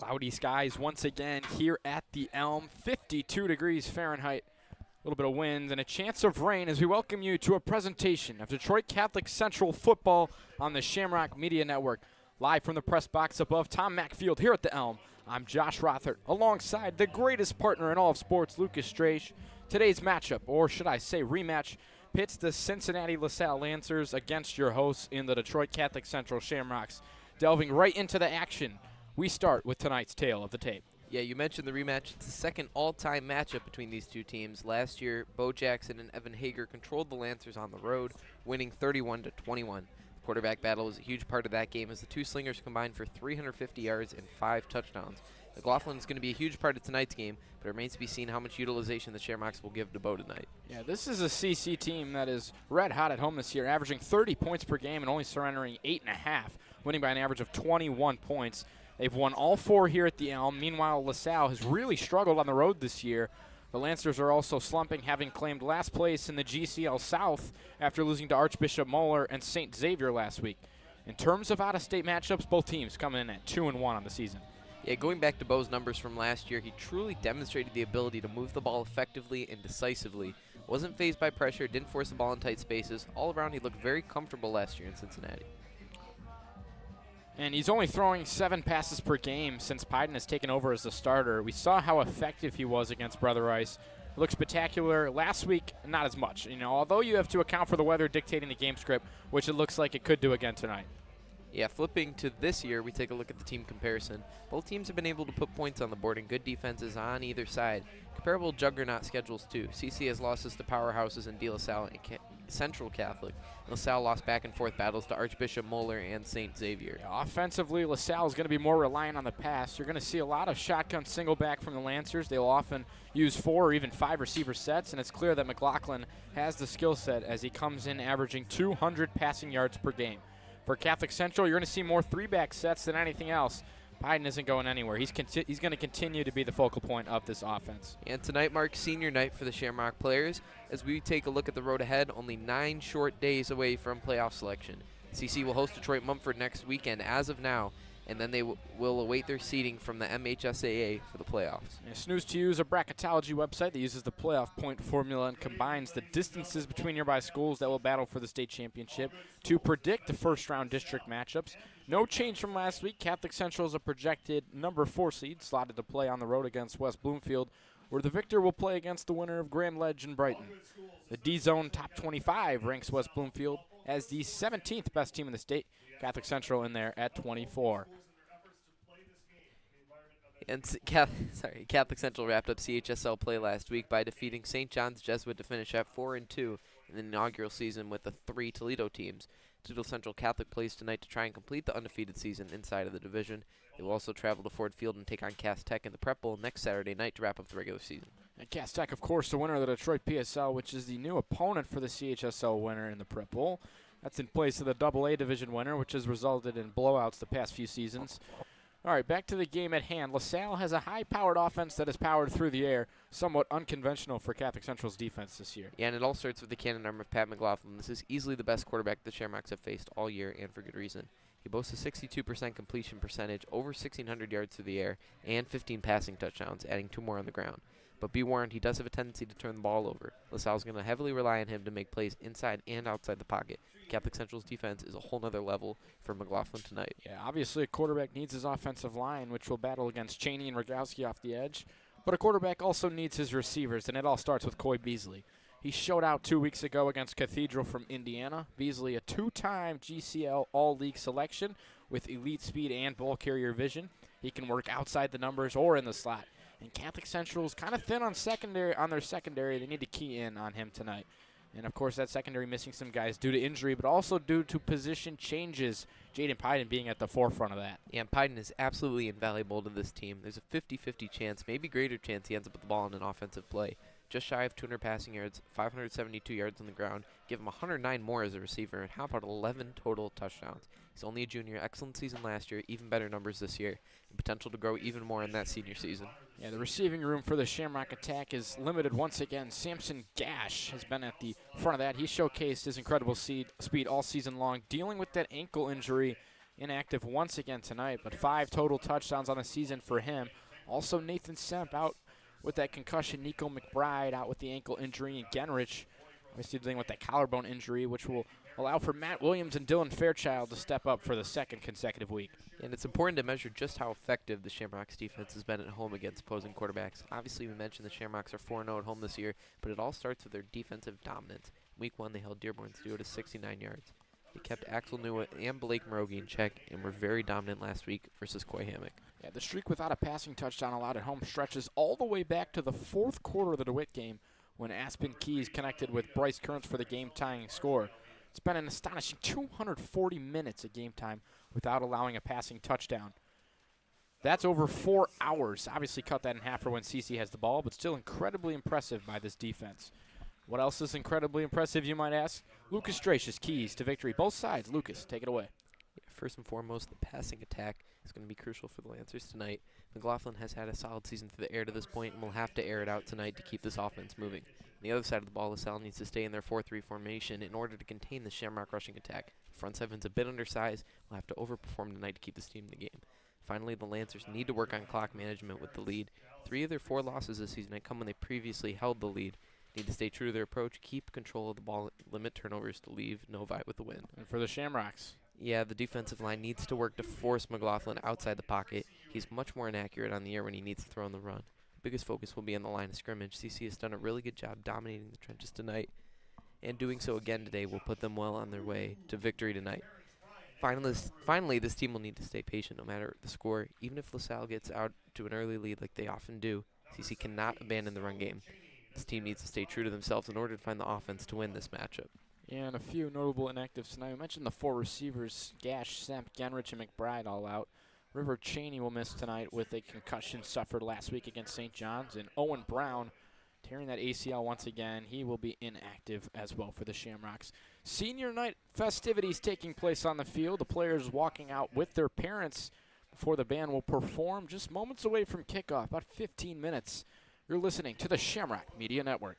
Cloudy skies once again here at the Elm, 52 degrees Fahrenheit. A little bit of wind and a chance of rain as we welcome you to a presentation of Detroit Catholic Central football on the Shamrock Media Network. Live from the press box above Tom Mack Field here at the Elm, I'm Josh Rothert, alongside the greatest partner in all of sports, Lucas Strach. Today's matchup, or should I say rematch, pits the Cincinnati La Salle Lancers against your hosts in the Detroit Catholic Central Shamrocks. Delving right into the action, we start with tonight's tale of the tape. Yeah, you mentioned the rematch. It's the second all-time matchup between these two teams. Last year, Bo Jackson and Evan Hager controlled the Lancers on the road, winning 31-21. The quarterback battle was a huge part of that game as the two slingers combined for 350 yards and 5 touchdowns. McLaughlin is going to be a huge part of tonight's game, but it remains to be seen how much utilization the Shamrocks will give to Bo tonight. Yeah, this is a CC team that is red hot at home this year, averaging 30 points per game and only surrendering 8.5, winning by an average of 21 points. They've won all 4 here at the Elm. Meanwhile, La Salle has really struggled on the road this year. The Lancers are also slumping, having claimed last place in the GCL South after losing to Archbishop Moeller and St. Xavier last week. In terms of out-of-state matchups, both teams coming in at 2-1 on the season. Yeah, going back to Bo's numbers from last year, he truly demonstrated the ability to move the ball effectively and decisively. Wasn't fazed by pressure, didn't force the ball in tight spaces. All around, he looked very comfortable last year in Cincinnati. And he's only throwing 7 passes per game since Pyden has taken over as the starter. We saw how effective he was against Brother Rice. Looked spectacular. Last week, not as much. Although you have to account for the weather dictating the game script, which it looks like it could do again tonight. Yeah, flipping to this year, we take a look at the team comparison. Both teams have been able to put points on the board and good defenses on either side. Comparable juggernaut schedules, too. CC has losses to powerhouses in La Salle and Central Catholic. La Salle lost back-and-forth battles to Archbishop Moeller and St. Xavier. Yeah, offensively, La Salle is going to be more reliant on the pass. You're going to see a lot of shotgun single back from the Lancers. They'll often use 4 or even 5 receiver sets, and it's clear that McLaughlin has the skill set as he comes in averaging 200 passing yards per game. For Catholic Central, you're going to see more 3-back sets than anything else. Pyden isn't going anywhere. He's going to continue to be the focal point of this offense. And tonight marks senior night for the Shamrock players. As we take a look at the road ahead, only 9 short days away from playoff selection. CC will host Detroit Mumford next weekend as of now, and then they will await their seeding from the MHSAA for the playoffs. Yeah, Snooze to You is a bracketology website that uses the playoff point formula and combines the distances between nearby schools that will battle for the state championship to predict the first-round district matchups. No change from last week. Catholic Central is a projected number 4 seed, slotted to play on the road against West Bloomfield, where the victor will play against the winner of Grand Ledge and Brighton. The D-Zone Top 25 ranks West Bloomfield as the 17th best team in the state. Catholic Central in there at 24. And Catholic Central wrapped up CHSL play last week by defeating St. John's Jesuit to finish at 4-2 in the inaugural season with the 3 Toledo teams. Toledo Central Catholic plays tonight to try and complete the undefeated season inside of the division. They will also travel to Ford Field and take on Cass Tech in the Prep Bowl next Saturday night to wrap up the regular season. And Cass Tech, of course, the winner of the Detroit PSL, which is the new opponent for the CHSL winner in the Prep Bowl. That's in place of the AA division winner, which has resulted in blowouts the past few seasons. All right, back to the game at hand. La Salle has a high-powered offense that is powered through the air, somewhat unconventional for Catholic Central's defense this year. Yeah, and it all starts with the cannon arm of Pat McLaughlin. This is easily the best quarterback the Shamrocks have faced all year, and for good reason. He boasts a 62% completion percentage, over 1,600 yards through the air, and 15 passing touchdowns, adding 2 more on the ground. But be warned, he does have a tendency to turn the ball over. La Salle's going to heavily rely on him to make plays inside and outside the pocket. Catholic Central's defense is a whole nother level for McLaughlin tonight. Yeah, obviously a quarterback needs his offensive line, which will battle against Cheney and Rogowski off the edge. But a quarterback also needs his receivers, and it all starts with Coy Beasley. He showed out 2 weeks ago against Cathedral from Indiana. Beasley, a 2-time GCL All-League selection with elite speed and ball carrier vision. He can work outside the numbers or in the slot. And Catholic Central is kind of thin on their secondary. They need to key in on him tonight. And, of course, that secondary missing some guys due to injury, but also due to position changes, Jaden Pyden being at the forefront of that. Yeah, and Pyden is absolutely invaluable to this team. There's a 50-50 chance, maybe greater chance he ends up with the ball in an offensive play. Just shy of 200 passing yards, 572 yards on the ground. Give him 109 more as a receiver, and how about 11 total touchdowns? He's only a junior. Excellent season last year, even better numbers this year, and potential to grow even more in that senior season. Yeah, the receiving room for the Shamrock attack is limited once again. Samson Gash has been at the front of that. He showcased his incredible speed all season long, dealing with that ankle injury inactive once again tonight, but 5 total touchdowns on the season for him. Also Nathan Semp out with that concussion. Nico McBride out with the ankle injury, and Genrich obviously dealing with that collarbone injury, which will allow for Matt Williams and Dylan Fairchild to step up for the second consecutive week. And it's important to measure just how effective the Shamrocks defense has been at home against opposing quarterbacks. Obviously, we mentioned the Shamrocks are 4-0 at home this year, but it all starts with their defensive dominance. Week 1, they held Dearborn's duo to 69 yards. They kept Axel Nua and Blake Morogi in check and were very dominant last week versus Coy Hammock. Yeah, the streak without a passing touchdown allowed at home stretches all the way back to the fourth quarter of the DeWitt game when Aspen Keys connected with Bryce Kearns for the game-tying score. It's been an astonishing 240 minutes of game time without allowing a passing touchdown. That's over 4 hours. Obviously cut that in half for when CC has the ball, but still incredibly impressive by this defense. What else is incredibly impressive, you might ask? Lucas Dracious, keys to victory. Both sides. Lucas, take it away. Yeah, first and foremost, the passing attack is going to be crucial for the Lancers tonight. McLaughlin has had a solid season through the air to this point and will have to air it out tonight to keep this offense moving. On the other side of the ball, La Salle needs to stay in their 4-3 formation in order to contain the Shamrock rushing attack. The front seven's a bit undersized. Will have to overperform tonight to keep this team in the game. Finally, the Lancers need to work on clock management with the lead. 3 of their 4 losses this season had come when they previously held the lead. Need to stay true to their approach, keep control of the ball, limit turnovers to leave Novi with the win. And for the Shamrocks, yeah, the defensive line needs to work to force McLaughlin outside the pocket. He's much more inaccurate on the air when he needs to throw in the run. The biggest focus will be on the line of scrimmage. CC has done a really good job dominating the trenches tonight, and doing so again today will put them well on their way to victory tonight. Finally, this team will need to stay patient no matter the score. Even if La Salle gets out to an early lead like they often do, CC cannot abandon the run game. This team needs to stay true to themselves in order to find the offense to win this matchup. and a few notable inactives tonight. We mentioned the 4 receivers, Gash, Semp, Genrich, and McBride all out. River Cheney will miss tonight with a concussion suffered last week against St. John's. And Owen Brown tearing that ACL once again. He will be inactive as well for the Shamrocks. Senior night festivities taking place on the field. The players walking out with their parents before the band will perform just moments away from kickoff, about 15 minutes. You're listening to the Shamrock Media Network.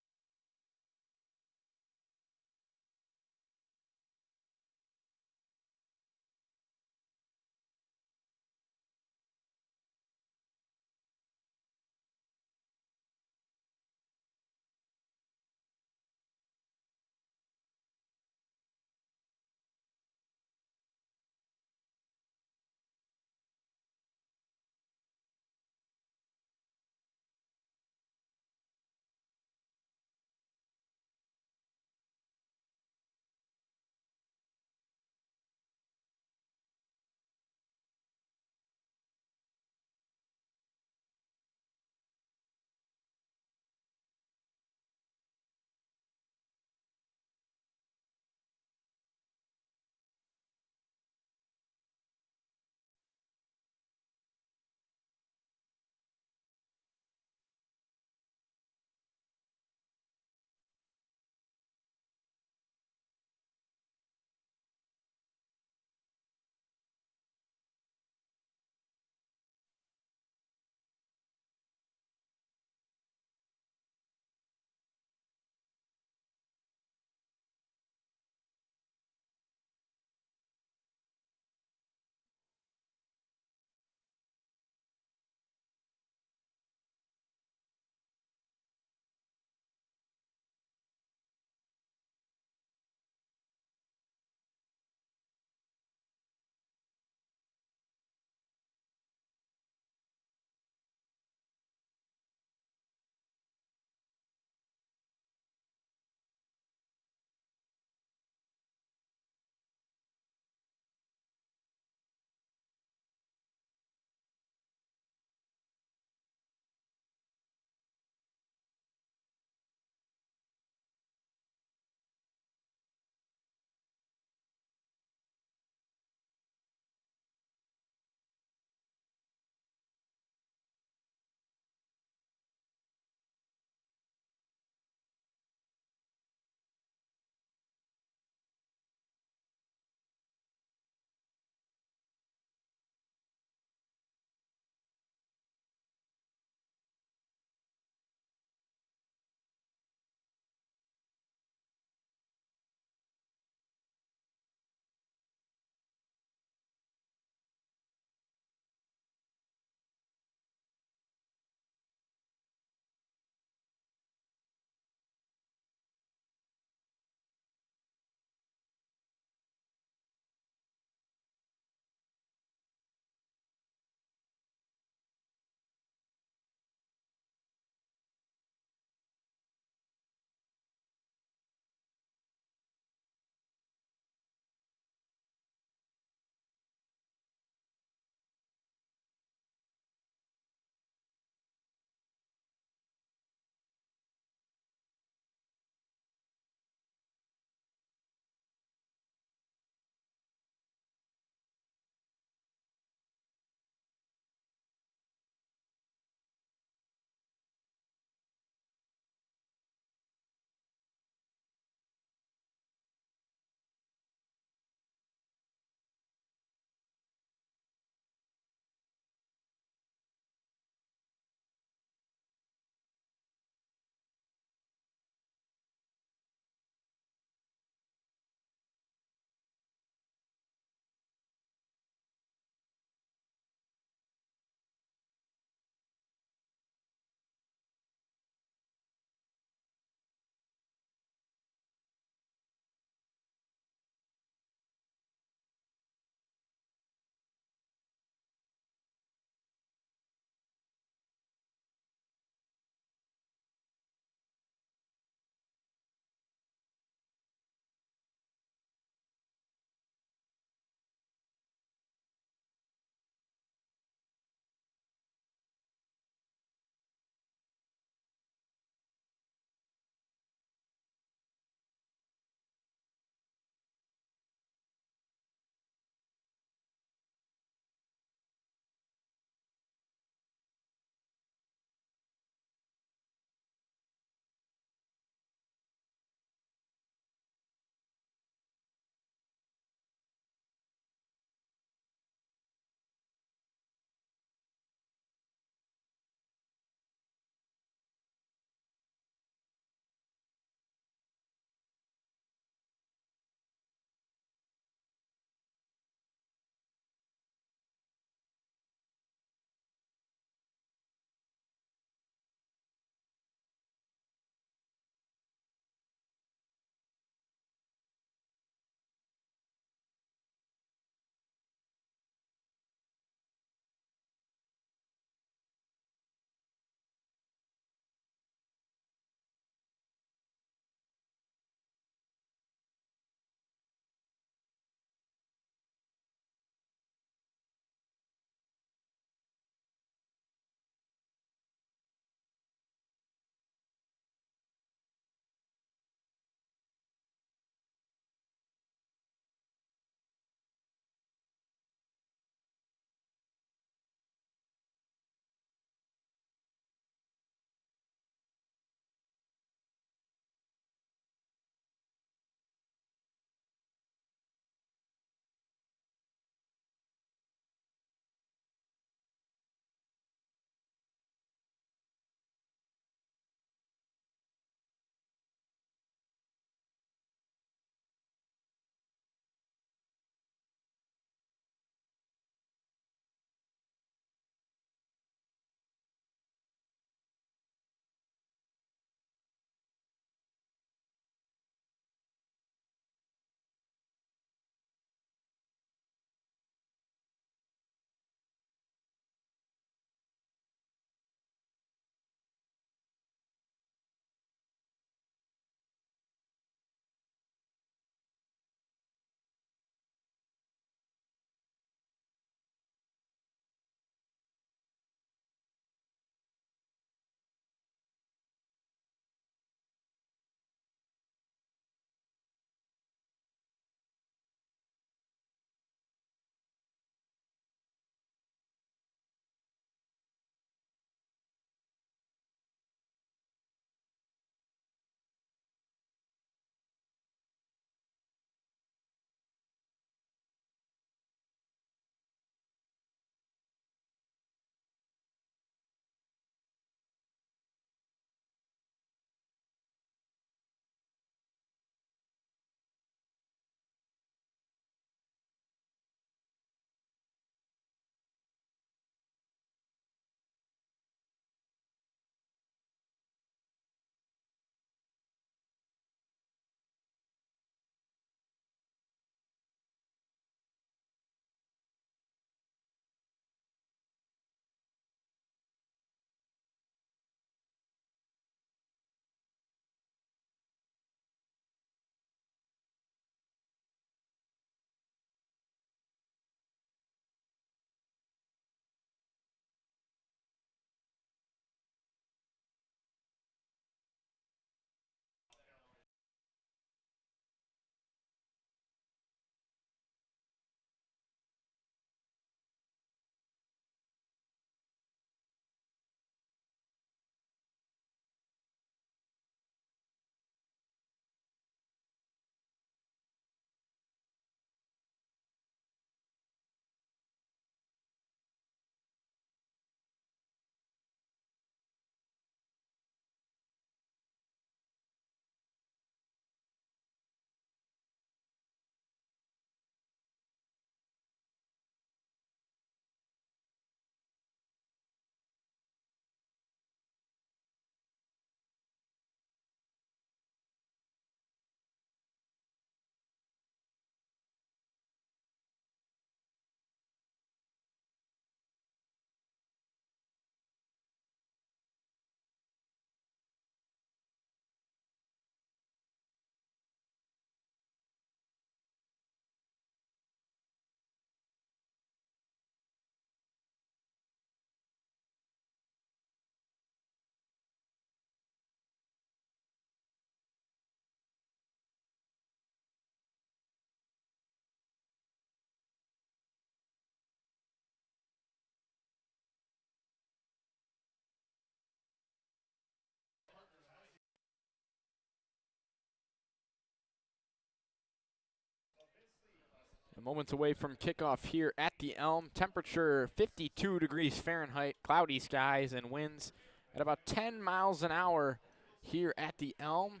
Moments away from kickoff here at the Elm. Temperature 52 degrees Fahrenheit, cloudy skies and winds at about 10 miles an hour here at the Elm.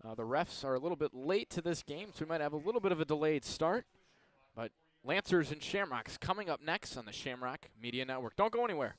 The refs are a little bit late to this game, so we might have a little bit of a delayed start. But Lancers and Shamrocks coming up next on the Shamrock Media Network. Don't go anywhere.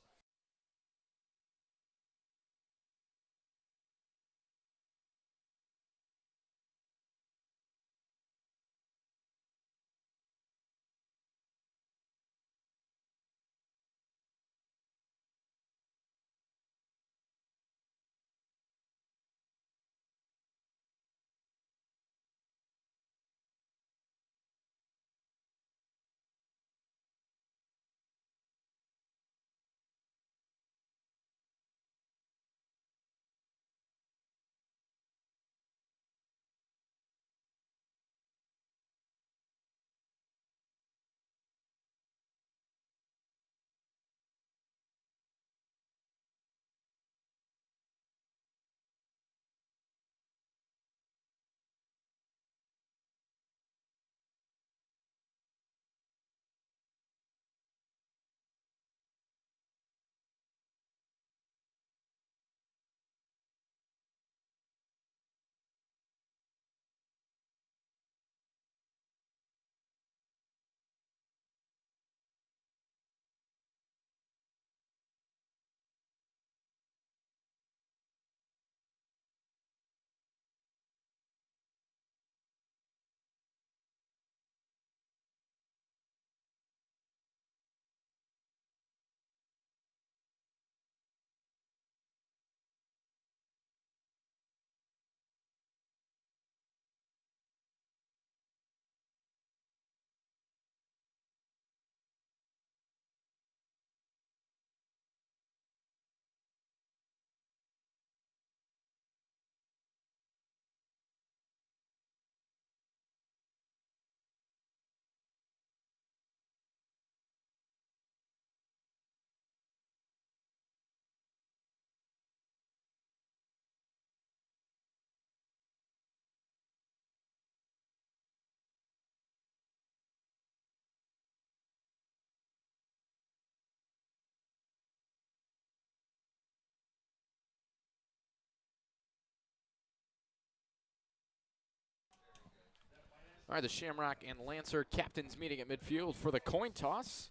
All right, the Shamrock and Lancer captains meeting at midfield for the coin toss.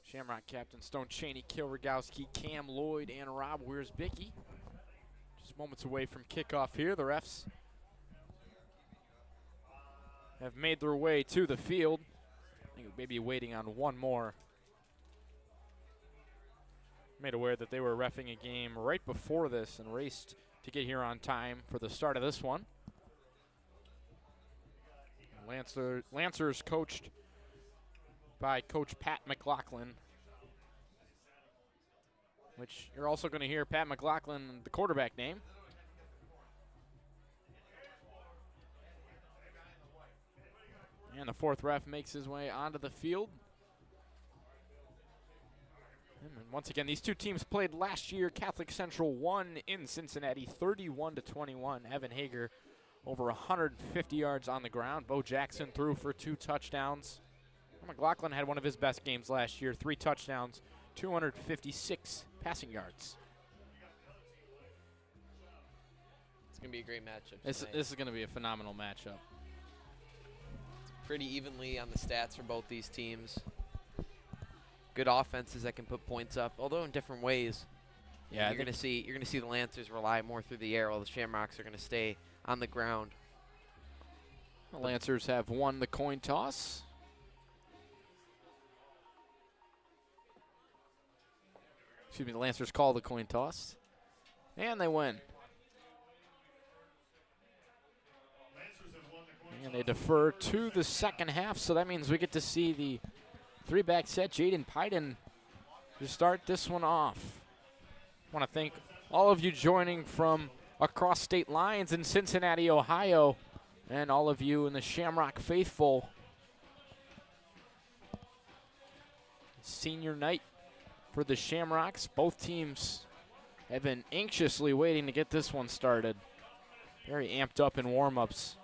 Shamrock captain Stone Chaney, Kale Rogowski, Cam Lloyd, and Rob Wiersbicki. Just moments away from kickoff here. The refs have made their way to the field. I think maybe waiting on one more. Made aware that they were reffing a game right before this and raced to get here on time for the start of this one. Lancers coached by Coach Pat McLaughlin, which you're also going to hear Pat McLaughlin, the quarterback name. And the fourth ref makes his way onto the field. And once again, these two teams played last year. Catholic Central won in Cincinnati 31-21. Evan Hager over 150 yards on the ground. Bo Jackson threw for 2 touchdowns. McLaughlin had one of his best games last year, 3 touchdowns, 256 passing yards. It's going to be a great matchup. This is going to be a phenomenal matchup. It's pretty evenly on the stats for both these teams. Good offenses that can put points up, although in different ways. Yeah, you're going to see the Lancers rely more through the air, while the Shamrocks are going to stay on the ground. The Lancers have won the coin toss. Excuse me, the Lancers call the coin toss. And they win. And they defer to the second half, so that means we get to see the 3-back set. Jaden Pyden to start this one off. I want to thank all of you joining from across state lines in Cincinnati, Ohio, and all of you in the Shamrock faithful. Senior night for the Shamrocks. Both teams have been anxiously waiting to get this one started. Very amped up in warm-ups.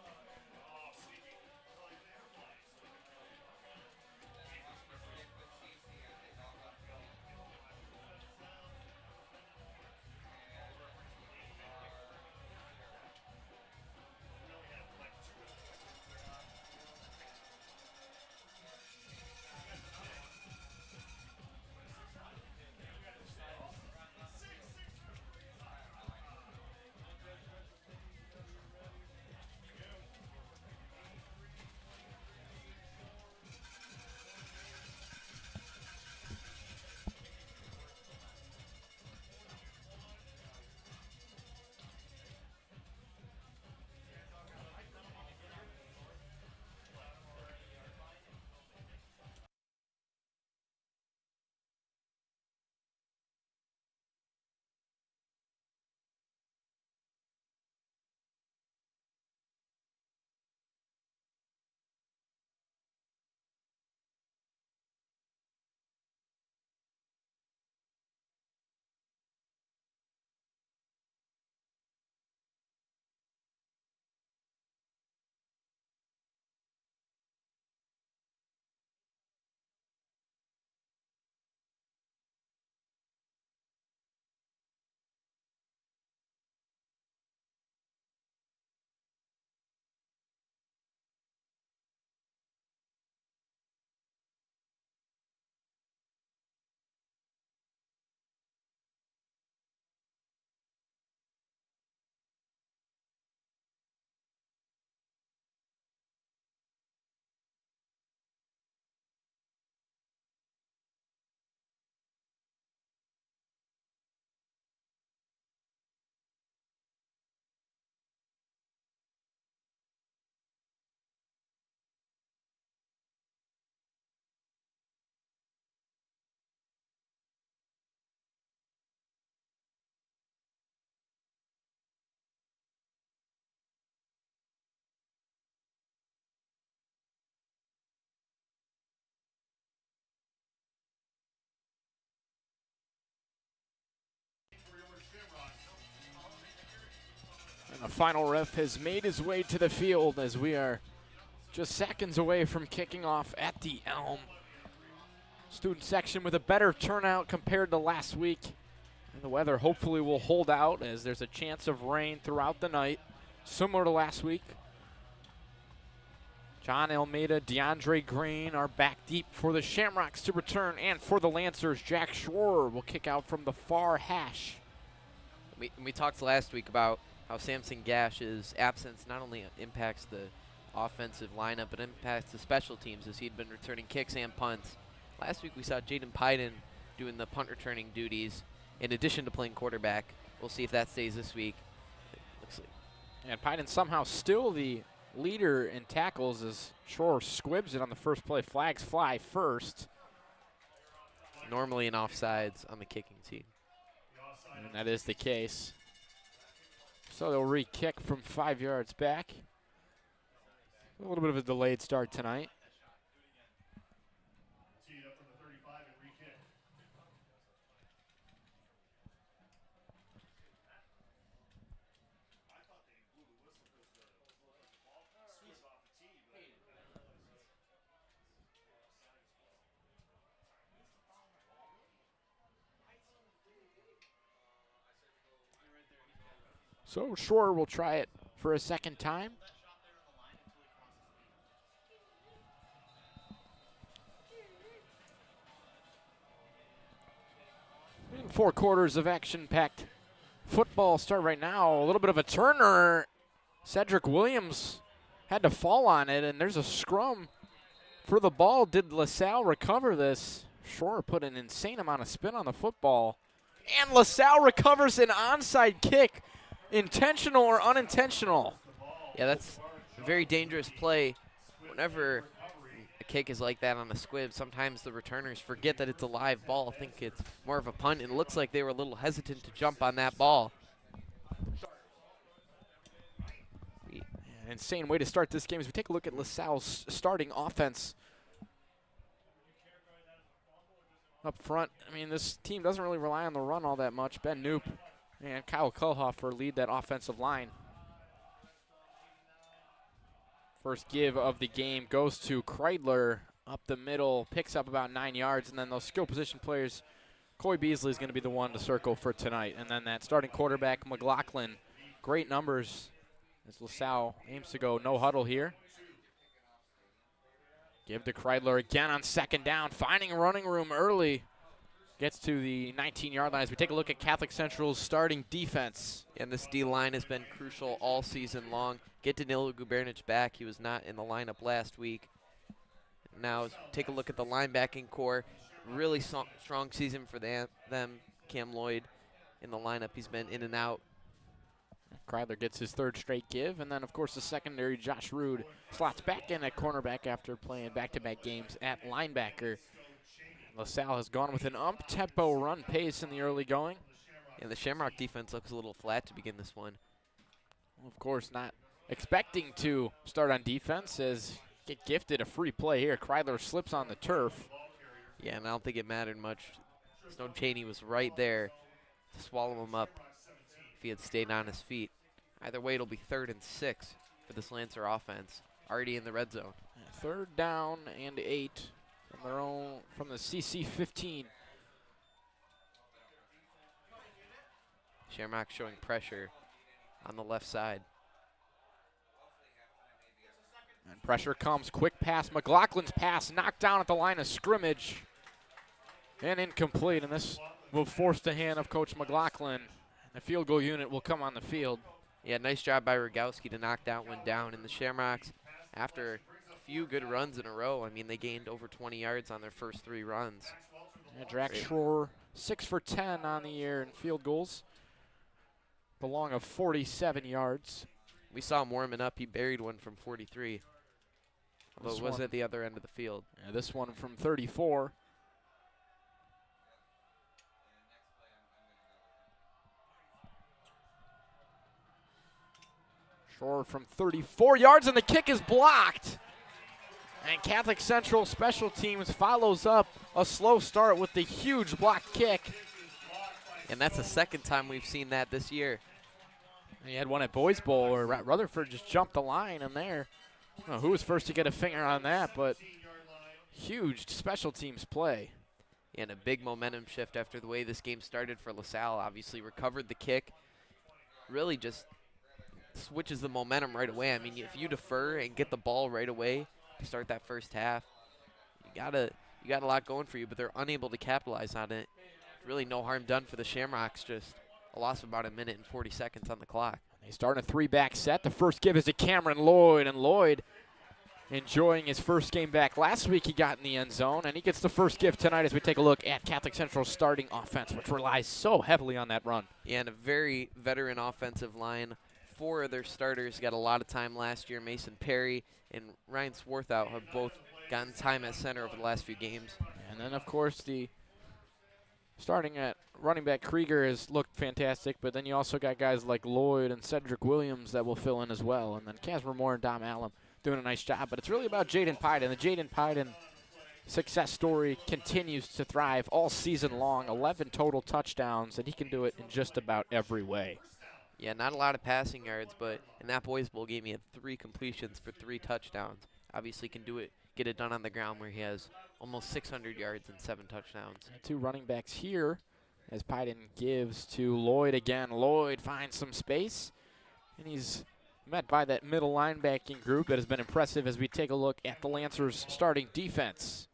final ref has made his way to the field as we are just seconds away from kicking off at the Elm. Student section with a better turnout compared to last week. And the weather hopefully will hold out as there's a chance of rain throughout the night, similar to last week. John Almeida, DeAndre Green are back deep for the Shamrocks to return, and for the Lancers, Jack Schroer will kick out from the far hash. We talked last week about how Samson Gash's absence not only impacts the offensive lineup, but impacts the special teams as he'd been returning kicks and punts. Last week we saw Jaden Pyden doing the punt returning duties in addition to playing quarterback. We'll see if that stays this week. Looks like. And Pyden somehow still the leader in tackles as Schroer squibs it on the first play. Flags fly first. Normally an offsides on the kicking team. And that is the case. So they'll re-kick from 5 yards back. A little bit of a delayed start tonight. So Schroer will try it for a second time. And 4 quarters of action-packed football start right now. A little bit of a turner. Cedric Williams had to fall on it, and there's a scrum for the ball. Did La Salle recover this? Schroer put an insane amount of spin on the football. And La Salle recovers an onside kick. Intentional or unintentional? Yeah, that's a very dangerous play. Whenever a kick is like that on a squib, sometimes the returners forget that it's a live ball, think it's more of a punt, and it looks like they were a little hesitant to jump on that ball. An insane way to start this game as we take a look at La Salle's starting offense. Up front, I mean, this team doesn't really rely on the run all that much. Ben Knoop and Kyle Kulhofer lead that offensive line. First give of the game goes to Kreidler up the middle, picks up about 9 yards, and then those skill position players, Coy Beasley is going to be the one to circle for tonight. And then that starting quarterback, McLaughlin, great numbers as La Salle aims to go no huddle here. Give to Kreidler again on second down, finding running room early. Gets to the 19-yard line as we take a look at Catholic Central's starting defense. And this D-line has been crucial all season long. Get Danilo Gubernic back. He was not in the lineup last week. Now take a look at the linebacking core. Really strong season for them. Cam Lloyd in the lineup. He's been in and out. Kreidler gets his 3rd straight give. And then, of course, the secondary, Josh Rude, slots back in at cornerback after playing back-to-back games at linebacker. La Salle has gone with an up-tempo run pace in the early going. And the Shamrock defense looks a little flat to begin this one. Well, of course, not expecting to start on defense as get gifted a free play here. Kreidler slips on the turf. Yeah, and I don't think it mattered much. Snow Chaney was right there to swallow him up if he had stayed on his feet. Either way, it'll be 3rd and 6 for this Lancer offense, already in the red zone. 3rd down and 8 from their own, from the CC 15. Shamrock showing pressure on the left side. And pressure comes, quick pass. McLaughlin's pass knocked down at the line of scrimmage and incomplete. And this will force the hand of Coach McLaughlin. The field goal unit will come on the field. Yeah, nice job by Rogowski to knock that one down. And the Shamrocks, after a few good runs in a row, I mean, they gained over 20 yards on their first 3 runs. And Jack Schroer, 6 for 10 on the year in field goals. Belong of 47 yards. We saw him warming up. He buried one from 43. Although it was at the other end of the field. Yeah, this one from 34. Schroer from 34 yards, and the kick is blocked. And Catholic Central Special Teams follows up a slow start with the huge blocked kick. And that's the second time we've seen that this year. He had one at Boys Bowl where Rutherford just jumped the line in there. I don't know who was first to get a finger on that, but huge special teams play. And a big momentum shift after the way this game started for La Salle. Obviously recovered the kick. Really just switches the momentum right away. I mean, if you defer and get the ball right away to start that first half, you got a lot going for you, but they're unable to capitalize on it. Really no harm done for the Shamrocks, just a loss of about 1 minute and 40 seconds on the clock. They start a 3-back set. The first give is to Cameron Lloyd, and Lloyd enjoying his first game back. Last week he got in the end zone, and he gets the first give tonight as we take a look at Catholic Central's starting offense, which relies so heavily on that run. Yeah, and a very veteran offensive line. 4 of their starters got a lot of time last year. Mason Perry and Ryan Swarthout have both gotten time at center over the last few games. And then, of course, the starting at running back Krieger has looked fantastic, but then you also got guys like Lloyd and Cedric Williams that will fill in as well. And then Casper Moore and Dom Allen doing a nice job. But it's really about Jaden Pyden. The Jaden Pyden success story continues to thrive all season long. 11 total touchdowns, and he can do it in just about every way. Yeah, not a lot of passing yards, but in that Boys Bowl game, he had 3 completions for 3 touchdowns. Obviously can do it, get it done on the ground where he has almost 600 yards and 7 touchdowns. 2 running backs here as Pyden gives to Lloyd again. Lloyd finds some space, and he's met by that middle linebacking group that has been impressive as we take a look at the Lancers' starting defense.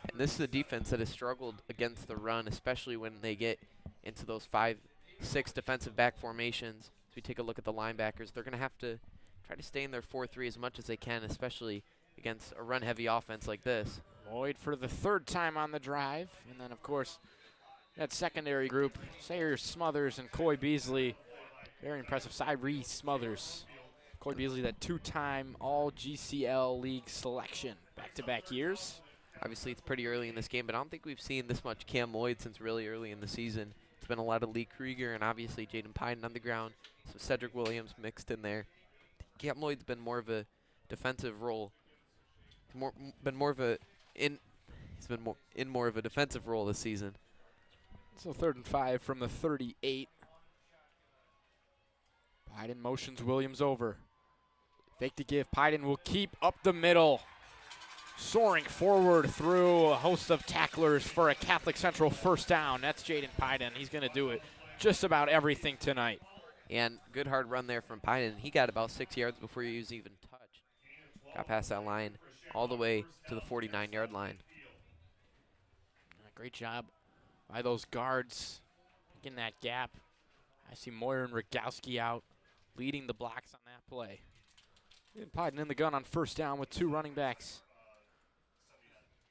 And this is a defense that has struggled against the run, especially when they get into those 5-6 defensive back formations. As we take a look at the linebackers, they're going to have to try to stay in their 4-3 as much as they can, especially against a run-heavy offense like this. Lloyd for the 3rd time on the drive. And then, of course, that secondary group, Sayers, Smothers, and Coy Beasley. Very impressive. Cyree Smothers. Coy Beasley, that 2-time All-GCL League selection. Back-to-back years. Obviously, it's pretty early in this game, but I don't think we've seen this much Cam Lloyd since really early in the season. It's been a lot of Lee Krieger and obviously Jaden Pyden on the ground. Some Cedric Williams mixed in there. Cam Lloyd's been more of a defensive role. He's been more of a defensive role this season. So 3rd and 5 from the 38. Pyden motions Williams over. Fake to give. Pyden will keep up the middle. Soaring forward through a host of tacklers for a Catholic Central first down. That's Jaden Pyden. He's going to do it just about everything tonight. And good hard run there from Pyden. He got about 6 yards before he was even touched. Got past that line all the way to the 49-yard line. Great job by those guards in that gap. I see Moyer and Rogowski out leading the blocks on that play. And Pyden in the gun on first down with 2 running backs.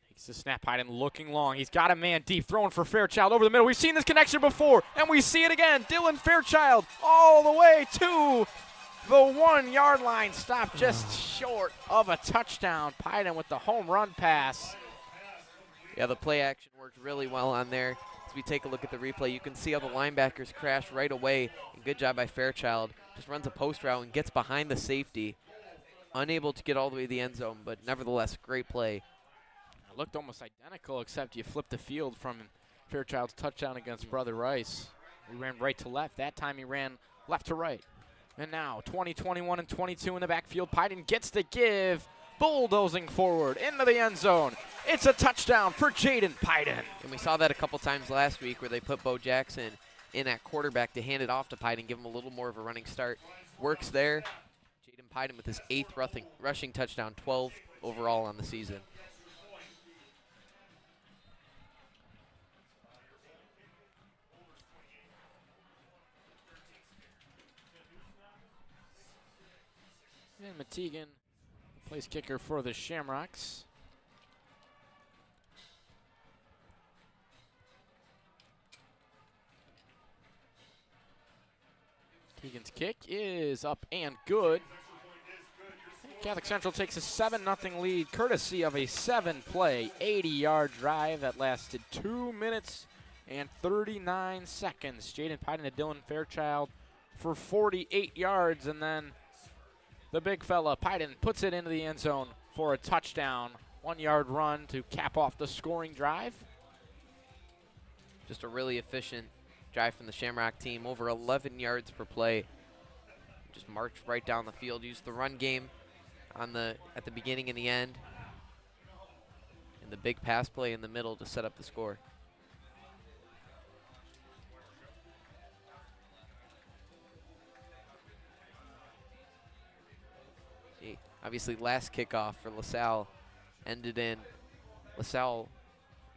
Takes the snap. Pyden looking long. He's got a man deep, throwing for Fairchild over the middle. We've seen this connection before, and we see it again. Dylan Fairchild all the way to the 1-yard line. Stopped just short of a touchdown. Pyden with the home run pass. Yeah, the play action worked really well on there. As we take a look at the replay, you can see how the linebackers crash right away. And good job by Fairchild. Just runs a post route and gets behind the safety. Unable to get all the way to the end zone, but nevertheless, great play. It looked almost identical, except you flipped the field from Fairchild's touchdown against Brother Rice. He ran right to left. That time he ran left to right. And now 20, 21, and 22 in the backfield. Pyden gets the give, bulldozing forward into the end zone. It's a touchdown for Jaden Pyden. And we saw that a couple times last week where they put Bo Jackson in at quarterback to hand it off to Pyden, give him a little more of a running start. Works there. Jaden Pyden with his 8th rushing touchdown, 12 overall on the season. And Mategan, place kicker for the Shamrocks. Tegan's kick is up and good. Catholic Central takes a 7-0 lead, courtesy of a 7-play, 80-yard drive that lasted 2 minutes and 39 seconds. Jaden Pyden to Dylan Fairchild for 48 yards, and then the big fella, Pyden, puts it into the end zone for a touchdown. 1-yard run to cap off the scoring drive. Just a really efficient drive from the Shamrock team, over 11 yards per play. Just marched right down the field, used the run game at the beginning and the end, and the big pass play in the middle to set up the score. Obviously, last kickoff for La Salle ended in La Salle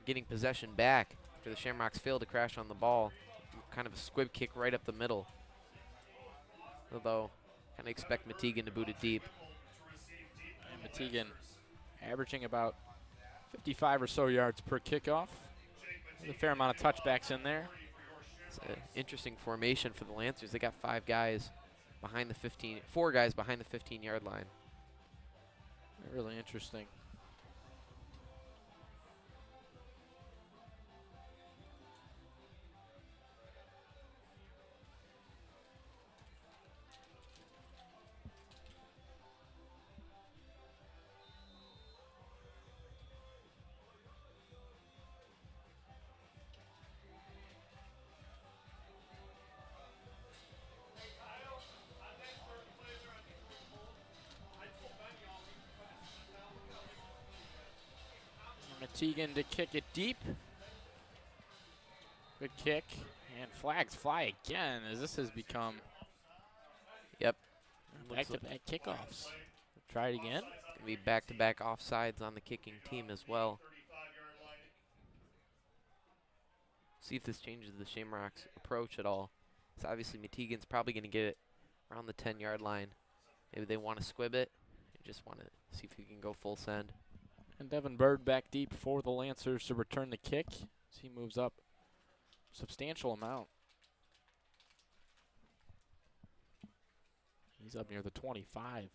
getting possession back after the Shamrocks failed to crash on the ball. Kind of a squib kick right up the middle. Although, kind of expect Metegan to boot it deep. And Metegan averaging about 55 or so yards per kickoff. There's a fair amount of touchbacks in there. It's an interesting formation for the Lancers. They got 4 guys behind the 15-yard line. Really interesting. Metegan to kick it deep. Good kick. And flags fly again as this has become back-to-back kickoffs. Try it again. Gonna be back-to-back offsides on the kicking team as well. See if this changes the Shamrocks' approach at all. So obviously Metegan's probably going to get it around the 10-yard line. Maybe they want to squib it. They just want to see if he can go full send. And Devin Bird back deep for the Lancers to return the kick as he moves up a substantial amount. He's up near the 25.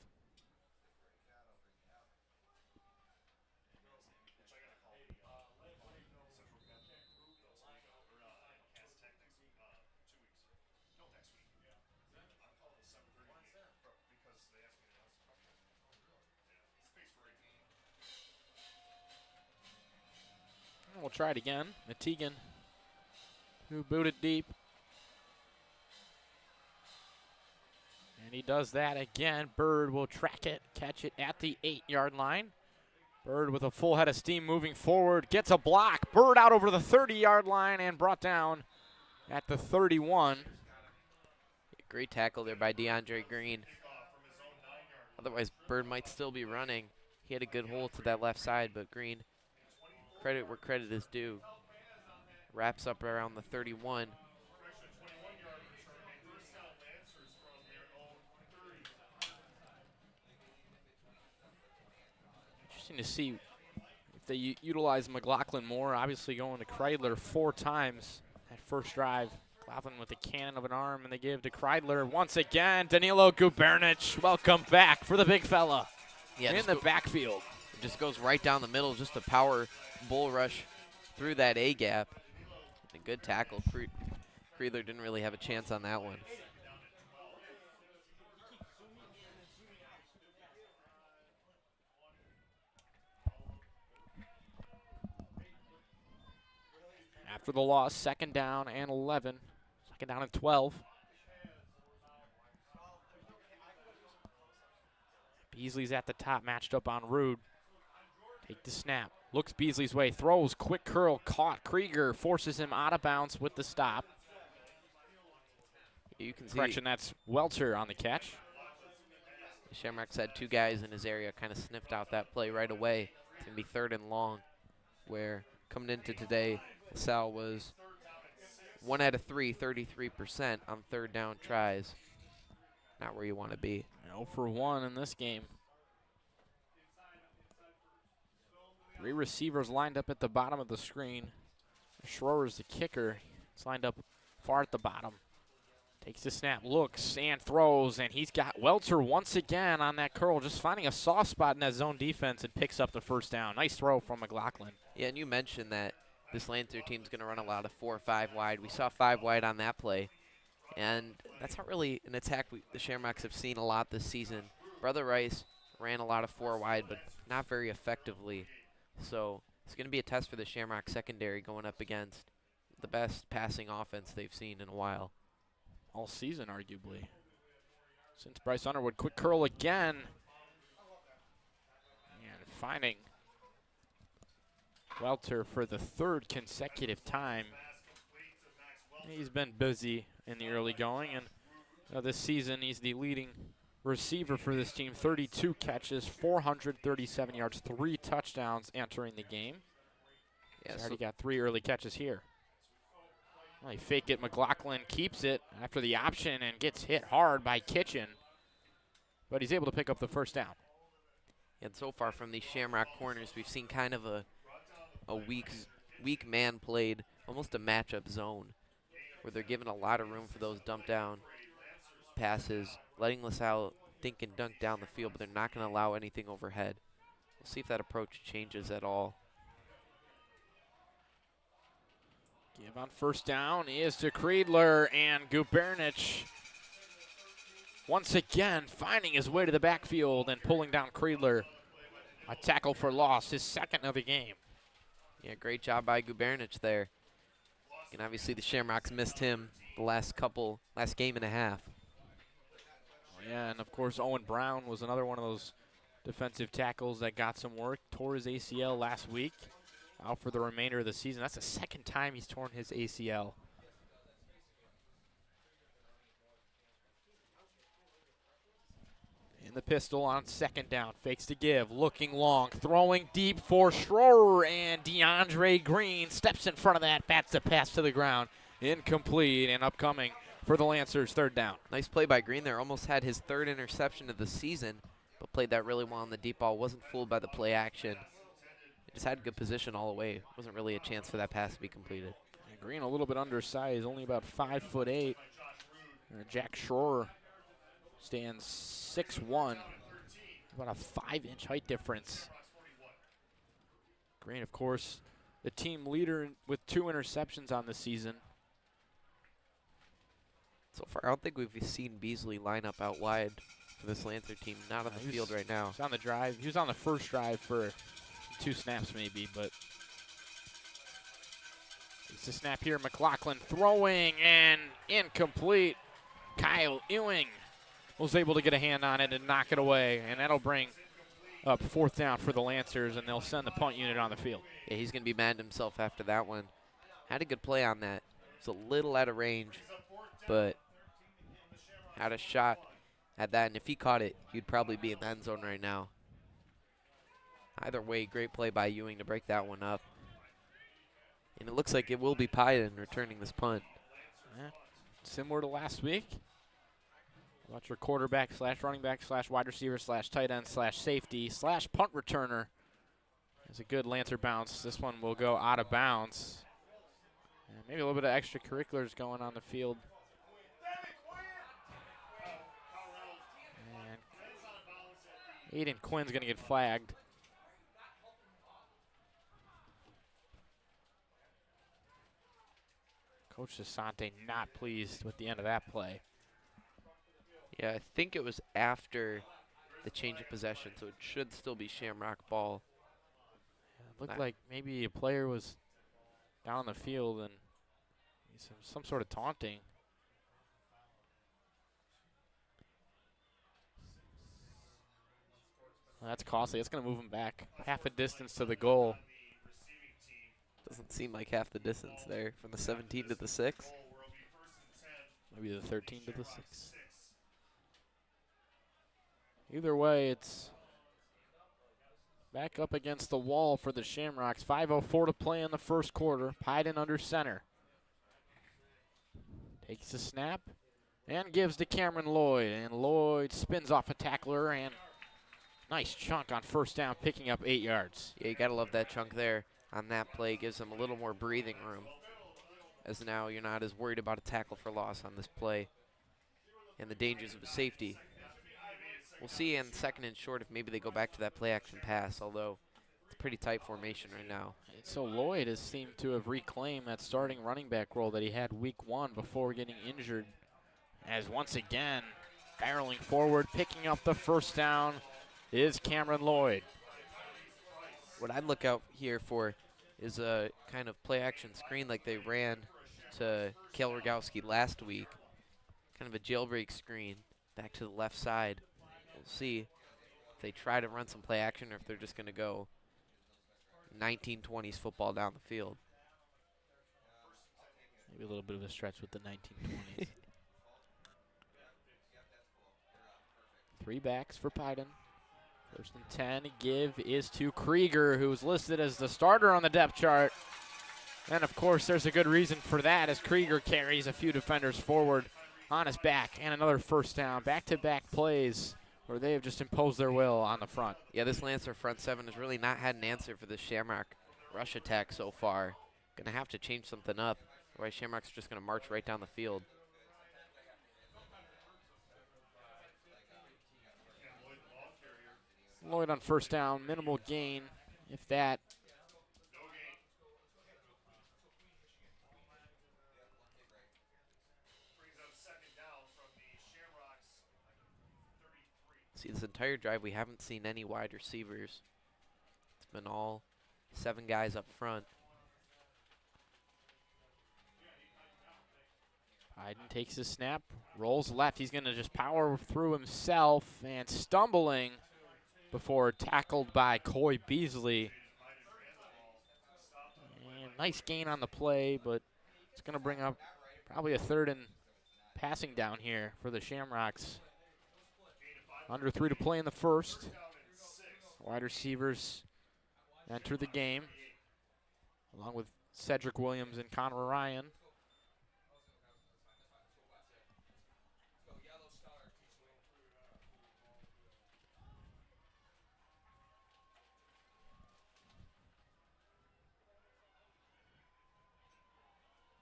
We'll try it again. Metegan, who booted deep. And he does that again. Bird will track it, catch it at the 8-yard line. Bird with a full head of steam moving forward, gets a block. Bird out over the 30-yard line and brought down at the 31. Great tackle there by DeAndre Green. Otherwise, Bird might still be running. He had a good hold to that left side, but Green, credit where credit is due, wraps up around the 31. Interesting to see if they utilize McLaughlin more. Obviously going to Kreidler 4 times that first drive. McLaughlin with a cannon of an arm, and they give to Kreidler once again. Danilo Gubernic, welcome back for the big fella in the backfield. It just goes right down the middle, just a power bull rush through that A gap. A good tackle. Kreidler didn't really have a chance on that one. After the loss, 2nd down and 11. 2nd down and 12. Beasley's at the top, matched up on Rude. Take the snap. Looks Beasley's way. Throws. Quick curl. Caught. Krieger forces him out of bounds with the stop. You can see. Correction, that's Welter on the catch. Shamrocks had 2 guys in his area, kind of sniffed out that play right away. It's going to be 3rd and long, where coming into today, LaSalle was 1 out of 3, 33% on 3rd down tries. Not where you want to be. 0 for 1 in this game. 3 receivers lined up at the bottom of the screen. Schroer's the kicker. He's lined up far at the bottom. Takes the snap, looks, and throws, and he's got Welter once again on that curl, just finding a soft spot in that zone defense and picks up the 1st down. Nice throw from McLaughlin. Yeah, and you mentioned that this Lancer team's going to run a lot of 4 or 5 wide. We saw 5 wide on that play, and that's not really an attack the Shamrocks have seen a lot this season. Brother Rice ran a lot of 4 wide, but not very effectively So it's going to be a test for the Shamrock secondary going up against the best passing offense they've seen in a while. All season, arguably. Since Bryce Underwood, quick curl again. And finding Welter for the third consecutive time. He's been busy in the early going, and this season he's the leading receiver for this team. 32 catches, 437 yards, 3 touchdowns entering the game. Yeah, He's already got 3 early catches here. Well, he faked it. McLaughlin keeps it after the option and gets hit hard by Kitchen, but he's able to pick up the first down. And so far from these Shamrock corners, we've seen kind of a weak man played, almost a matchup zone, where they're giving a lot of room for those dump down passes, letting La Salle think and dunk down the field, but they're not going to allow anything overhead. We'll see if that approach changes at all. Give on first down is to Creedler, and Gubernich once again finding his way to the backfield and pulling down Creedler. A tackle for loss, his second of the game. Yeah, great job by Gubernich there. And obviously the Shamrocks missed him the last game and a half. Yeah, and of course Owen Brown was another one of those defensive tackles that got some work. Tore his ACL last week, out for the remainder of the season. That's the second time he's torn his ACL. In the pistol on second down, fakes to give, looking long, throwing deep for Schroer, and DeAndre Green steps in front of that, bats the pass to the ground. Incomplete, and upcoming for the Lancers, third down. Nice play by Green there. Almost had his third interception of the season, but played that really well on the deep ball. Wasn't fooled by the play action. Just had good position all the way. Wasn't really a chance for that pass to be completed. And Green a little bit undersized, only about 5'8". Jack Schroer stands 6'1", about a 5-inch height difference. Green, of course, the team leader with 2 interceptions on the season. So far, I don't think we've seen Beasley line up out wide for this Lancer team. Not on the field right now. He's on the drive. He was on the first drive for 2 snaps maybe, but it's a snap here. McLaughlin throwing and incomplete. Kyle Ewing was able to get a hand on it and knock it away, and that'll bring up fourth down for the Lancers, and they'll send the punt unit on the field. Yeah, he's going to be mad at himself after that one. Had a good play on that. It's a little out of range, but had a shot at that, and if he caught it, he'd probably be in the end zone right now. Either way, great play by Ewing to break that one up. And it looks like it will be Pyden returning this punt. Yeah. Similar to last week. Watch your quarterback / running back / wide receiver / tight end / safety / punt returner. It's a good Lancer bounce. This one will go out of bounds. And maybe a little bit of extracurriculars going on the field. And Aiden Quinn's going to get flagged. Coach Desante not pleased with the end of that play. Yeah, I think it was after the change of possession, so it should still be Shamrock ball. Yeah, it looked like maybe a player was down on the field and some sort of taunting. Well, that's costly. It's going to move him back half a distance to the goal. Doesn't seem like half the distance there from the 17 to the 6. Maybe the 13 to the 6. Either way, it's back up against the wall for the Shamrocks. 5:04 to play in the first quarter. Pyden under center. Takes the snap and gives to Cameron Lloyd. And Lloyd spins off a tackler, and nice chunk on first down, picking up 8 yards. Yeah, you got to love that chunk there on that play. Gives them a little more breathing room, as now you're not as worried about a tackle for loss on this play and the dangers of a safety. We'll see in second and short if maybe they go back to that play action pass, although it's a pretty tight formation right now. So Lloyd has seemed to have reclaimed that starting running back role that he had week 1 before getting injured, as once again barreling forward, picking up the first down is Cameron Lloyd. What I'd look out here for is a kind of play-action screen like they ran to Kale Rogowski last week. Kind of a jailbreak screen back to the left side. We'll see if they try to run some play-action or if they're just going to go 1920s football down the field. Maybe a little bit of a stretch with the 1920s. 3 backs for Piden. 1st and 10, give is to Krieger, who's listed as the starter on the depth chart. And of course, there's a good reason for that, as Krieger carries a few defenders forward on his back. And another first down. Back-to-back plays where they have just imposed their will on the front. Yeah, this Lancer front 7 has really not had an answer for this Shamrock rush attack so far. Going to have to change something up, otherwise Shamrock's just going to march right down the field. Lloyd on first down, minimal gain, if that. See, this entire drive we haven't seen any wide receivers. It's been all 7 guys up front. Piden takes his snap, rolls left. He's going to just power through himself and stumbling before tackled by Coy Beasley. And nice gain on the play, but it's going to bring up probably a 3rd and passing down here for the Shamrocks. Under 3 to play in the first. Wide receivers enter the game, along with Cedric Williams and Connor Ryan.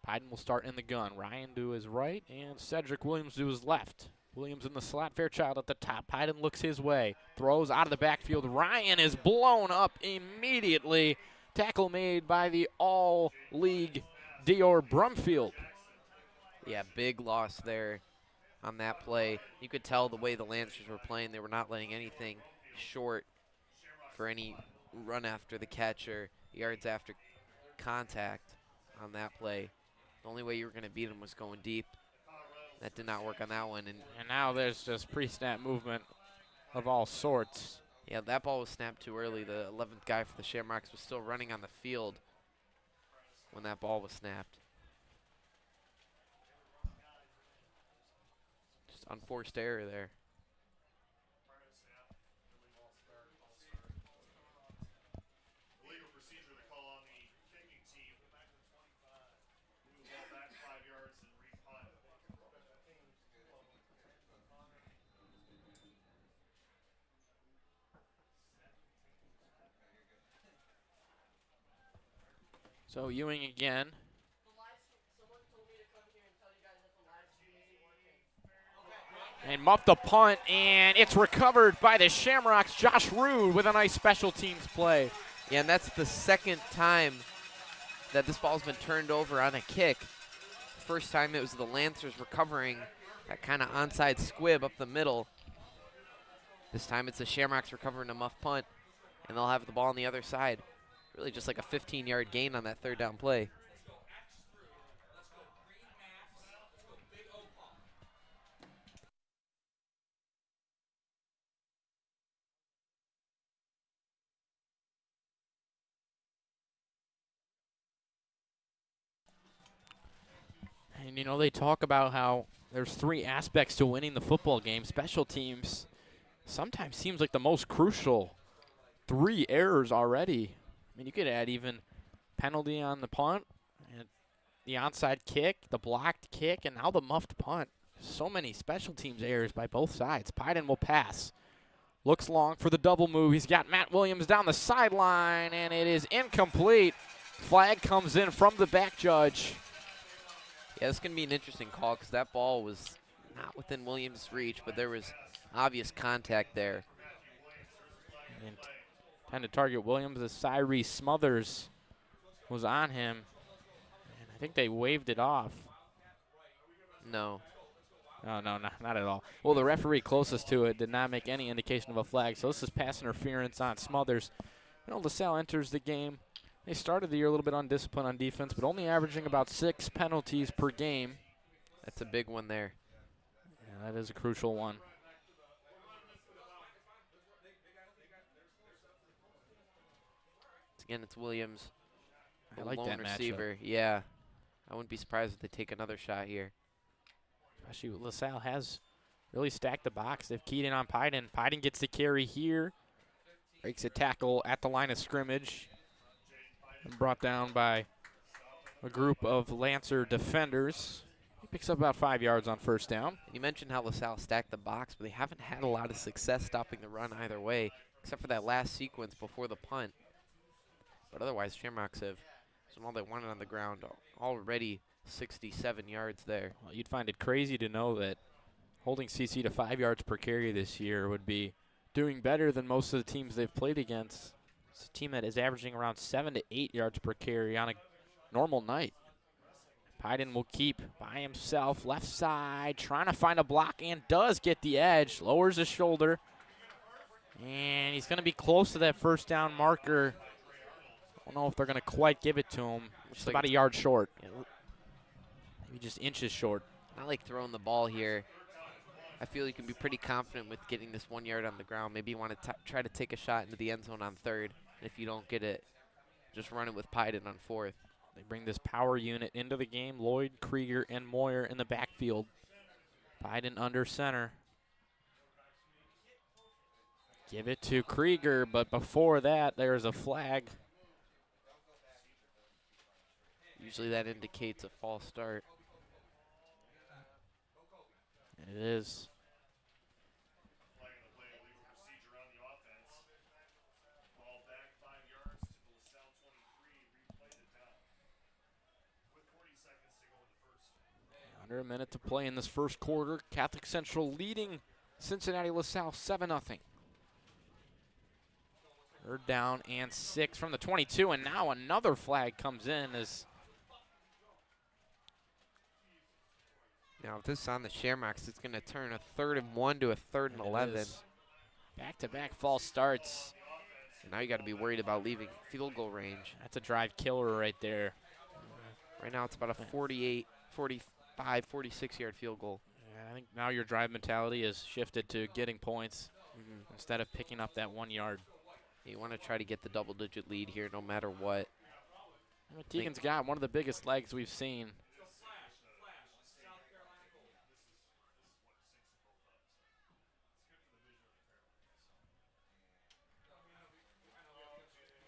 Piden will start in the gun. Ryan to his right and Cedric Williams to his left. Williams in the slot, Fairchild at the top. Piden looks his way, throws out of the backfield. Ryan is blown up immediately. Tackle made by the all-league Dior Brumfield. Yeah, big loss there on that play. You could tell the way the Lancers were playing, they were not letting anything short for any run after the catch or yards after contact on that play. The only way you were going to beat him was going deep. That did not work on that one. And now there's just pre-snap movement of all sorts. Yeah, that ball was snapped too early. The 11th guy for the Shamrocks was still running on the field when that ball was snapped. Just unforced error there. So Ewing again. And muffed the punt, and it's recovered by the Shamrocks. Josh Rude with a nice special teams play. Yeah, and that's the 2nd time that this ball's been turned over on a kick. First time it was the Lancers recovering that kind of onside squib up the middle. This time it's the Shamrocks recovering a muff punt, and they'll have the ball on the other side. Really just like a 15-yard gain on that 3rd down play. And, you know, they talk about how there's 3 aspects to winning the football game. Special teams sometimes seems like the most crucial. 3 errors already. I mean, you could add even penalty on the punt, and the onside kick, the blocked kick, and now the muffed punt. So many special teams errors by both sides. Piden will pass. Looks long for the double move. He's got Matt Williams down the sideline, and it is incomplete. Flag comes in from the back judge. Yeah, this is going to be an interesting call because that ball was not within Williams' reach, but there was obvious contact there. And trying to target Williams as Cyree Smothers was on him. And I think they waved it off. No. Oh, no, not at all. Well, the referee closest to it did not make any indication of a flag, so this is pass interference on Smothers. You know, LaSalle enters the game. They started the year a little bit undisciplined on defense, but only averaging about 6 penalties per game. That's a big one there. Yeah, that is a crucial one. Again, it's Williams, I the like lone that matchup. receiver. Yeah, I wouldn't be surprised if they take another shot here. Especially LaSalle has really stacked the box. They've keyed in on Pyden. Pyden gets the carry here. Breaks a tackle at the line of scrimmage. And brought down by a group of Lancer defenders. He picks up about 5 yards on first down. And you mentioned how LaSalle stacked the box, but they haven't had a lot of success stopping the run either way, except for that last sequence before the punt. But otherwise, Shamrocks have done all they wanted on the ground. Already 67 yards there. Well, you'd find it crazy to know that holding CC to 5 yards per carry this year would be doing better than most of the teams they've played against. It's a team that is averaging around 7 to 8 yards per carry on a normal night. Pyden will keep by himself, left side, trying to find a block, and does get the edge. Lowers his shoulder, and he's going to be close to that first down marker. I don't know if they're going to quite give it to him. Just like about a yard short. Maybe just inches short. I like throwing the ball here. I feel you can be pretty confident with getting this 1 yard on the ground. Maybe you want to try to take a shot into the end zone on third. And if you don't get it, just run it with Pyden on fourth. They bring this power unit into the game. Lloyd, Krieger, and Moyer in the backfield. Pyden under center. Give it to Krieger, but before that, there's a flag. Usually that indicates a false start. It is. Under a minute to play in this first quarter. Catholic Central leading Cincinnati La Salle 7-0. Third down and 6 from the 22, and now another flag comes in as now if this is on the Shamrocks, it's going to turn a 3rd and 1 to a 3rd and 11. Back-to-back false starts. And now you got to be worried about leaving field goal range. That's a drive killer right there. Right now it's about a 48, 45, 46-yard field goal. Yeah, I think now your drive mentality is shifted to getting points instead of picking up that 1 yard. You want to try to get the double-digit lead here no matter what. Tegan's got one of the biggest legs we've seen.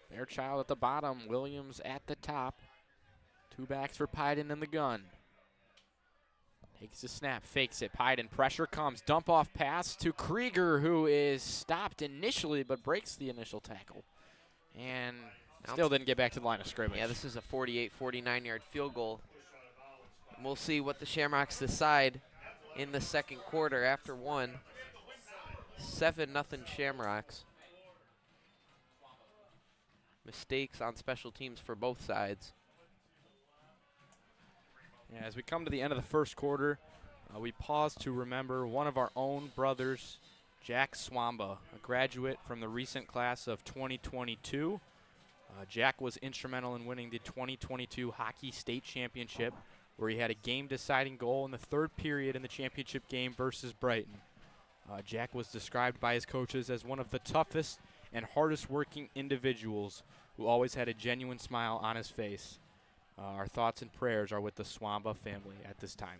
Fairchild at the bottom, Williams at the top. 2 backs for Pyden in the gun. Takes the snap, fakes it. Pyden, pressure comes. Dump off pass to Krieger, who is stopped initially but breaks the initial tackle. And still didn't get back to the line of scrimmage. Yeah, this is a 48, 49-yard field goal. And we'll see what the Shamrocks decide in the second quarter after one. 7-0 Shamrocks. Mistakes on special teams for both sides. Yeah, as we come to the end of the first quarter, we pause to remember one of our own brothers, Jack Swamba, a graduate from the recent class of 2022. Jack was instrumental in winning the 2022 Hockey State Championship, where he had a game-deciding goal in the third period in the championship game versus Brighton. Jack was described by his coaches as one of the toughest and hardest-working individuals who always had a genuine smile on his face. Our thoughts and prayers are with the Swamba family at this time.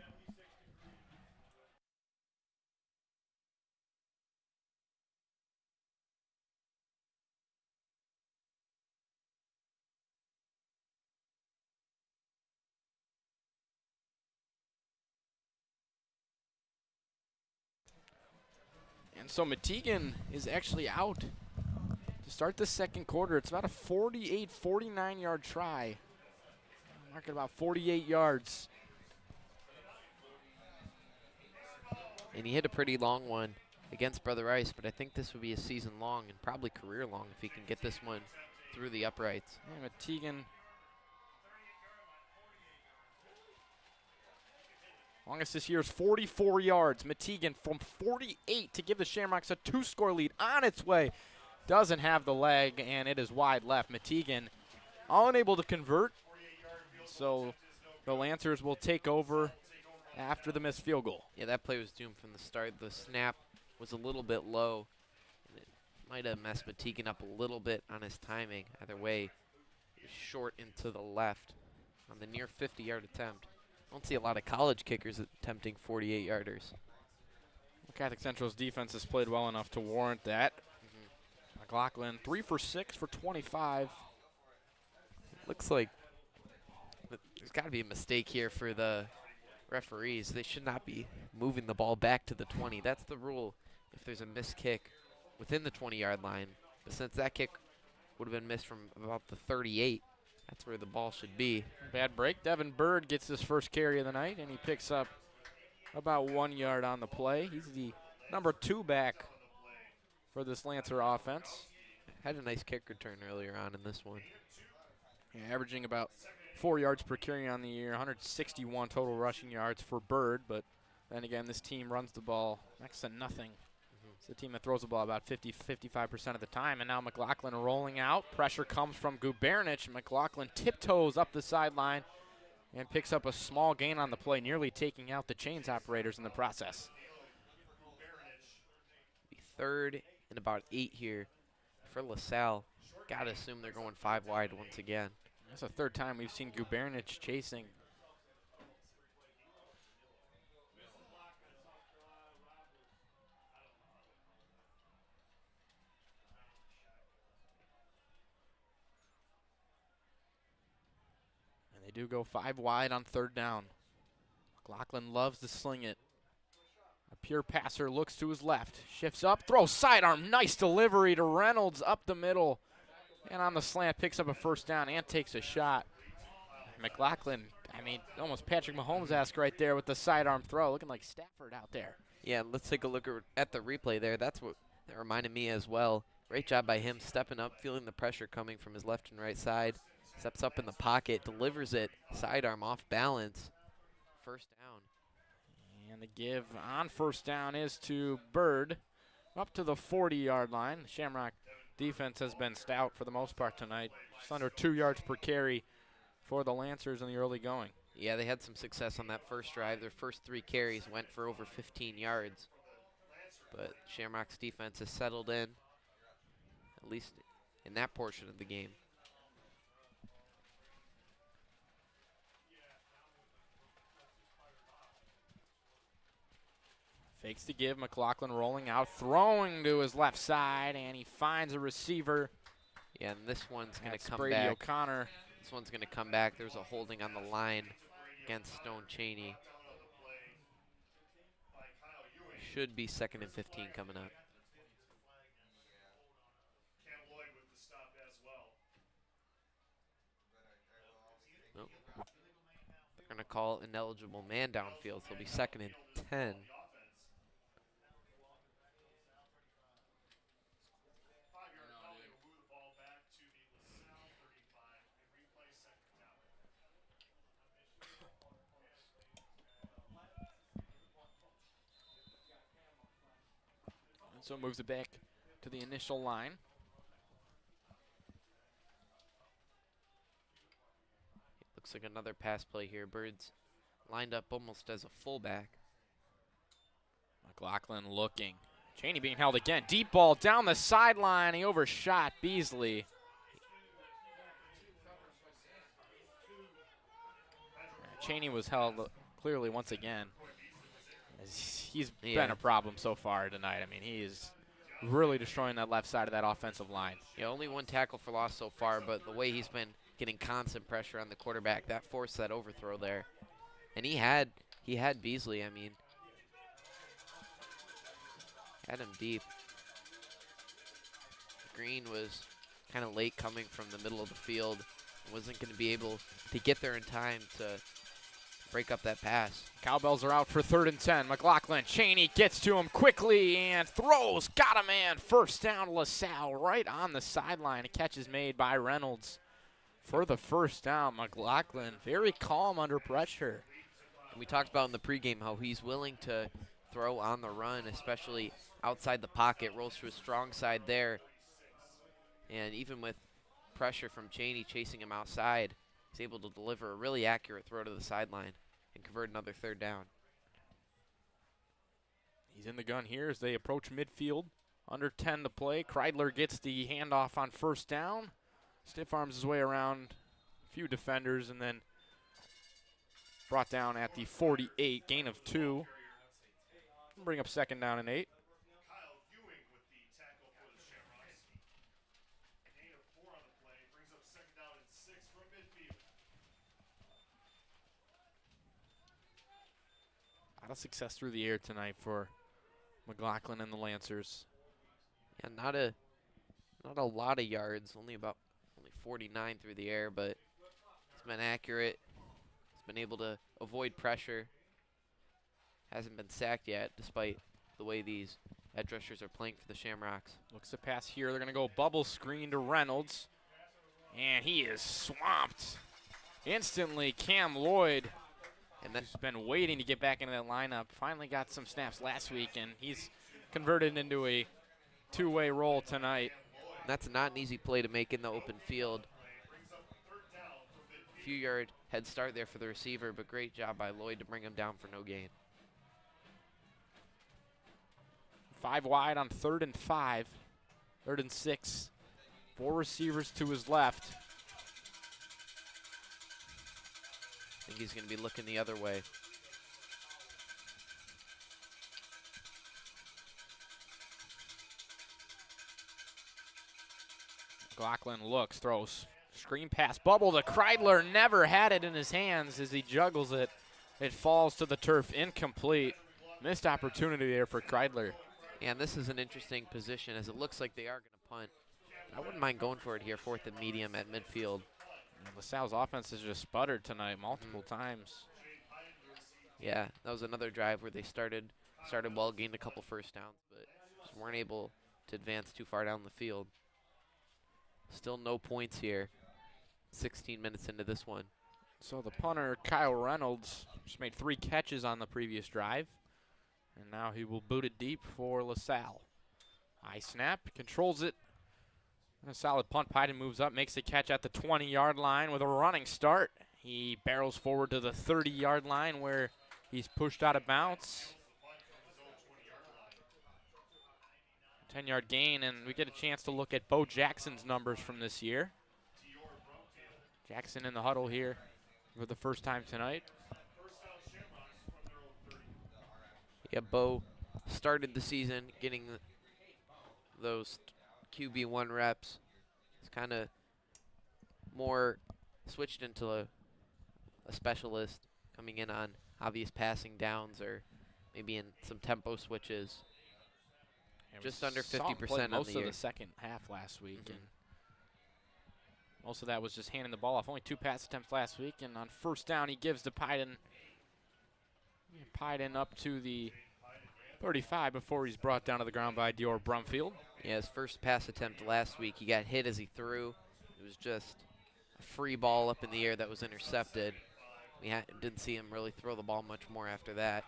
And so Metegan is actually out to start the second quarter. It's about a 48, 49-yard try. Mark at about 48 yards. And he hit a pretty long one against Brother Rice, but I think this would be a season long and probably career long if he can get this one through the uprights. Yeah, Metegan. Longest this year is 44 yards. Metegan from 48 to give the Shamrocks a 2-score lead on its way. doesn't have the leg, and it is wide left. Mategan unable to convert, so the Lancers will take over after the missed field goal. Yeah, that play was doomed from the start. The snap was a little bit low, and it might have messed Mategan up a little bit on his timing. Either way, short into the left on the near 50-yard attempt. I don't see a lot of college kickers attempting 48-yarders. Catholic Central's defense has played well enough to warrant that. McLaughlin 3 for 6 for 25. Looks like there's got to be a mistake here for the referees. They should not be moving the ball back to the 20. That's the rule if there's a missed kick within the 20-yard line. But since that kick would have been missed from about the 38, that's where the ball should be. Bad break. Devin Bird gets his first carry of the night, and he picks up about 1 yard on the play. He's the number 2 back for this Lancer offense. Had a nice kick return earlier on in this one. Yeah, averaging about 4 yards per carry on the year, 161 total rushing yards for Bird, but then again, this team runs the ball next to nothing. It's the team that throws the ball about 55% of the time, and now McLaughlin rolling out. Pressure comes from Gubernich. McLaughlin tiptoes up the sideline and picks up a small gain on the play, nearly taking out the chains operators in the process. Be 3rd and about 8 here for La Salle. Got to assume they're going 5 wide once again. That's the 3rd time we've seen Gubernich chasing. And they do go 5 wide on 3rd down. McLaughlin loves to sling it. A pure passer looks to his left, shifts up, throws sidearm, nice delivery to Reynolds up the middle. And on the slant, picks up a 1st down and takes a shot. McLaughlin, I mean, almost Patrick Mahomes-esque right there with the sidearm throw, looking like Stafford out there. Yeah, let's take a look at the replay there. That's what that reminded me as well. Great job by him stepping up, feeling the pressure coming from his left and right side. Steps up in the pocket, delivers it, sidearm off balance. 1st down. And the give on 1st down is to Bird, up to the 40-yard line. The Shamrock defense has been stout for the most part tonight. Just under 2 yards per carry for the Lancers in the early going. Yeah, they had some success on that first drive. Their first 3 carries went for over 15 yards. But Shamrock's defense has settled in, at least in that portion of the game. Fakes to give, McLaughlin rolling out, throwing to his left side, and he finds a receiver. Yeah, and this one's going to come Brady back. O'Connor. This one's going to come back. There's a holding on the line against Stone Cheney. Should be 2nd and 15 coming up. Nope. They're going to call ineligible man downfield, so it'll be 2nd and 10. So moves it back to the initial line. Looks like another pass play here. Bird's lined up almost as a fullback. McLaughlin looking. Cheney being held again. Deep ball down the sideline. He overshot Beasley. Cheney was held clearly once again. He's been a problem so far tonight. I mean, he is really destroying that left side of that offensive line. Yeah, only 1 tackle for loss so far, but the way he's been getting constant pressure on the quarterback, that forced that overthrow there. And he had Beasley, I mean. Had him deep. Green was kind of late coming from the middle of the field. Wasn't going to be able to get there in time to break up that pass. Cowbells are out for 3rd and 10. McLaughlin, Cheney gets to him quickly and throws. Got a man. 1st down, La Salle right on the sideline. A catch is made by Reynolds for the 1st down. McLaughlin very calm under pressure. And we talked about in the pregame how he's willing to throw on the run, especially outside the pocket. Rolls to his strong side there. And even with pressure from Cheney chasing him outside, he's able to deliver a really accurate throw to the sideline and convert another third down. He's in the gun here as they approach midfield. Under 10 to play. Kreidler gets the handoff on first down. Stiff arms his way around a few defenders and then brought down at the 48, gain of 2. Bring up second down and 8. A lot of success through the air tonight for McLaughlin and the Lancers. Yeah, not a lot of yards, only 49 through the air, but it's been accurate. He's been able to avoid pressure. Hasn't been sacked yet, despite the way these edge rushers are playing for the Shamrocks. Looks to pass here. They're going to go bubble screen to Reynolds. And he is swamped. Instantly, Cam Lloyd, and he's been waiting to get back into that lineup. Finally got some snaps last week, and he's converted into a two-way role tonight. That's not an easy play to make in the open field. Few yard head start there for the receiver, but great job by Lloyd to bring him down for no gain. 5 wide on 3rd and 5. 3rd and 6. 4 receivers to his left. I think he's going to be looking the other way. McLaughlin looks, throws, screen pass, bubble to Kreidler, never had it in his hands as he juggles it. It falls to the turf, incomplete. Missed opportunity there for Kreidler. And this is an interesting position as it looks like they are going to punt. I wouldn't mind going for it here, 4th and medium at midfield. And LaSalle's offense has just sputtered tonight multiple times. Yeah, that was another drive where they started well, gained a couple first downs, but just weren't able to advance too far down the field. Still no points here. 16 minutes into this one. So the punter, Kyle Reynolds, just made 3 catches on the previous drive. And now he will boot it deep for LaSalle. High snap, controls it. And a solid punt. Piden moves up, makes the catch at the 20-yard line with a running start. He barrels forward to the 30-yard line where he's pushed out of bounds. 10-yard gain, and we get a chance to look at Bo Jackson's numbers from this year. Jackson in the huddle here for the first time tonight. Yeah, Bo started the season getting those QB1 reps. It's kind of more switched into a specialist, coming in on obvious passing downs or maybe in some tempo switches. Just under 50% on the year. Most of the second half last week, and most of that was just handing the ball off. Only 2 pass attempts last week, and on first down he gives to Piden. Piden up to the 35 before he's brought down to the ground by Dior Brumfield. Yeah, his first pass attempt last week, he got hit as he threw. It was just a free ball up in the air that was intercepted. We didn't see him really throw the ball much more after that.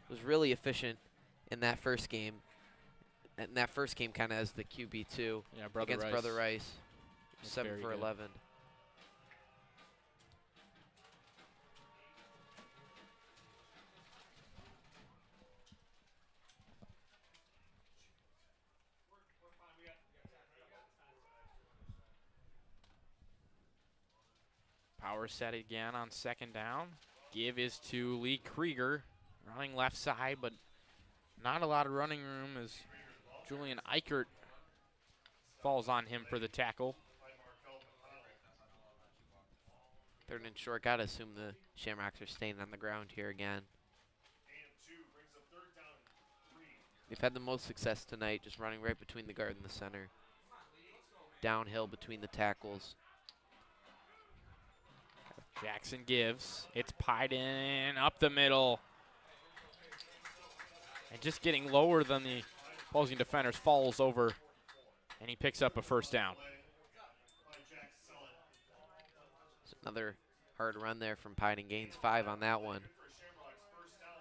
Was really efficient in that first game. And that first game kind of as the QB2 against Brother Rice. 7 for 11. Power set again on second down. Give is to Lee Krieger, running left side, but not a lot of running room as Julian Eichert falls on him for the tackle. 3rd and short, gotta assume the Shamrocks are staying on the ground here again. They've had the most success tonight, just running right between the guard and the center. Downhill between the tackles. Jackson gives. It's Piden up the middle. And just getting lower than the opposing defenders, falls over, and he picks up a first down. Another hard run there from Piden, gains 5 on that one.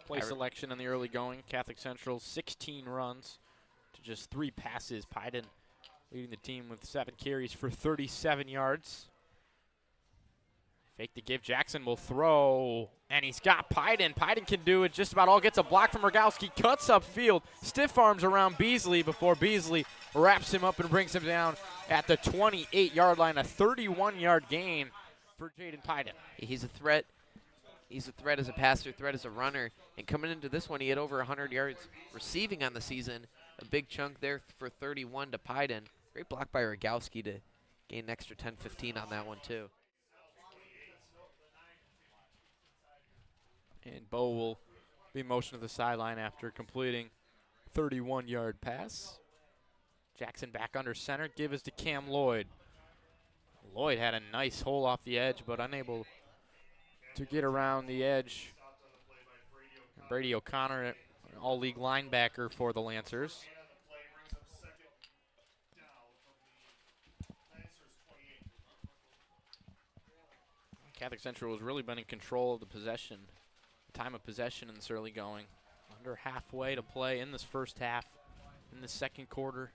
Play selection in the early going. Catholic Central, 16 runs to just 3 passes. Piden leading the team with 7 carries for 37 yards. Fake the give, Jackson will throw, and he's got Pyden. Pyden can do it just about all, gets a block from Rogowski, cuts upfield, stiff arms around Beasley before Beasley wraps him up and brings him down at the 28-yard line, a 31-yard gain for Jaden Pyden. He's a threat. He's a threat as a passer, threat as a runner, and coming into this one, he had over 100 yards receiving on the season. A big chunk there for 31 to Pyden. Great block by Rogowski to gain an extra 10-15 on that one too. And Bo will be in motion to the sideline after completing 31-yard pass. Jackson back under center. Give is to Cam Lloyd. Lloyd had a nice hole off the edge, but unable to get around the edge. Brady O'Connor, an all-league linebacker for the Lancers. Catholic Central has really been in control of the possession. Time of possession in this early going. Under halfway to play in this first half, in the second quarter.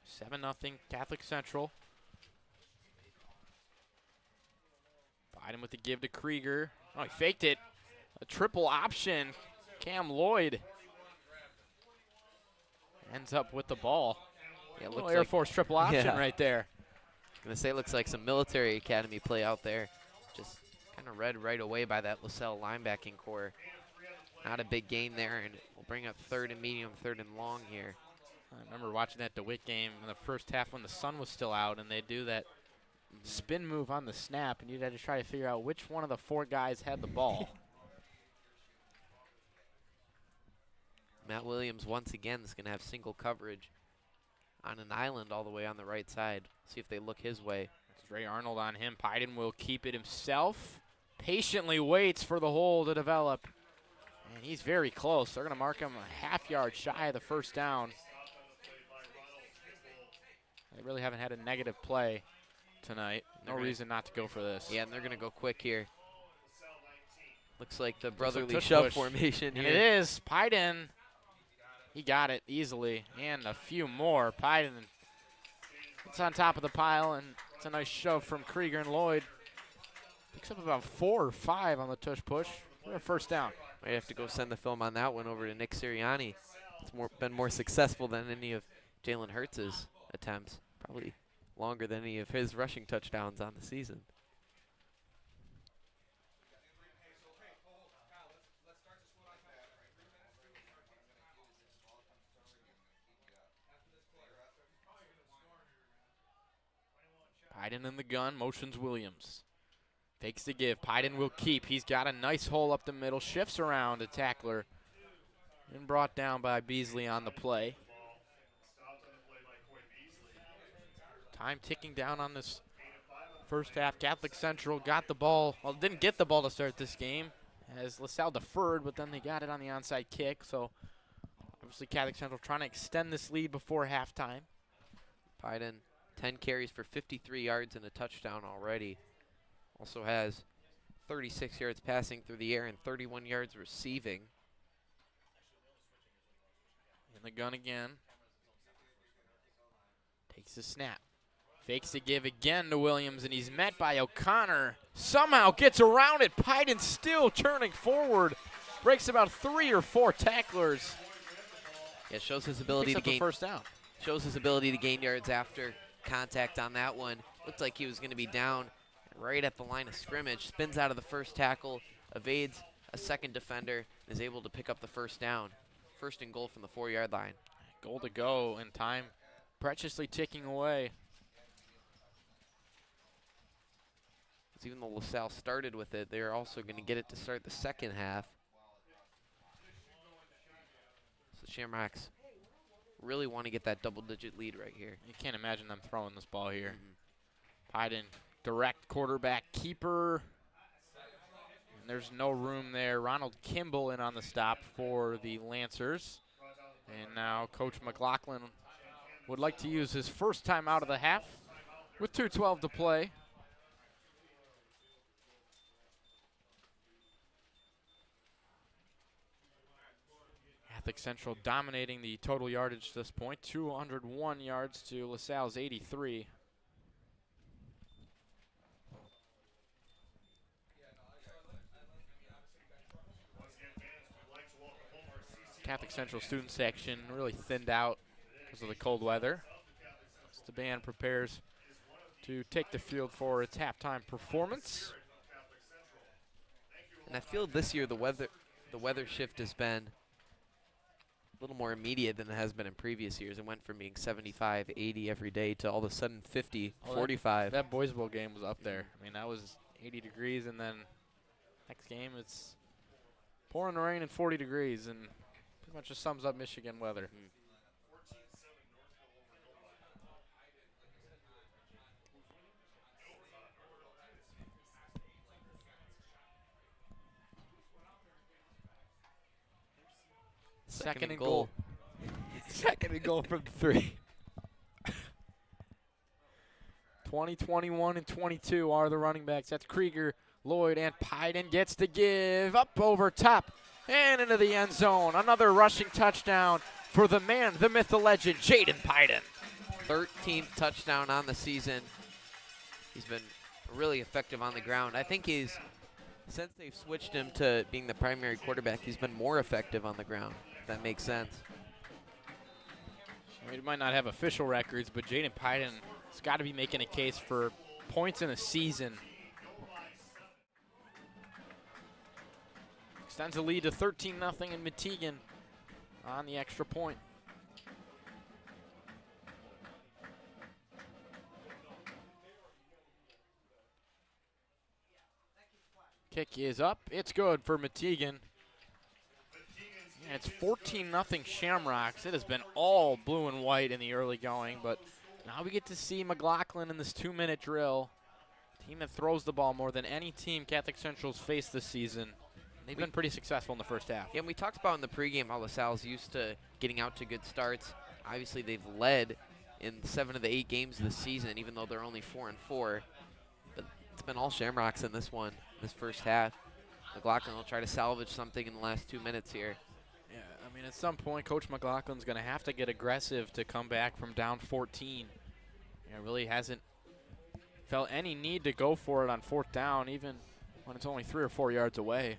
7-0 Catholic Central. Biden with the give to Krieger. Oh, he faked it. A triple option. Cam Lloyd ends up with the ball. Yeah, it looks Air Force triple option right there. I'm going to say it looks like some military academy play out there. Just kind of read right away by that La Salle linebacking core. Not a big gain there, and we'll bring up 3rd and medium, 3rd and long here. I remember watching that DeWitt game in the first half when the sun was still out, and they do that spin move on the snap, and you'd have to try to figure out which one of the 4 guys had the ball. Matt Williams once again is going to have single coverage on an island all the way on the right side. See if they look his way. It's Dre Arnold on him. Pyden will keep it himself. Patiently waits for the hole to develop. And he's very close. They're going to mark him a half-yard shy of the first down. They really haven't had a negative play tonight. No reason not to go for this. Yeah, and they're going to go quick here. Looks like the brotherly shove formation and here. it is. Pyden, he got it easily. And a few more. Pyden, it's on top of the pile, and it's a nice shove from Krieger and Lloyd. Picks up about 4 or 5 on the tush push for a first down. Might have to go send the film on that one over to Nick Sirianni. It's been more successful than any of Jalen Hurts' attempts. Probably longer than any of his rushing touchdowns on the season. Pyden in the gun, motions Williams. Fakes the give, Pyden will keep. He's got a nice hole up the middle, shifts around a tackler, and brought down by Beasley on the play. Time ticking down on this first half. Catholic Central got the ball, well, didn't get the ball to start this game, as La Salle deferred, but then they got it on the onside kick, so obviously Catholic Central trying to extend this lead before halftime. Pyden, 10 carries for 53 yards and a touchdown already. Also has 36 yards passing through the air and 31 yards receiving. In the gun again. Takes the snap. Fakes the give again to Williams, and he's met by O'Connor. Somehow gets around it. Pyden still turning forward. Breaks about 3 or 4 tacklers. Yeah, shows his ability to gain first down. Shows his ability to gain yards after contact on that one. Looked like he was going to be down right at the line of scrimmage. Spins out of the first tackle, evades a second defender, and is able to pick up the first down. First and goal from the 4-yard line. Goal to go, and time preciously ticking away. Even though La Salle started with it, they're also going to get it to start the second half. So Shamrocks really want to get that double-digit lead right here. You can't imagine them throwing this ball here. Pyden, direct quarterback keeper. And there's no room there. Ronald Kimball in on the stop for the Lancers. And now Coach McLaughlin would like to use his first time out of the half with 2:12 to play. Catholic Central dominating the total yardage to this point, 201 yards to La Salle's 83. Catholic Central student section really thinned out because of the cold weather. As the band prepares to take the field for its halftime performance. And I feel this year the weather shift has been a little more immediate than it has been in previous years. It went from being 75, 80 every day to all of a sudden 50, 45. That Boys Bowl game was up there. I mean, that was 80 degrees, and then next game it's pouring rain and 40 degrees, and pretty much just sums up Michigan weather. Second and goal. Second and goal from the 3. 20, 21, and 22 are the running backs. That's Krieger, Lloyd, and Pyden gets to give up over top and into the end zone. Another rushing touchdown for the man, the myth, the legend, Jaden Pyden. 13th touchdown on the season. He's been really effective on the ground. I think since they've switched him to being the primary quarterback, he's been more effective on the ground. If that makes sense. I mean, he might not have official records, but Jaden Pyden has got to be making a case for points in a season. Extends the lead to 13-0 in Muskegon on the extra point. Kick is up. It's good for Muskegon. And it's 14-0 Shamrocks. It has been all blue and white in the early going, but now we get to see McLaughlin in this 2-minute drill. Team that throws the ball more than any team Catholic Central's faced this season. They've been pretty successful in the first half. Yeah, and we talked about in the pregame how La Salle's used to getting out to good starts. Obviously, they've led in 7 of the 8 games of the season, even though they're only 4-4. But it's been all Shamrocks in this one, this first half. McLaughlin will try to salvage something in the last 2 minutes here. Yeah, I mean, at some point, Coach McLaughlin's going to have to get aggressive to come back from down 14. Really hasn't felt any need to go for it on 4th down, even when it's only 3 or 4 yards away.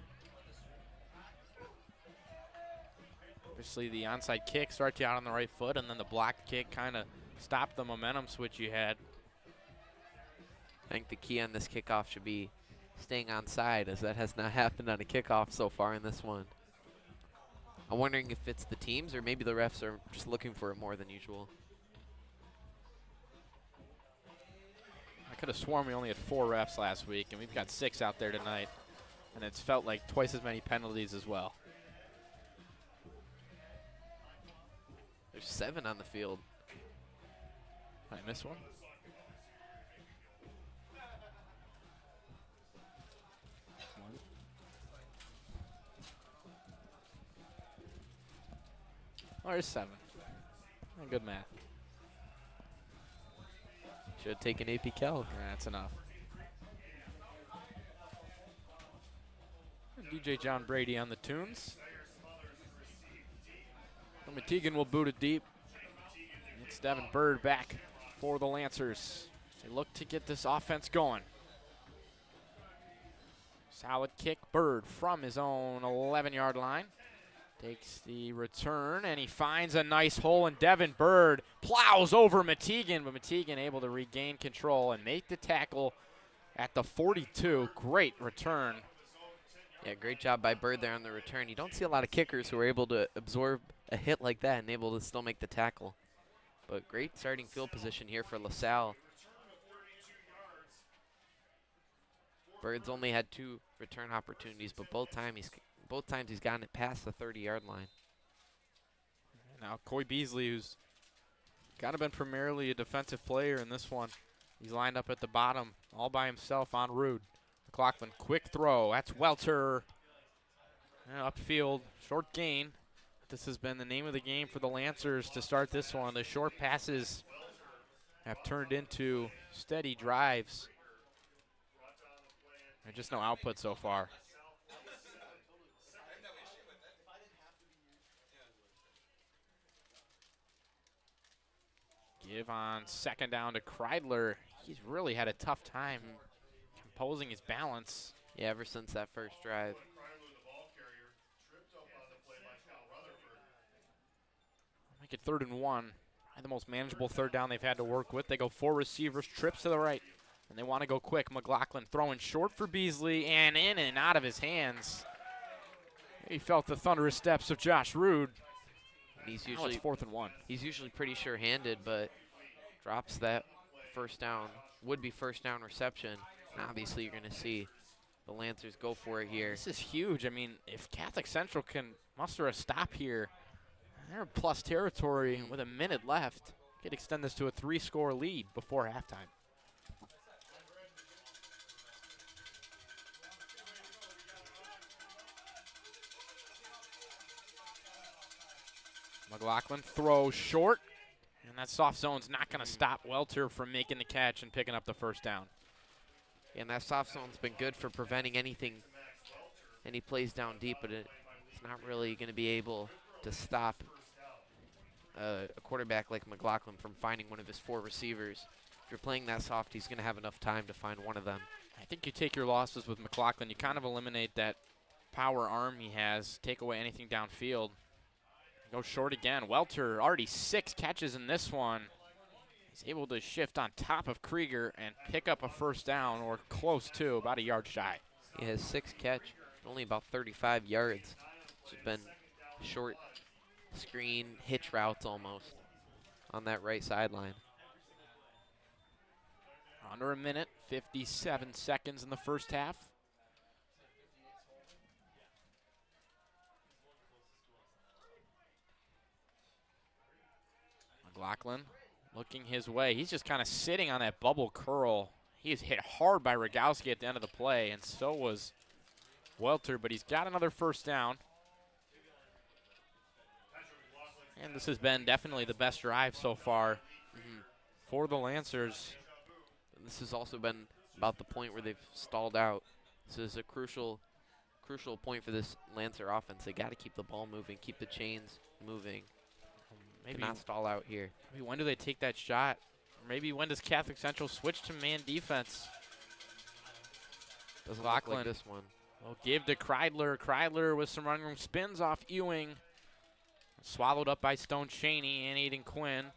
Obviously, the onside kick starts you out on the right foot, and then the blocked kick kind of stopped the momentum switch you had. I think the key on this kickoff should be staying onside, as that has not happened on a kickoff so far in this one. I'm wondering if it's the teams or maybe the refs are just looking for it more than usual. I could have sworn we only had 4 refs last week, and we've got 6 out there tonight, and it's felt like twice as many penalties as well. There's 7 on the field. Did I miss one? Oh, there's 7. Oh, good math. Should have taken AP Cal. Yeah, that's enough. And DJ John Brady on the tunes. And Muskegon will boot it deep. It's Devin Bird back for the Lancers. They look to get this offense going. Solid kick. Bird from his own 11-yard line. Takes the return, and he finds a nice hole, and Devin Bird plows over Muskegon, but Muskegon able to regain control and make the tackle at the 42. Great return. Yeah, great job by Bird there on the return. You don't see a lot of kickers who are able to absorb a hit like that and able to still make the tackle. But great starting field position here for La Salle. Bird's only had 2 return opportunities, but both times he's gotten it past the 30-yard line. Now Coy Beasley, who's kind of been primarily a defensive player in this one. He's lined up at the bottom all by himself on Rude. McLaughlin, quick throw. That's Welter. Upfield, short gain. This has been the name of the game for the Lancers to start this one. The short passes have turned into steady drives. And just no output so far. give on second down to Kreidler. He's really had a tough time composing his balance. Yeah, ever since that first drive. Make it 3rd and 1. And the most manageable third down they've had to work with. They go 4 receivers, trips to the right, and they want to go quick. McLaughlin throwing short for Beasley, and in and out of his hands. He felt the thunderous steps of Josh Rude. And he's Now usually it's 4th and 1. He's usually pretty sure-handed, but drops that first down, would-be first down reception. And obviously, you're going to see the Lancers go for it here. This is huge. I mean, if Catholic Central can muster a stop here, they're in plus territory with a minute left. Could extend this to a 3-score lead before halftime. McLaughlin throws short, and that soft zone's not going to stop Welter from making the catch and picking up the first down. And that soft zone's been good for preventing any plays down deep, but it's not really going to be able to stop a quarterback like McLaughlin from finding one of his 4 receivers. If you're playing that soft, he's going to have enough time to find one of them. I think you take your losses with McLaughlin. You kind of eliminate that power arm he has, take away anything downfield. Go short again. Welter already 6 catches in this one. He's able to shift on top of Krieger and pick up a first down, or close to, about a yard shy. He has 6 catch, only about 35 yards. It's been short screen hitch routes almost on that right sideline. Under a minute, 57 seconds in the first half. McLaughlin looking his way. He's just kind of sitting on that bubble curl. He is hit hard by Rogowski at the end of the play, and so was Welter, but he's got another first down. And this has been definitely the best drive so far for the Lancers. This has also been about the point where they've stalled out. This is a crucial point for this Lancer offense. They got to keep the ball moving, keep the chains moving. Maybe not stall out here. Maybe when do they take that shot? Or maybe when does Catholic Central switch to man defense? Doesn't look like this one. We'll give to Kreidler. Kreidler with some running room spins off Ewing. Swallowed up by Stone Chaney and Aiden Quinn.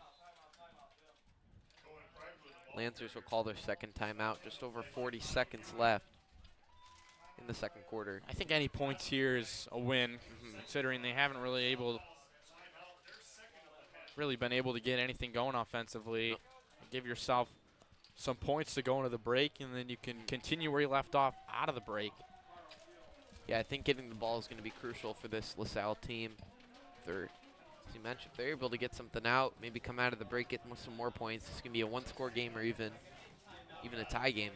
Lancers will call their second timeout. Just over 40 seconds left in the second quarter. I think any points here is a win, considering they haven't really been able to get anything going offensively. Nope. Give yourself some points to go into the break, and then you can continue where you left off out of the break. Yeah, I think getting the ball is going to be crucial for this La Salle team. As you mentioned, if they're able to get something out, maybe come out of the break, get some more points, it's going to be a 1-score game or even a tie game.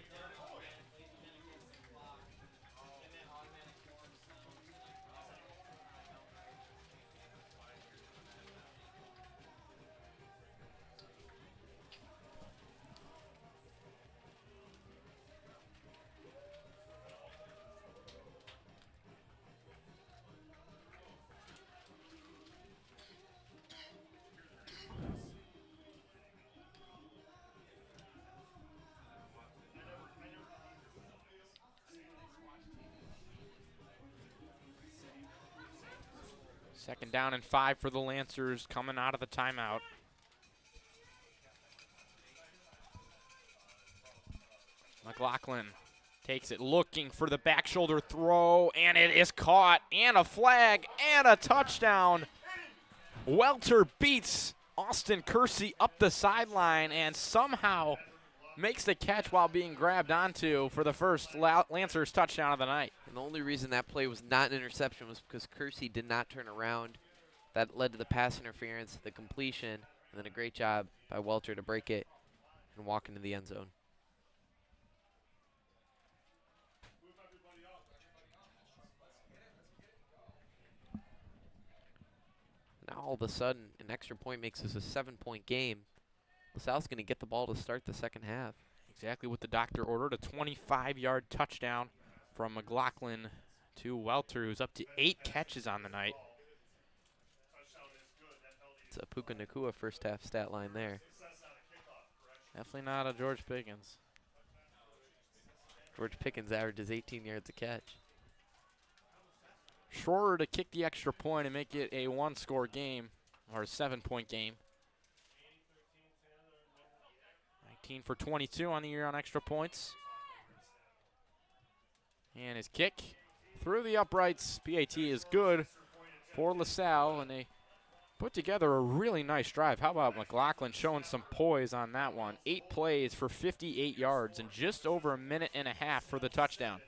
Second down and 5 for the Lancers coming out of the timeout. McLaughlin takes it, looking for the back shoulder throw, and it is caught, and a flag, and a touchdown. Welter beats Austin Kersey up the sideline and somehow makes the catch while being grabbed onto for the first Lancers touchdown of the night. And the only reason that play was not an interception was because Kersey did not turn around. That led to the pass interference, the completion, and then a great job by Welter to break it and walk into the end zone. Now all of a sudden, an extra point makes this a 7-point game. LaSalle's going to get the ball to start the second half. Exactly what the doctor ordered, a 25-yard touchdown from McLaughlin to Welter, who's up to 8 catches on the night. It's a Puka Nakua first half stat line there. Definitely not a George Pickens. George Pickens averages 18 yards a catch. Schroeder to kick the extra point and make it a one-score game, or a 7-point game. 19 for 22 on the year on extra points. And his kick through the uprights. PAT is good for La Salle, and they put together a really nice drive. How about McLaughlin showing some poise on that one? 8 plays for 58 yards and just over a minute and a half for the touchdown.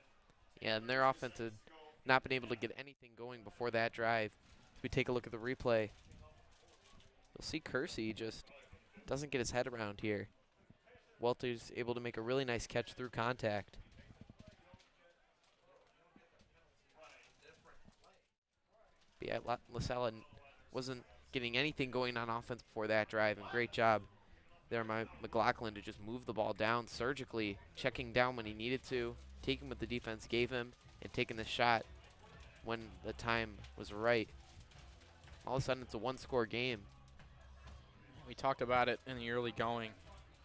Yeah, and their offense had not been able to get anything going before that drive. If we take a look at the replay, you'll see Kersey just doesn't get his head around here. Welter's able to make a really nice catch through contact. But yeah, La Salle wasn't getting anything going on offense before that drive, and great job there by McLaughlin to just move the ball down surgically, checking down when he needed to, taking what the defense gave him, and taking the shot when the time was right. All of a sudden, it's a one-score game. We talked about it in the early going.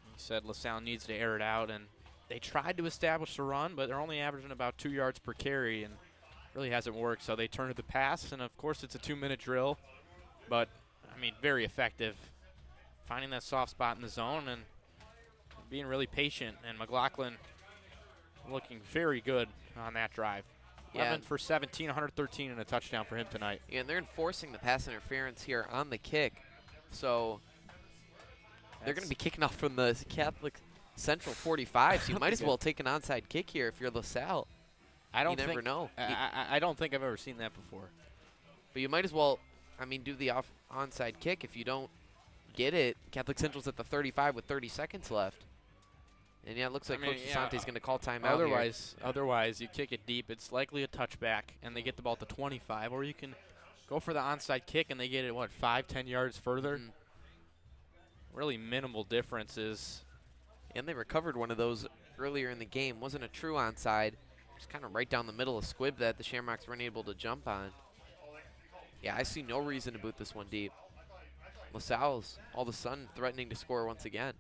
He said La Salle needs to air it out, and they tried to establish the run, but they're only averaging about 2 yards per carry, and really hasn't worked. So they turn to the pass, and of course it's a 2-minute drill, but I mean, very effective. Finding that soft spot in the zone and being really patient, and McLaughlin looking very good on that drive. Yeah. 11 for 17, 113 and a touchdown for him tonight. Yeah, and they're enforcing the pass interference here on the kick. So they're going to be kicking off from the Catholic Central 45, so you might as well take an onside kick here if you're La Salle. You never know. I don't think I've ever seen that before. But you might as well, I mean, do the onside kick. If you don't get it, Catholic Central's at the 35 with 30 seconds left. And yeah, it looks like Coach DeSante's going to call timeout Otherwise, you kick it deep. It's likely a touchback, and they get the ball at the 25. Or you can go for the onside kick, and they get it, 5, 10 yards further? Mm-hmm. Really minimal differences. And they recovered one of those earlier in the game. Wasn't a true onside. Just kind of right down the middle of squib that the Shamrocks weren't able to jump on. Yeah, I see no reason to boot this one deep. La Salle's all of a sudden threatening to score once again.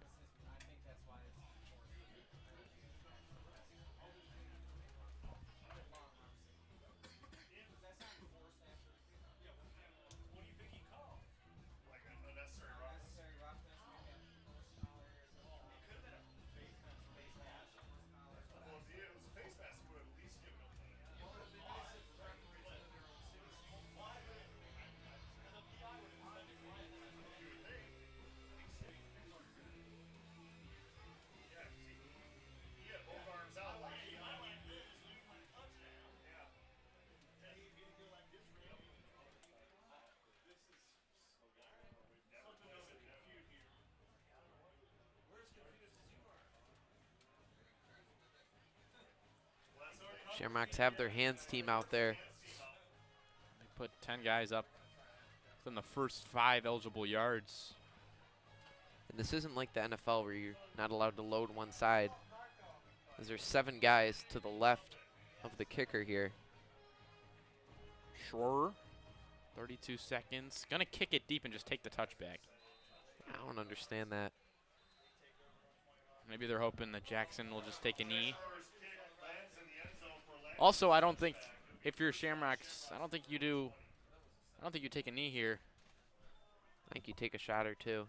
Shamrocks have their hands team out there. They put 10 guys up within the first 5 eligible yards. And this isn't like the NFL where you're not allowed to load one side. There's 7 guys to the left of the kicker here. Schroeder, 32 seconds. Gonna kick it deep and just take the touchback. I don't understand that. Maybe they're hoping that Jackson will just take a knee. Also, I don't think if you're Shamrocks, I don't think you take a knee here. I think you take a shot or two.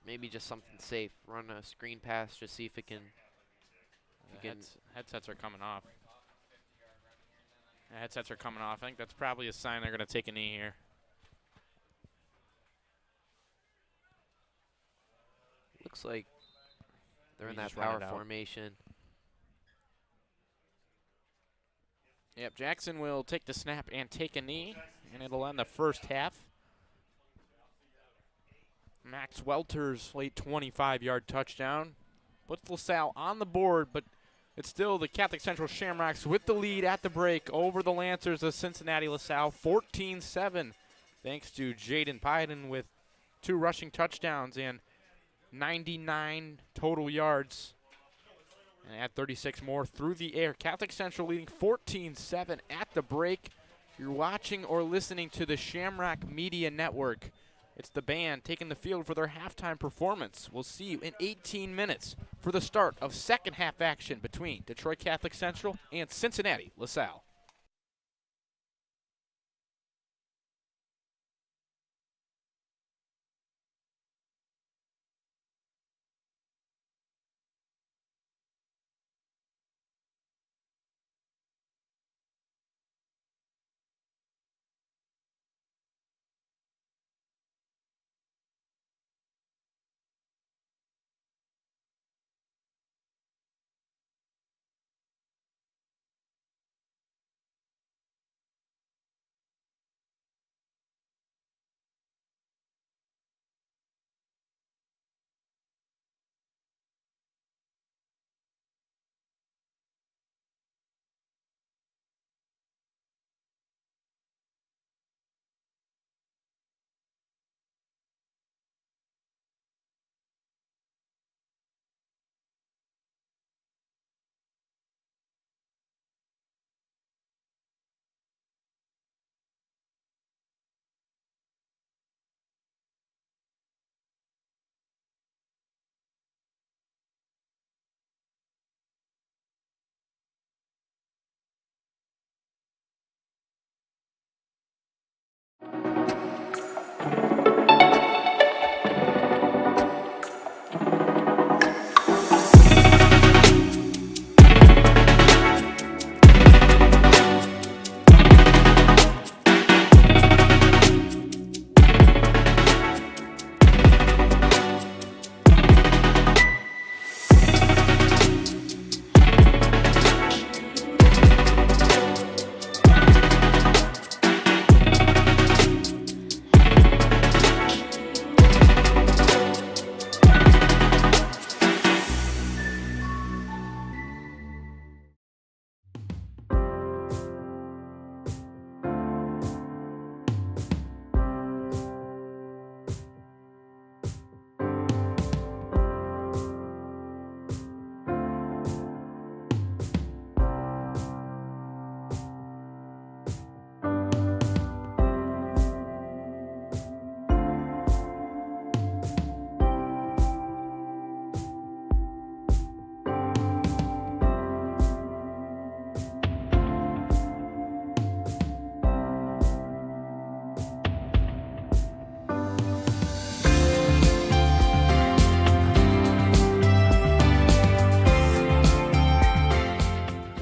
Maybe just something safe. Run a screen pass, just see if it can. Headsets are coming off. The headsets are coming off. I think that's probably a sign they're going to take a knee here. Looks like they're in Maybe that just run power it out. formation. Yep, Jackson will take the snap and take a knee, and it'll end the first half. Max Welter's late 25-yard touchdown puts La Salle on the board, but it's still the Catholic Central Shamrocks with the lead at the break over the Lancers of Cincinnati La Salle, 14-7, thanks to Jaden Pyden with 2 rushing touchdowns and 99 total yards. And add 36 more through the air. Catholic Central leading 14-7 at the break. You're watching or listening to the Shamrock Media Network It's the band taking the field for their halftime performance. We'll see you in 18 minutes for the start of second half action between Detroit Catholic Central and Cincinnati La Salle.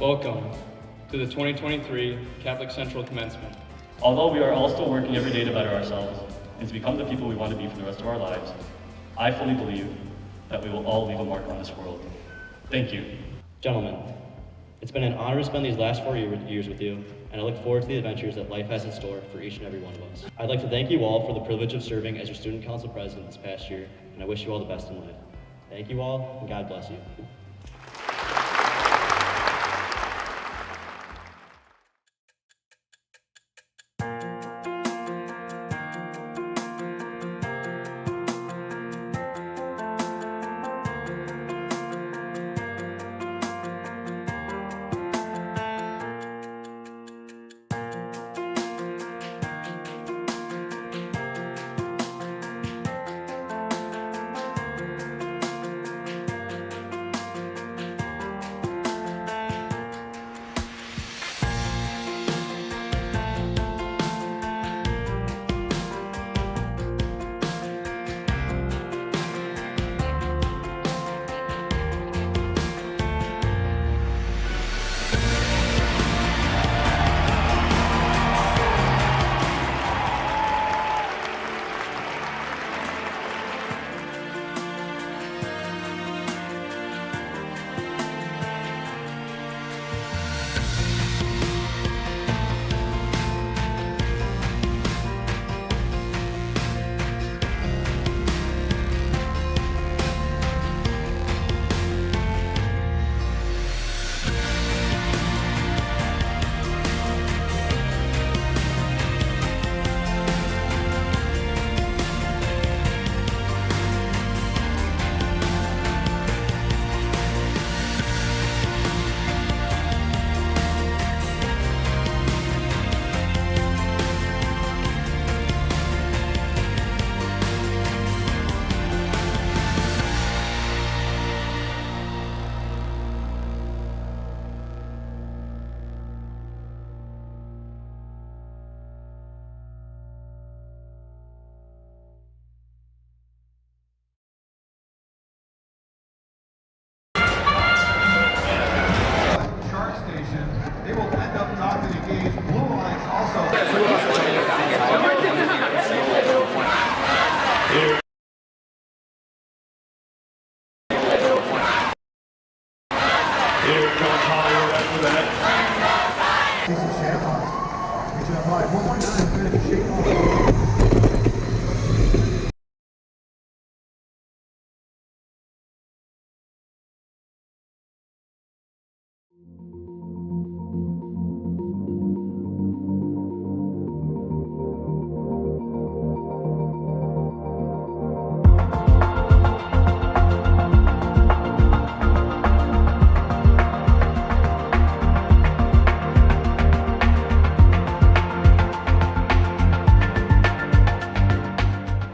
Welcome to the 2023 Catholic Central Commencement. Although we are all still working every day to better ourselves and to become the people we want to be for the rest of our lives, I fully believe that we will all leave a mark on this world. Thank you. Gentlemen, it's been an honor to spend these last 4 years with you, and I look forward to the adventures that life has in store for each and every one of us. I'd like to thank you all for the privilege of serving as your student council president this past year, and I wish you all the best in life. Thank you all, and God bless you. Here comes Hollywood after that.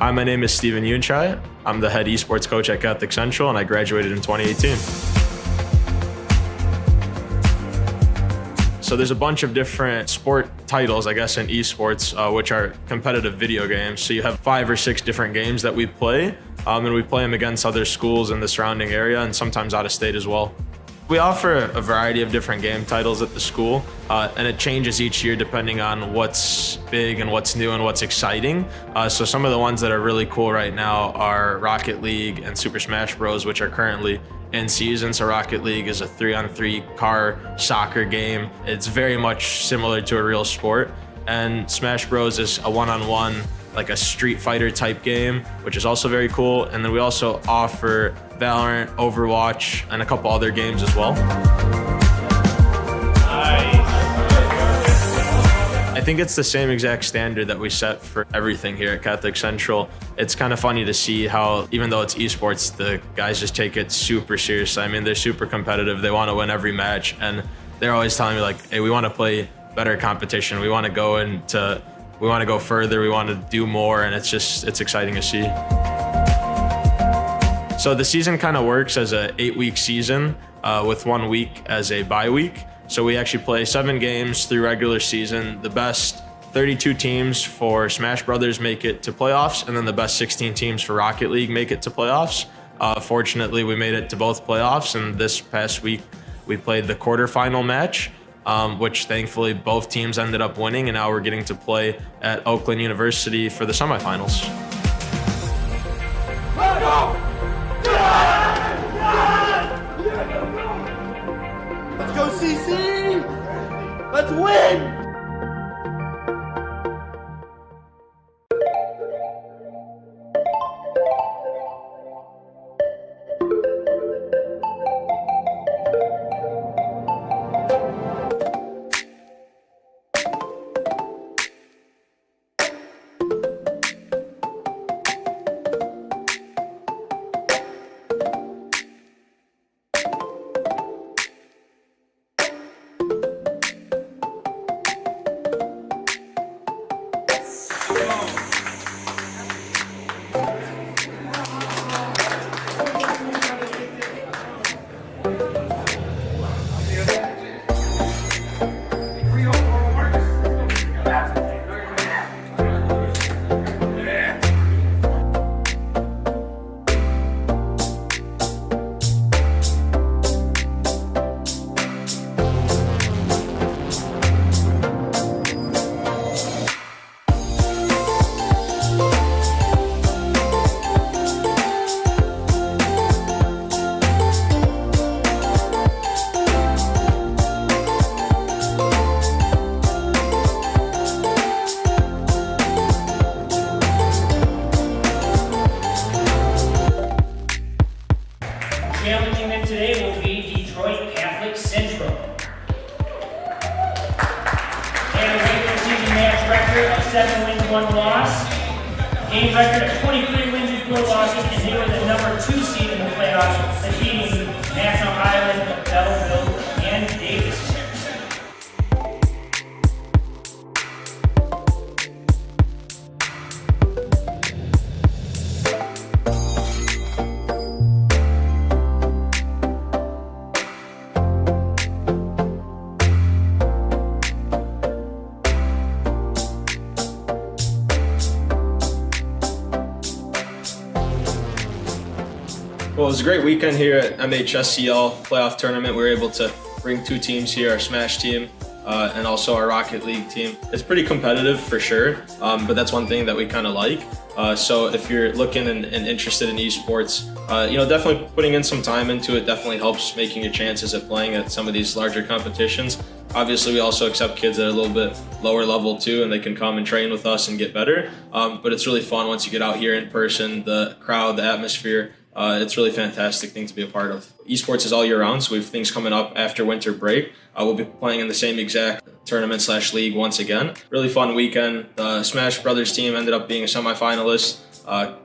Hi, my name is Steven Unchai. I'm the head esports coach at Catholic Central, and I graduated in 2018. So there's a bunch of different sport titles, I guess, in esports, which are competitive video games. So you have 5 or 6 different games that we play, and we play them against other schools in the surrounding area and sometimes out of state as well. We offer a variety of different game titles at the school, and it changes each year depending on what's big and what's new and what's exciting. So some of the ones that are really cool right now are Rocket League and Super Smash Bros, which are currently in season. So Rocket League is a 3-on-3 car soccer game. It's very much similar to a real sport. And Smash Bros is a 1-on-1, like a Street Fighter type game, which is also very cool. And then we also offer Valorant, Overwatch, and a couple other games as well. I think it's the same exact standard that we set for everything here at Catholic Central. It's kind of funny to see how, even though it's esports, the guys just take it super seriously. I mean, they're super competitive. They want to win every match, and they're always telling me like, hey, we want to play better competition. We want to go further. We want to do more, and it's exciting to see. So the season kind of works as a 8-week season with 1 week as a bye week. So we actually play 7 games through regular season. The best 32 teams for Smash Brothers make it to playoffs, and then the best 16 teams for Rocket League make it to playoffs. Fortunately, we made it to both playoffs, and this past week we played the quarterfinal match, which thankfully both teams ended up winning, and now we're getting to play at Oakland University for the semifinals. Let's go, CC! Let's win! Challenging them today will be Detroit Catholic Central. They have a regular season match record of 7 wins, 1 loss. Game record of 23 wins and 4 losses, and they were the number 2 seed in the playoffs, defeating Nassau Island, Belleville, and Davis. Well, it was a great weekend here at MHSCL playoff tournament. We were able to bring 2 teams here, our Smash team and also our Rocket League team. It's pretty competitive for sure, but that's one thing that we kind of like. So if you're looking and interested in esports, definitely putting in some time into it definitely helps making your chances at playing at some of these larger competitions. Obviously, we also accept kids that are a little bit lower level too, and they can come and train with us and get better. But it's really fun once you get out here in person, the crowd, the atmosphere. It's really fantastic thing to be a part of. Esports is all year round, so we have things coming up after winter break. We'll be playing in the same exact tournament/league once again. Really fun weekend. The Smash Brothers team ended up being a semifinalist,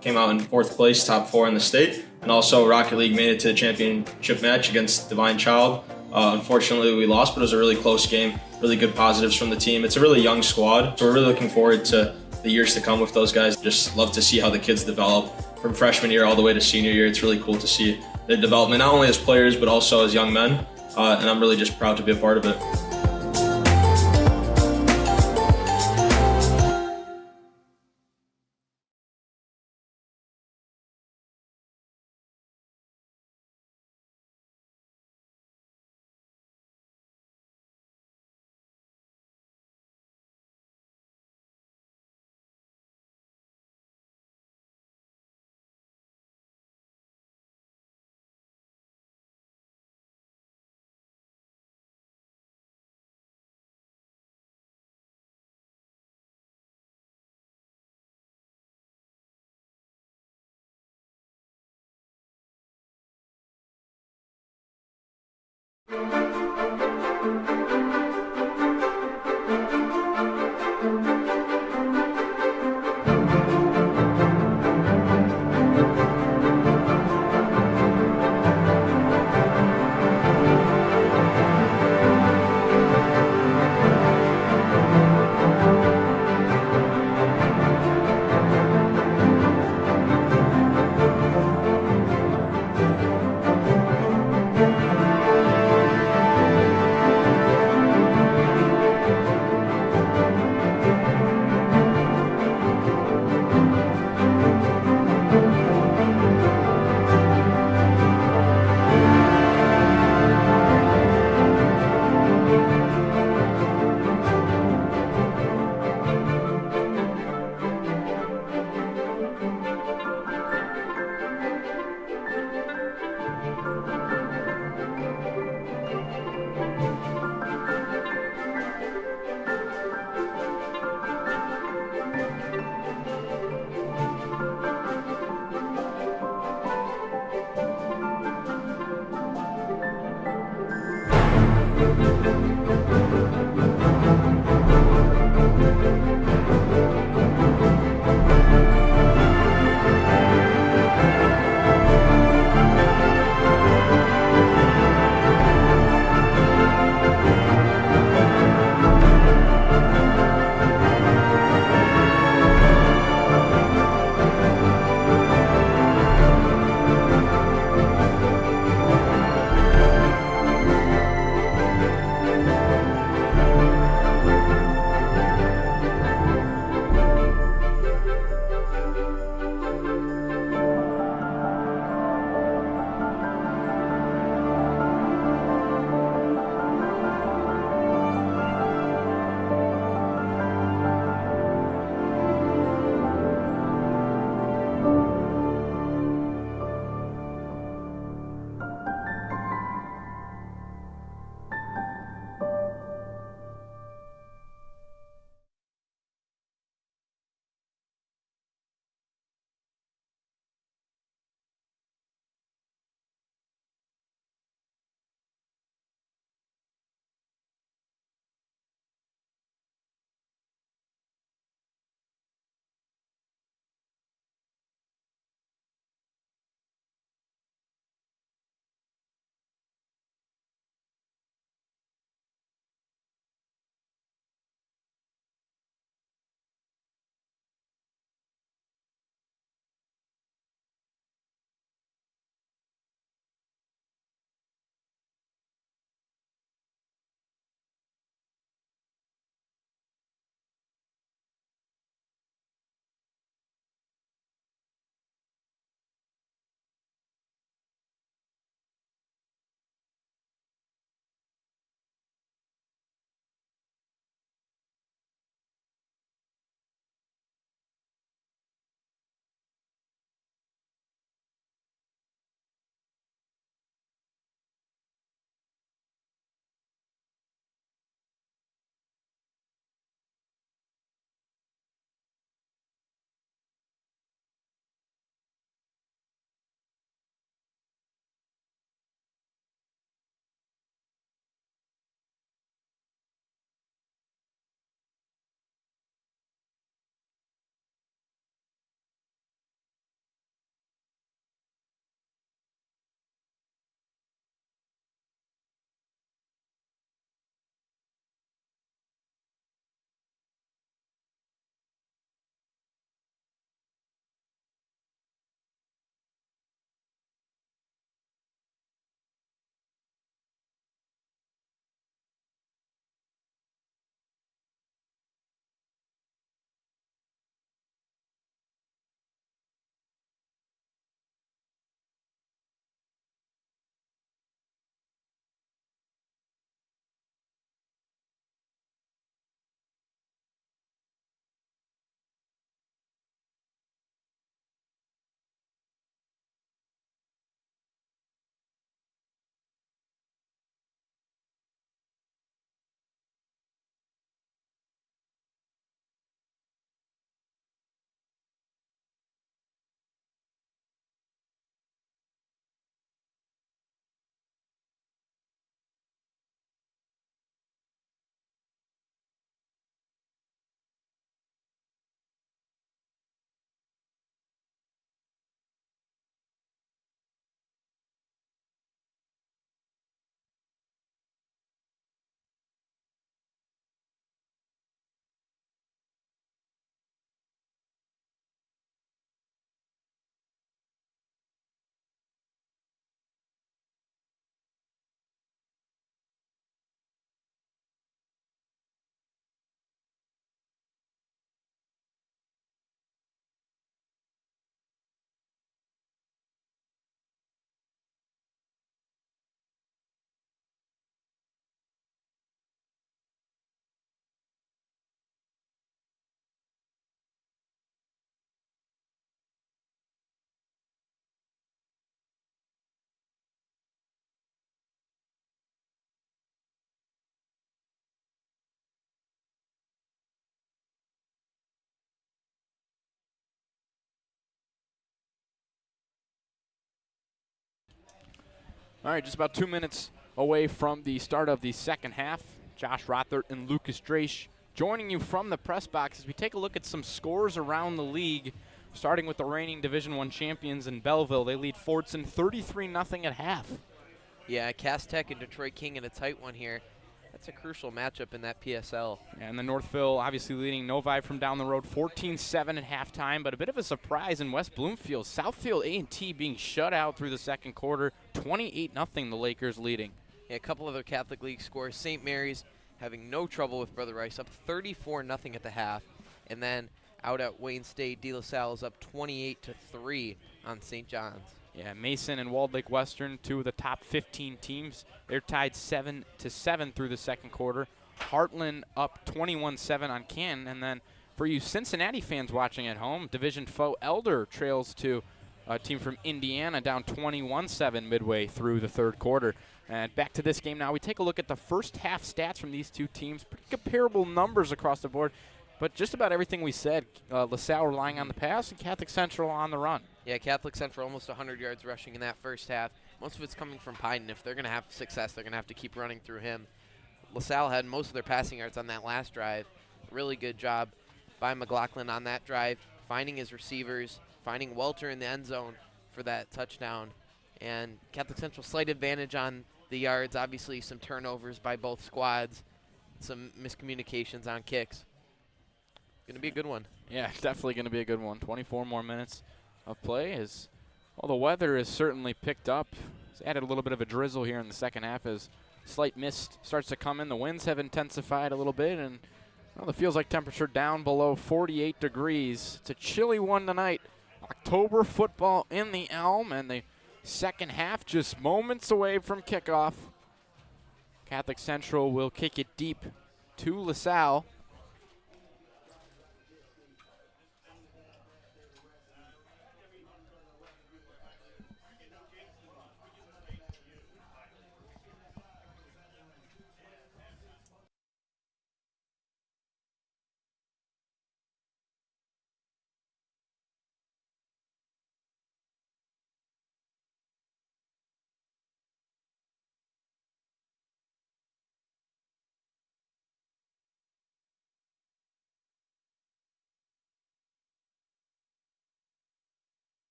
came out in 4th place, top 4 in the state. And also Rocket League made it to the championship match against Divine Child. Unfortunately, we lost, but it was a really close game. Really good positives from the team. It's a really young squad, so we're really looking forward to the years to come with those guys. Just love to see how the kids develop from freshman year all the way to senior year. It's really cool to see their development, not only as players, but also as young men. And I'm really just proud to be a part of it. All right, just about 2 minutes away from the start of the second half. Josh Rothert and Lucas Drache joining you from the press box as we take a look at some scores around the league, starting with the reigning Division I champions in Belleville. They lead Fordson 33-0 at half. Yeah, Cass Tech and Detroit King in a tight one here. That's a crucial matchup in that PSL. And the Northville obviously leading Novi from down the road 14-7 at halftime, but a bit of a surprise in West Bloomfield. Southfield A&T being shut out through the second quarter, 28-0 the Lakers leading. Yeah, a couple other Catholic League scores. St. Mary's having no trouble with Brother Rice, up 34-0 at the half. And then out at Wayne State, De La Salle is up 28-3 on St. John's. Yeah, Mason and Walled Lake Western, two of the top 15 teams. They're tied 7-7 through the second quarter. Heartland up 21-7 on Canton. And then for you Cincinnati fans watching at home, division foe Elder trails to a team from Indiana down 21-7 midway through the third quarter. And back to this game now. We take a look at the first half stats from these two teams. Pretty comparable numbers across the board. But just about everything we said, La Salle relying on the pass and Catholic Central on the run. Yeah, Catholic Central almost 100 yards rushing in that first half. Most of it's coming from Pine. If they're going to have success, they're going to have to keep running through him. La Salle had most of their passing yards on that last drive. Really good job by McLaughlin on that drive, finding his receivers, finding Welter in the end zone for that touchdown. And Catholic Central slight advantage on the yards. Obviously some turnovers by both squads, some miscommunications on kicks. Going to be a good one. Yeah, definitely going to be a good one. 24 more minutes of play as well. The weather has certainly picked up. It's added a little bit of a drizzle here in the second half as slight mist starts to come in. The winds have intensified a little bit, and well, it feels like temperature down below 48 degrees. It's a chilly one tonight. October football in the Elm, and the second half just moments away from kickoff. Catholic Central will kick it deep to La Salle.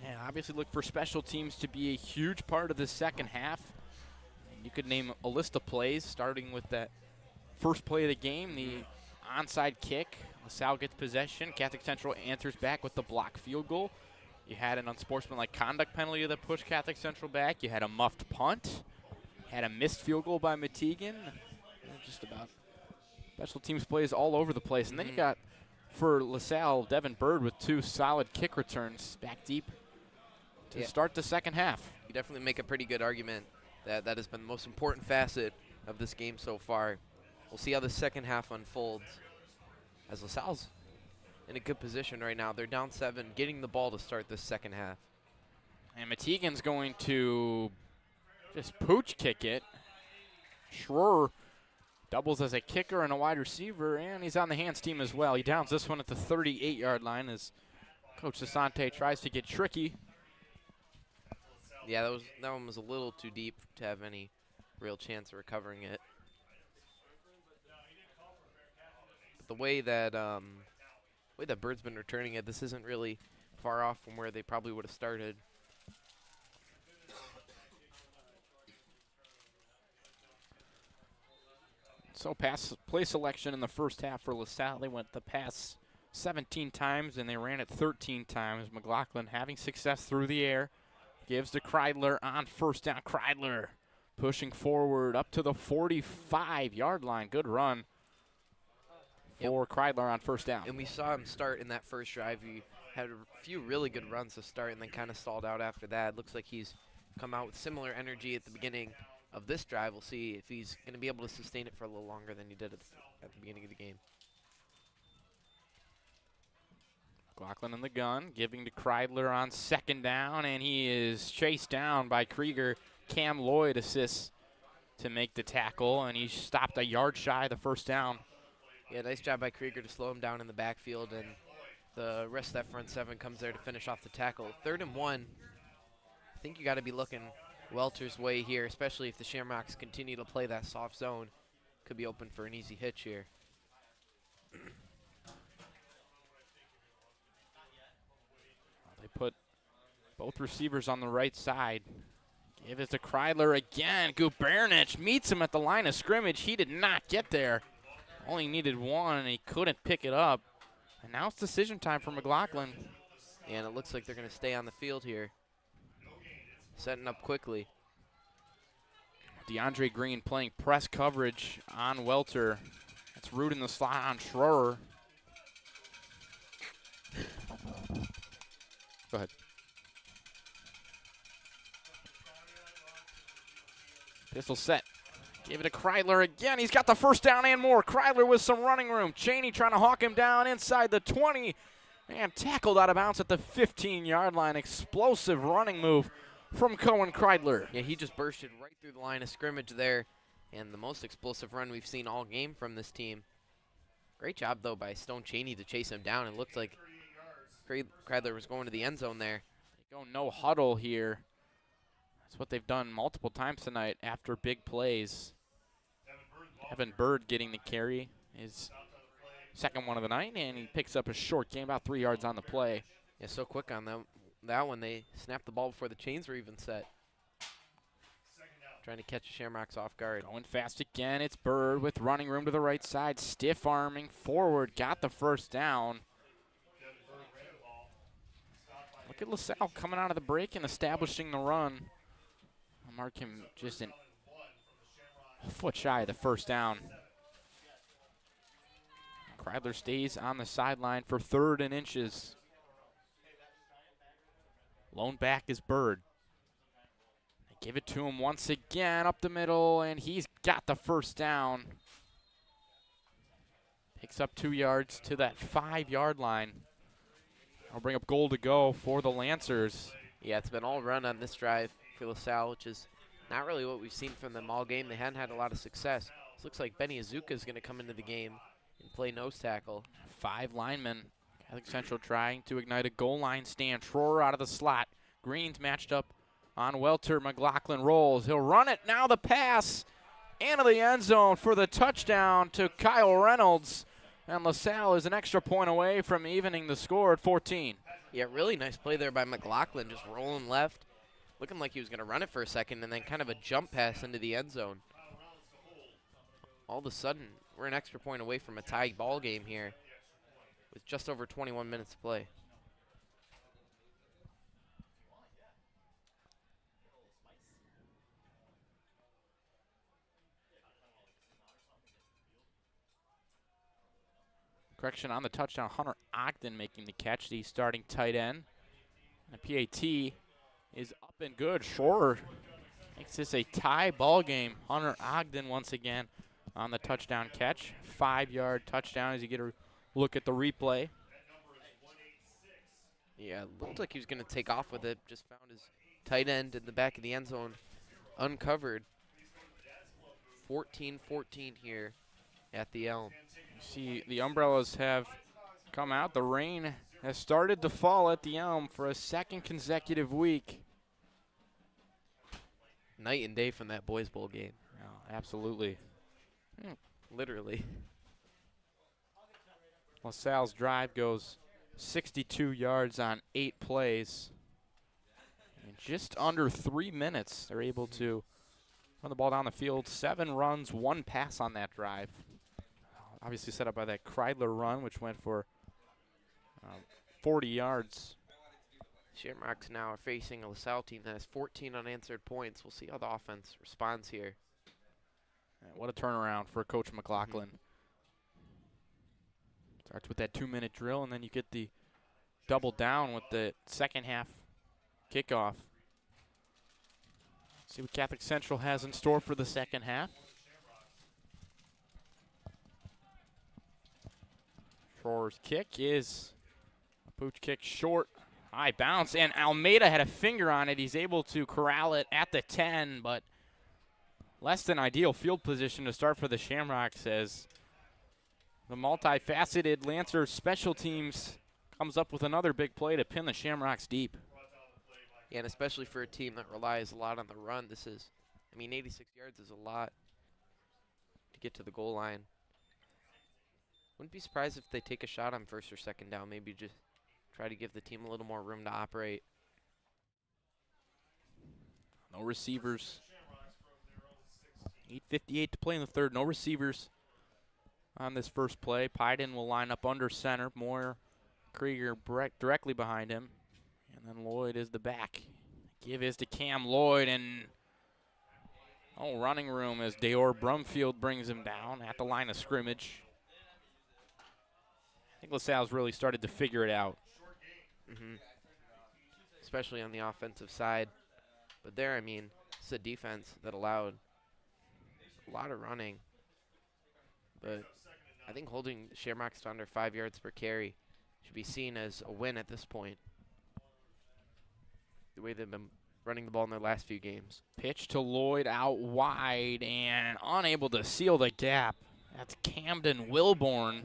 Yeah, obviously look for special teams to be a huge part of the second half. And you could name a list of plays, starting with that first play of the game, the onside kick. LaSalle gets possession. Catholic Central answers back with the block field goal. You had an unsportsmanlike conduct penalty that pushed Catholic Central back. You had a muffed punt. Had a missed field goal by Metegan. Just about special teams plays all over the place. And then you got, for LaSalle, Devin Bird with two solid kick returns back deep to start the second half. You definitely make a pretty good argument that that has been the most important facet of this game so far. We'll see how the second half unfolds as LaSalle's in a good position right now. They're down 7, getting the ball to start this second half. And Metegan's going to just pooch kick it. Schroer doubles as a kicker and a wide receiver, and he's on the hands team as well. He downs this one at the 38-yard line as Coach Desante tries to get tricky. Yeah, that one was a little too deep to have any real chance of recovering it. But the way that Bird's been returning it, this isn't really far off from where they probably would have started. So play selection in the first half for LaSalle. They went the pass 17 times, and they ran it 13 times. McLaughlin having success through the air. Gives to Kreidler on first down. Kreidler pushing forward up to the 45-yard line. Good run for Kreidler on first down. And we saw him start in that first drive. He had a few really good runs to start and then kind of stalled out after that. Looks like he's come out with similar energy at the beginning of this drive. We'll see if he's going to be able to sustain it for a little longer than he did at the beginning of the game. McLaughlin in the gun, giving to Kreidler on second down, and he is chased down by Krieger. Cam Lloyd assists to make the tackle, and he stopped a yard shy of the first down. Yeah, nice job by Krieger to slow him down in the backfield, and the rest of that front seven comes there to finish off the tackle. 3rd and 1. I think you got to be looking Welter's way here, especially if the Shamrocks continue to play that soft zone. Could be open for an easy hitch here. They put both receivers on the right side. Give it to Kreidler again. Gubernich meets him at the line of scrimmage. He did not get there. Only needed one, and he couldn't pick it up. And now it's decision time for McLaughlin. And it looks like they're going to stay on the field here. Setting up quickly. DeAndre Green playing press coverage on Welter. That's Root in the slot on Schroer. Go ahead. Pistol set. Gave it to Kreidler again. He's got the first down and more. Kreidler with some running room. Cheney trying to hawk him down inside the 20. And tackled out of bounds at the 15-yard line. Explosive running move from Cohen Kreidler. Yeah, he just bursted right through the line of scrimmage there. And the most explosive run we've seen all game from this team. Great job, though, by Stone Cheney to chase him down. It looked like Kreidler was going to the end zone there. They go no huddle here. That's what they've done multiple times tonight after big plays. Evan Bird getting the carry, his second one of the night, and he picks up a short gain, about 3 yards on the play. Yeah, so quick on that one. They snapped the ball before the chains were even set. Trying to catch the Shamrocks off guard. Going fast again, it's Bird with running room to the right side, stiff arming forward, got the first down. Look at LaSalle coming out of the break and establishing the run. I'll mark him just a foot shy of the first down. Kreidler stays on the sideline for 3rd and inches. Lone back is Bird. They give it to him once again up the middle, and he's got the first down. Picks up 2 yards to that 5-yard line. I'll bring up goal to go for the Lancers. Yeah, it's been all run on this drive for LaSalle, which is not really what we've seen from them all game. They hadn't had a lot of success. This looks like Benny Azuka is going to come into the game and play nose tackle. 5 linemen. Catholic Central trying to ignite a goal line stand. Schroer out of the slot. Green's matched up on Welter. McLaughlin rolls. He'll run it. Now the pass into the end zone for the touchdown to Kyle Reynolds. And LaSalle is an extra point away from evening the score at 14. Yeah, really nice play there by McLaughlin, just rolling left. Looking like he was going to run it for a second, and then kind of a jump pass into the end zone. All of a sudden, we're an extra point away from a tie ball game here with just over 21 minutes to play. Correction on the touchdown, Hunter Ogden making the catch, the starting tight end. And the PAT is up and good. Schroer makes this a tie ball game. Hunter Ogden once again on the touchdown catch. 5-yard touchdown as you get a look at the replay. Yeah, looked like he was going to take off with it. Just found his tight end in the back of the end zone uncovered. 14-14 here at the Elm. You see the umbrellas have come out. The rain has started to fall at the Elm for a 2nd consecutive week. Night and day from that Boys Bowl game. Oh, absolutely. Literally. LaSalle's drive goes 62 yards on 8 plays. In just under 3 minutes, they're able to run the ball down the field. 7 runs, 1 pass on that drive. Obviously set up by that Kreidler run, which went for 40 yards. Shamrocks now are facing a LaSalle team that has 14 unanswered points. We'll see how the offense responds here. What a turnaround for Coach McLaughlin. Starts with that 2-minute drill, and then you get the double down with the second half kickoff. See what Catholic Central has in store for the second half. Schroer's kick is Pooch kick short. High bounce, and Almeida had a finger on it. He's able to corral it at the 10, but less than ideal field position to start for the Shamrocks as the multifaceted Lancers special teams comes up with another big play to pin the Shamrocks deep. Yeah, and especially for a team that relies a lot on the run, this is, I mean, 86 yards is a lot to get to the goal line. Wouldn't be surprised if they take a shot on first or second down, maybe just try to give the team a little more room to operate. No receivers. 8:58 to play in the third. No receivers on this first play. Pyden will line up under center. Moore, Krieger directly behind him. And then Lloyd is the back. Give is to Cam Lloyd, and running room as Deor Brumfield brings him down at the line of scrimmage. I think LaSalle's really started to figure it out. Especially on the offensive side. But there, I mean, it's a defense that allowed a lot of running. But I think holding Shamrocks to under 5 yards per carry should be seen as a win at this point. The way they've been running the ball in their last few games. Pitch to Lloyd out wide and unable to seal the gap. That's Camden Wilborn.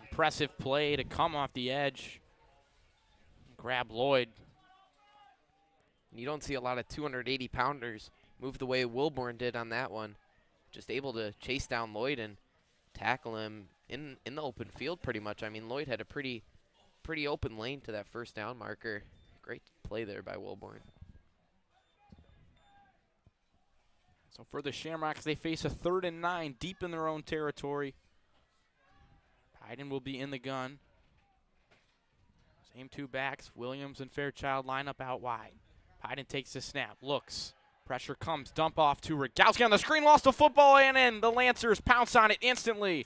Impressive play to come off the edge. Grab Lloyd. You don't see a lot of 280-pounders move the way Wilborn did on that one. Just able to chase down Lloyd and tackle him in the open field pretty much. I mean, Lloyd had a pretty open lane to that first down marker. Great play there by Wilborn. So for the Shamrocks, they face a 3rd and 9 deep in their own territory. Pyden will be in the gun. Same two backs. Williams and Fairchild line up out wide. Pyden takes the snap, looks. Pressure comes, dump off to Rogowski on the screen, lost the football, and in. The Lancers pounce on it instantly.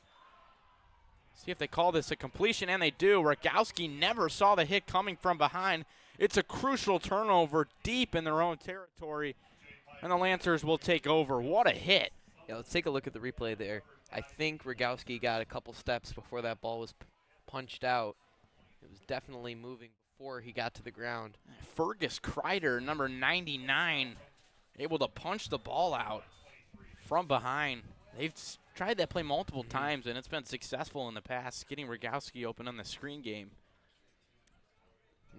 See if they call this a completion, and they do. Rogowski never saw the hit coming from behind. It's a crucial turnover deep in their own territory, and the Lancers will take over. What a hit. Yeah, let's take a look at the replay there. I think Rogowski got a couple steps before that ball was punched out. It was definitely moving before he got to the ground. Fergus Kreider, number 99, able to punch the ball out from behind. They've tried that play multiple times, and it's been successful in the past, getting Rogowski open on the screen game.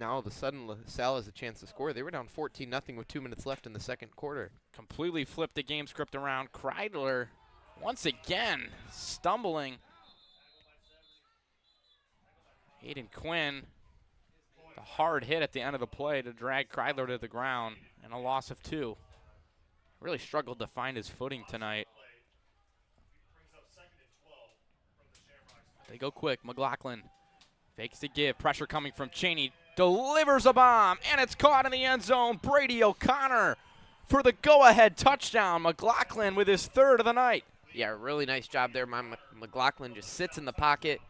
Now all of a sudden, LaSalle has a chance to score. They were down 14-0 with 2 minutes left in the second quarter. Completely flipped the game script around. Kreidler, once again, stumbling. Aiden Quinn, the hard hit at the end of the play to drag Kreidler to the ground, and a loss of 2. Really struggled to find his footing tonight. They go quick. McLaughlin fakes the give. Pressure coming from Cheney. Delivers a bomb, and it's caught in the end zone. Brady O'Connor for the go-ahead touchdown. McLaughlin with his 3rd of the night. Yeah, really nice job there. McLaughlin just sits in the pocket,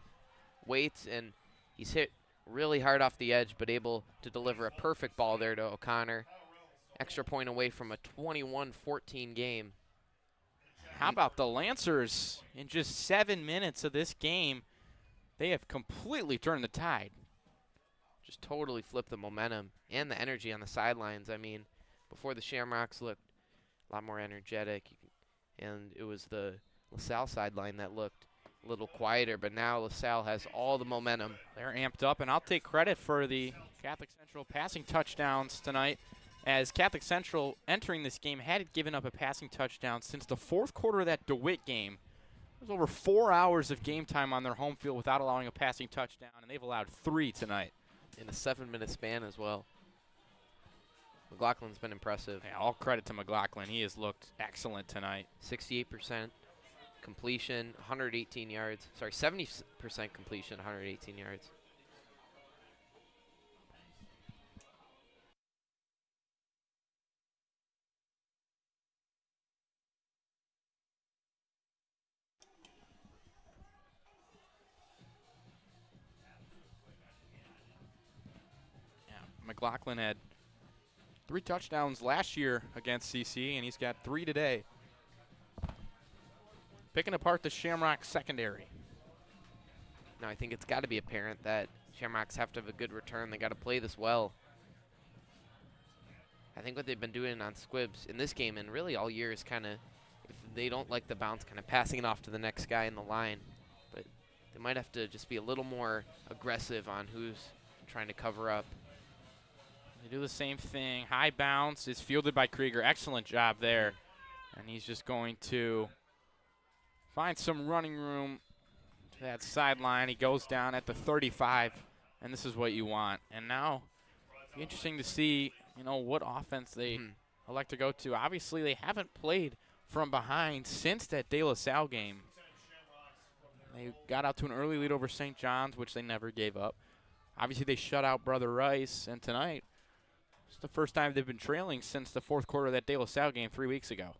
waits, and he's hit really hard off the edge, but able to deliver a perfect ball there to O'Connor. Extra point away from a 21-14 game. How about the Lancers? In just 7 minutes of this game, they have completely turned the tide. Just totally flipped the momentum and the energy on the sidelines. I mean, before the Shamrocks looked a lot more energetic, and it was the LaSalle sideline that looked a little quieter, but now LaSalle has all the momentum. They're amped up, and I'll take credit for the Catholic Central passing touchdowns tonight, as Catholic Central entering this game hadn't given up a passing touchdown since the 4th quarter of that DeWitt game. It was over 4 hours of game time on their home field without allowing a passing touchdown, and they've allowed 3 tonight. In a 7-minute span as well. McLaughlin's been impressive. Yeah, all credit to McLaughlin. He has looked excellent tonight. 68% completion, 118 yards. Sorry, 70% completion, 118 yards. McLaughlin had 3 touchdowns last year against CC, and he's got 3 today. Picking apart the Shamrock secondary. Now I think it's got to be apparent that Shamrocks have to have a good return. They got to play this well. I think what they've been doing on squibs in this game and really all year is kind of, if they don't like the bounce, kind of passing it off to the next guy in the line. But they might have to just be a little more aggressive on who's trying to cover up. They do the same thing. High bounce is fielded by Krieger. Excellent job there. And he's just going to find some running room to that sideline. He goes down at the 35, and this is what you want. And now, it'll be interesting to see, you know, what offense they elect to go to. Obviously, they haven't played from behind since that De La Salle game. They got out to an early lead over St. John's, which they never gave up. Obviously, they shut out Brother Rice, and tonight, it's the first time they've been trailing since the fourth quarter of that De La Salle game 3 weeks ago.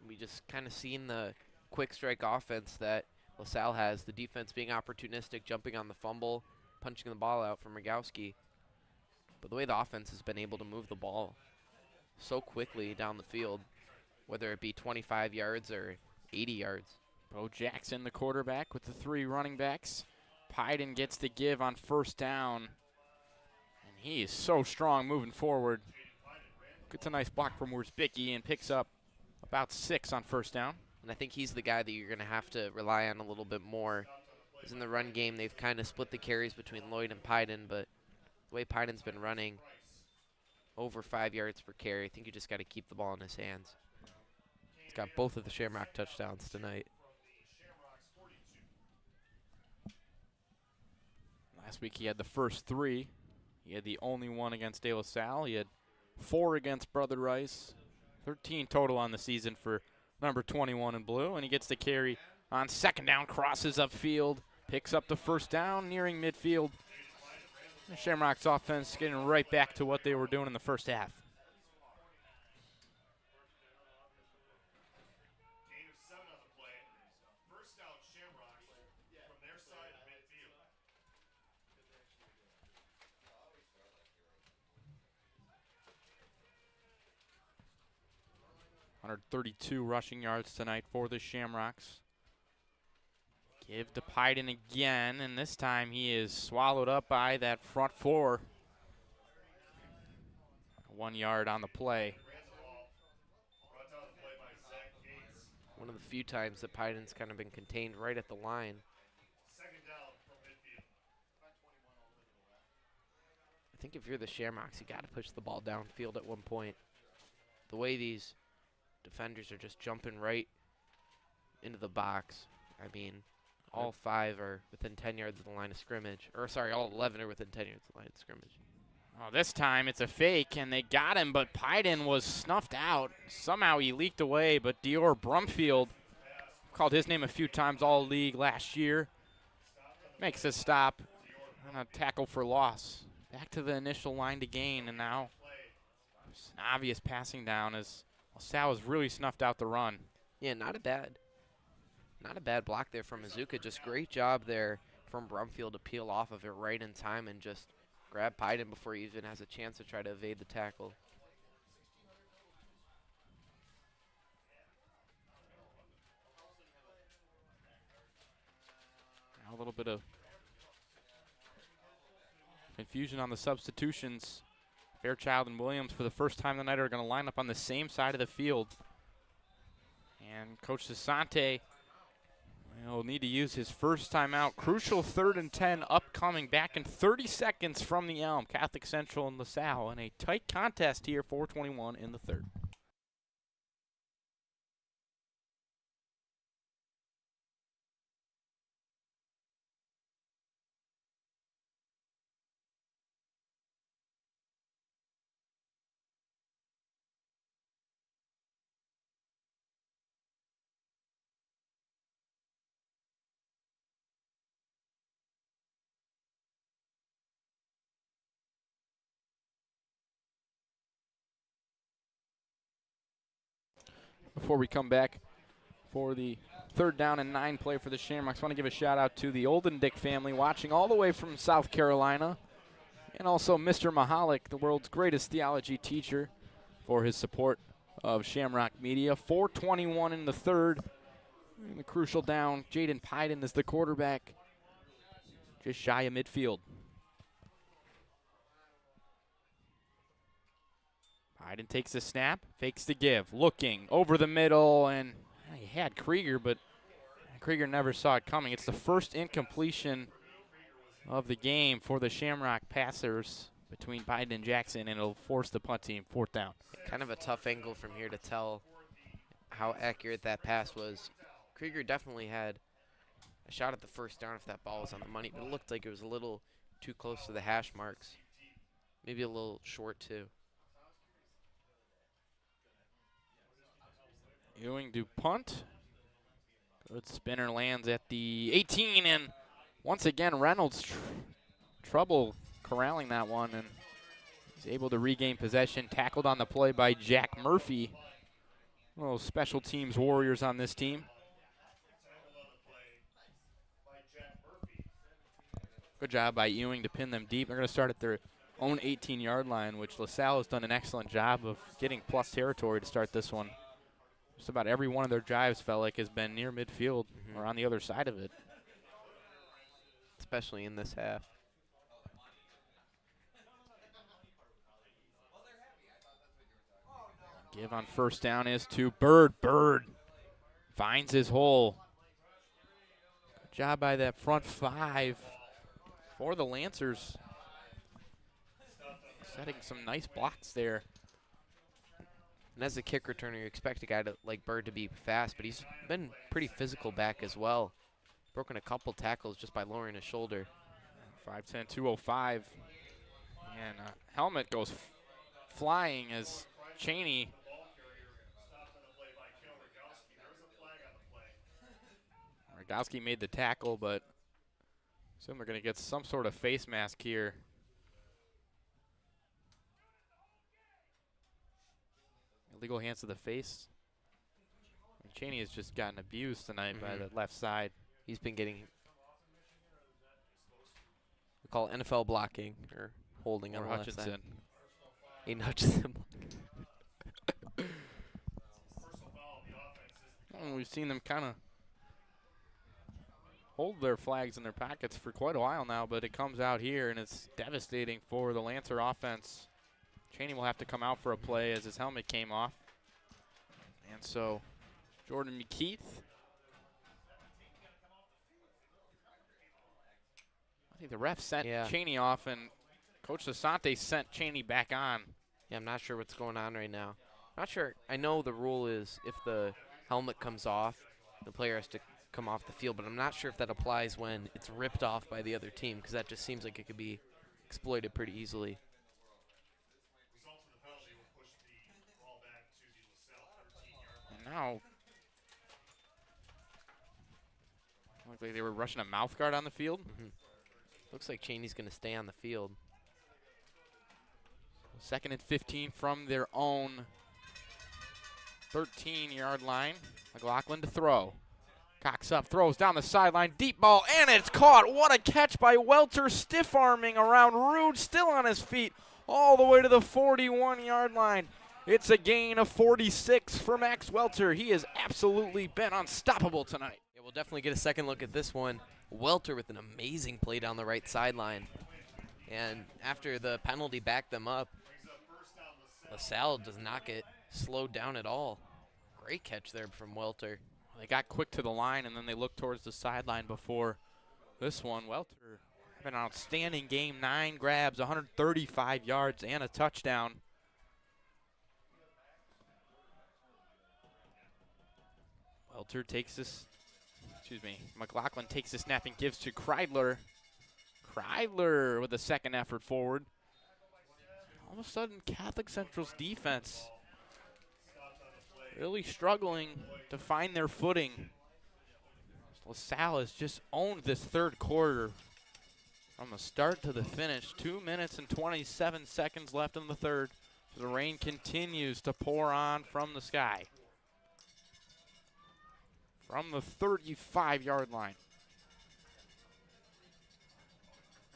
We just kind of seen the quick strike offense that La Salle has, the defense being opportunistic, jumping on the fumble, punching the ball out from Rogowski. But the way the offense has been able to move the ball so quickly down the field, whether it be 25 yards or 80 yards. Bo Jackson, the quarterback, with the 3 running backs. Pyden gets the give on first down. And he is so strong moving forward. Gets a nice block from Wierzbicki and picks up about 6 on first down. And I think he's the guy that you're going to have to rely on a little bit more. Because in the run game, they've kind of split the carries between Lloyd and Pyden, but the way Pyden's been running over 5 yards per carry, I think you just got to keep the ball in his hands. He's got both of the Shamrock touchdowns tonight. Last week he had the first 3. He had the only one against De La Salle. He had 4 against Brother Rice. 13 total on the season for number 21 in blue. And he gets the carry on second down, crosses upfield, picks up the first down, nearing midfield. The Shamrocks offense getting right back to what they were doing in the first half. Gain of 7 on the play. First down, Shamrocks from their side of midfield. 132 rushing yards tonight for the Shamrocks. Give to Pyden again, and this time he is swallowed up by that front 4. 1 yard on the play. One of the few times that Pyden's kind of been contained right at the line. I think if you're the Shamrocks, you got to push the ball downfield at one point. The way these defenders are just jumping right into the box. I mean, all 5 are within 10 yards of the line of scrimmage. Or, sorry, all 11 are within 10 yards of the line of scrimmage. Oh, this time it's a fake, and they got him, but Pyden was snuffed out. Somehow he leaked away, but Dior Brumfield, called his name a few times all league last year, makes a stop and a tackle for loss. Back to the initial line to gain, and now it's an obvious passing down as LaSalle has really snuffed out the run. Yeah, not a bad block there from Mazuka. Just great job there from Brumfield to peel off of it right in time and just grab Pyden before he even has a chance to try to evade the tackle. Now a little bit of confusion on the substitutions. Fairchild and Williams for the first time tonight are going to line up on the same side of the field. And Coach Desante will need to use his first timeout. Crucial 3rd and 10 upcoming, back in 30 seconds from the Elm. Catholic Central and LaSalle in a tight contest here, 4:21 in the 3rd. Before we come back for the 3rd down and 9 play for the Shamrocks, I want to give a shout out to the Oldendick family watching all the way from South Carolina, and also Mr. Mahalik, the world's greatest theology teacher, for his support of Shamrock Media. 4:21 in the 3rd. And the crucial down, Jaden Pyden is the quarterback. just shy of midfield. Biden takes the snap, fakes the give, looking over the middle, and he had Krieger, but Krieger never saw it coming. It's the first incompletion of the game for the Shamrock passers between Biden and Jackson, and it'll force the punt team 4th down. Kind of a tough angle from here to tell how accurate that pass was. Krieger definitely had a shot at the first down if that ball was on the money, but it looked like it was a little too close to the hash marks. Maybe a little short, too. Ewing to punt. Good spinner, lands at the 18, and once again Reynolds trouble corralling that one, and he's able to regain possession. Tackled on the play by Jack Murphy. One of those special teams warriors on this team. Good job by Ewing to pin them deep. They're going to start at their own 18-yard line, which La Salle has done an excellent job of getting plus territory to start this one. Just about every one of their drives felt like has been near midfield or on the other side of it. Especially in this half. Give on first down is to Bird. Bird finds his hole. Good job by that front 5 for the Lancers. Setting some nice blocks there. And as a kick returner, you expect a guy like Bird to be fast, but he's been pretty physical back as well. Broken a couple tackles just by lowering his shoulder. 5'10", 205. And helmet goes flying as Cheney. Rogowski made the tackle, but assume they're going to get some sort of face mask here. Illegal hands to the face. Cheney has just gotten abused tonight by the left side. He's been getting, we call it NFL blocking or holding on the left side. Aiden Hutchinson. We've seen them kind of hold their flags in their pockets for quite a while now, but it comes out here, and it's devastating for the Lancer offense. Cheney will have to come out for a play as his helmet came off. And so Jordan McKeith. I think the ref sent Cheney off, and Coach Asante sent Cheney back on. Yeah, I'm not sure what's going on right now. Not sure. I know the rule is if the helmet comes off, the player has to come off the field, but I'm not sure if that applies when it's ripped off by the other team, because that just seems like it could be exploited pretty easily. And now, looked like they were rushing a mouth guard on the field. Looks like Cheney's going to stay on the field. 2nd and 15 from their own 13-yard line. McLaughlin to throw. Cocks up, throws down the sideline, deep ball, and it's caught. What a catch by Welter, stiff-arming around Rude, still on his feet, all the way to the 41-yard line. It's a gain of 46 for Max Welter. He has absolutely been unstoppable tonight. Yeah, we'll definitely get a second look at this one. Welter with an amazing play down the right sideline. And after the penalty backed them up, La Salle does not get slowed down at all. Great catch there from Welter. They got quick to the line, and then they looked towards the sideline before this one. Welter had an outstanding game, 9 grabs, 135 yards, and a touchdown. Welter takes this, McLaughlin takes the snap and gives to Kreidler. Kreidler with a second effort forward. All of a sudden, Catholic Central's defense really struggling to find their footing. La Salle has just owned this third quarter from the start to the finish. 2 minutes and 27 seconds left in the third. The rain continues to pour on from the sky. From the 35-yard line.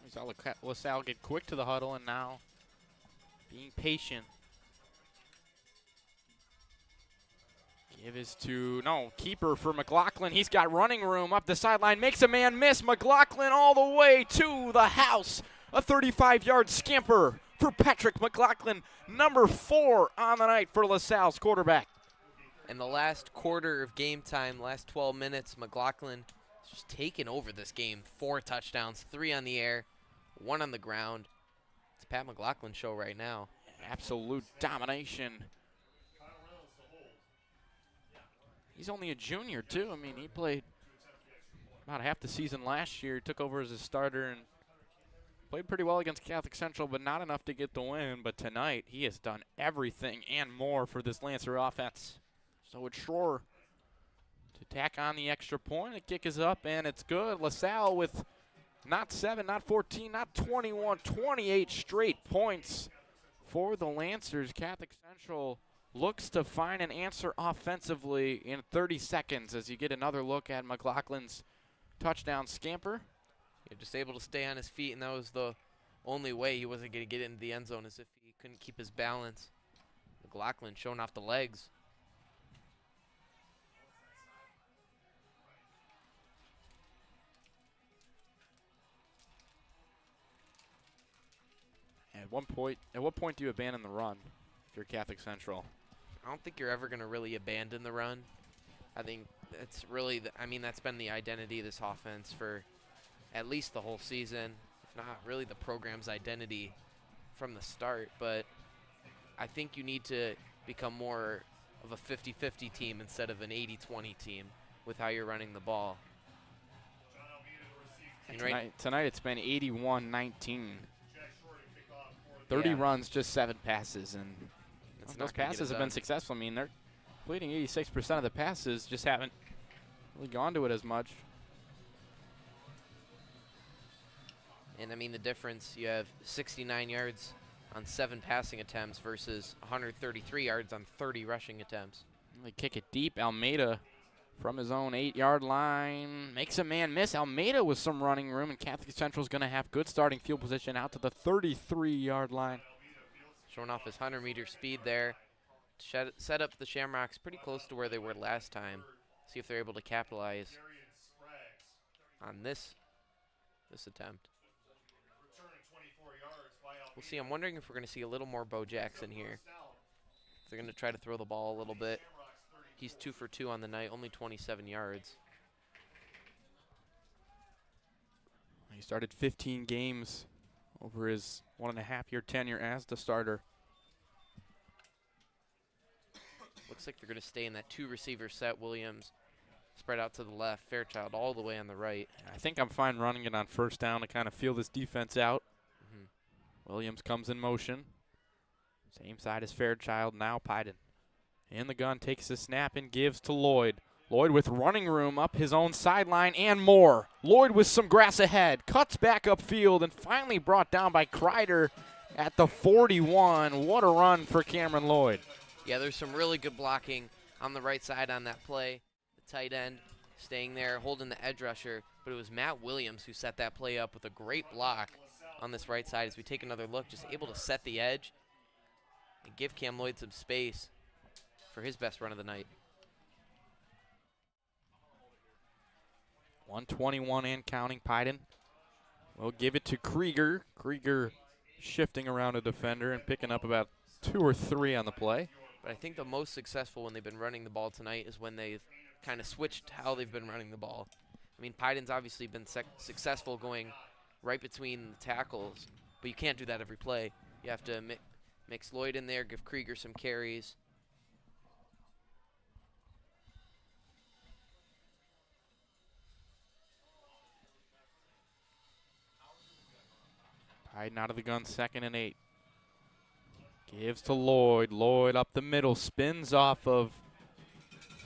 We saw La Salle get quick to the huddle, and now being patient. Give is to, no, keeper for McLaughlin. He's got running room up the sideline, makes a man miss. McLaughlin all the way to the house. A 35-yard scamper for Patrick McLaughlin, number 4 on the night for LaSalle's quarterback. In the last quarter of game time, last 12 minutes, McLaughlin has just taken over this game. 4 touchdowns, 3 on the air, 1 on the ground. It's a Pat McLaughlin show right now. Absolute domination. He's only a junior, too. I mean, he played about half the season last year, took over as a starter, and played pretty well against Catholic Central, but not enough to get the win. But tonight, he has done everything and more for this Lancer offense. So it's Schroer to tack on the extra point. The kick is up, and it's good. LaSalle with not 7, not 14, not 21, 28 straight points for the Lancers. Catholic Central looks to find an answer offensively in 30 seconds as you get another look at McLaughlin's touchdown scamper. Yeah, just able to stay on his feet, and that was the only way he wasn't going to get into the end zone, as if he couldn't keep his balance. McLaughlin showing off the legs. At what point do you abandon the run if you're Catholic Central? I don't think you're ever going to really abandon the run. I think that's really, that's been the identity of this offense for at least the whole season, if not really the program's identity from the start. But I think you need to become more of a 50-50 team instead of an 80-20 team with how you're running the ball. And Tonight it's been 81-19. 30 runs, just 7 passes, and those passes have been successful. I mean, they're completing 86% of the passes, just haven't really gone to it as much. And the difference, you have 69 yards on 7 passing attempts versus 133 yards on 30 rushing attempts. They kick it deep. Almeida from his own 8-yard line makes a man miss. Almeida with some running room, and Catholic Central is going to have good starting field position out to the 33-yard line. Showing off his 100-meter speed there. Set up the Shamrocks pretty close to where they were last time. See if they're able to capitalize on this attempt. We'll see. I'm wondering if we're going to see a little more Bo Jackson here. They're going to try to throw the ball a little bit. He's 2 for 2 on the night, only 27 yards. He started 15 games over his 1.5-year tenure as the starter. Looks like they're going to stay in that 2-receiver set. Williams spread out to the left, Fairchild all the way on the right. I think I'm fine running it on first down to kind of feel this defense out. Williams comes in motion. Same side as Fairchild, now Pyden. In the gun, takes the snap and gives to Lloyd. Lloyd with running room up his own sideline and more. Lloyd with some grass ahead, cuts back upfield, and finally brought down by Kreider at the 41. What a run for Cameron Lloyd. Yeah, there's some really good blocking on the right side on that play. The tight end staying there, holding the edge rusher, but it was Matt Williams who set that play up with a great block on this right side. As we take another look, just able to set the edge and give Cam Lloyd some space for his best run of the night. 121 and counting. Pyden will give it to Krieger. Krieger shifting around a defender and picking up about 2 or 3 on the play. But I think the most successful when they've been running the ball tonight is when they've kind of switched how they've been running the ball. Pyden's obviously been successful going right between the tackles, but you can't do that every play. You have to mix Lloyd in there, give Krieger some carries. Pyden out of the gun, 2nd and 8. Gives to Lloyd. Lloyd up the middle, spins off of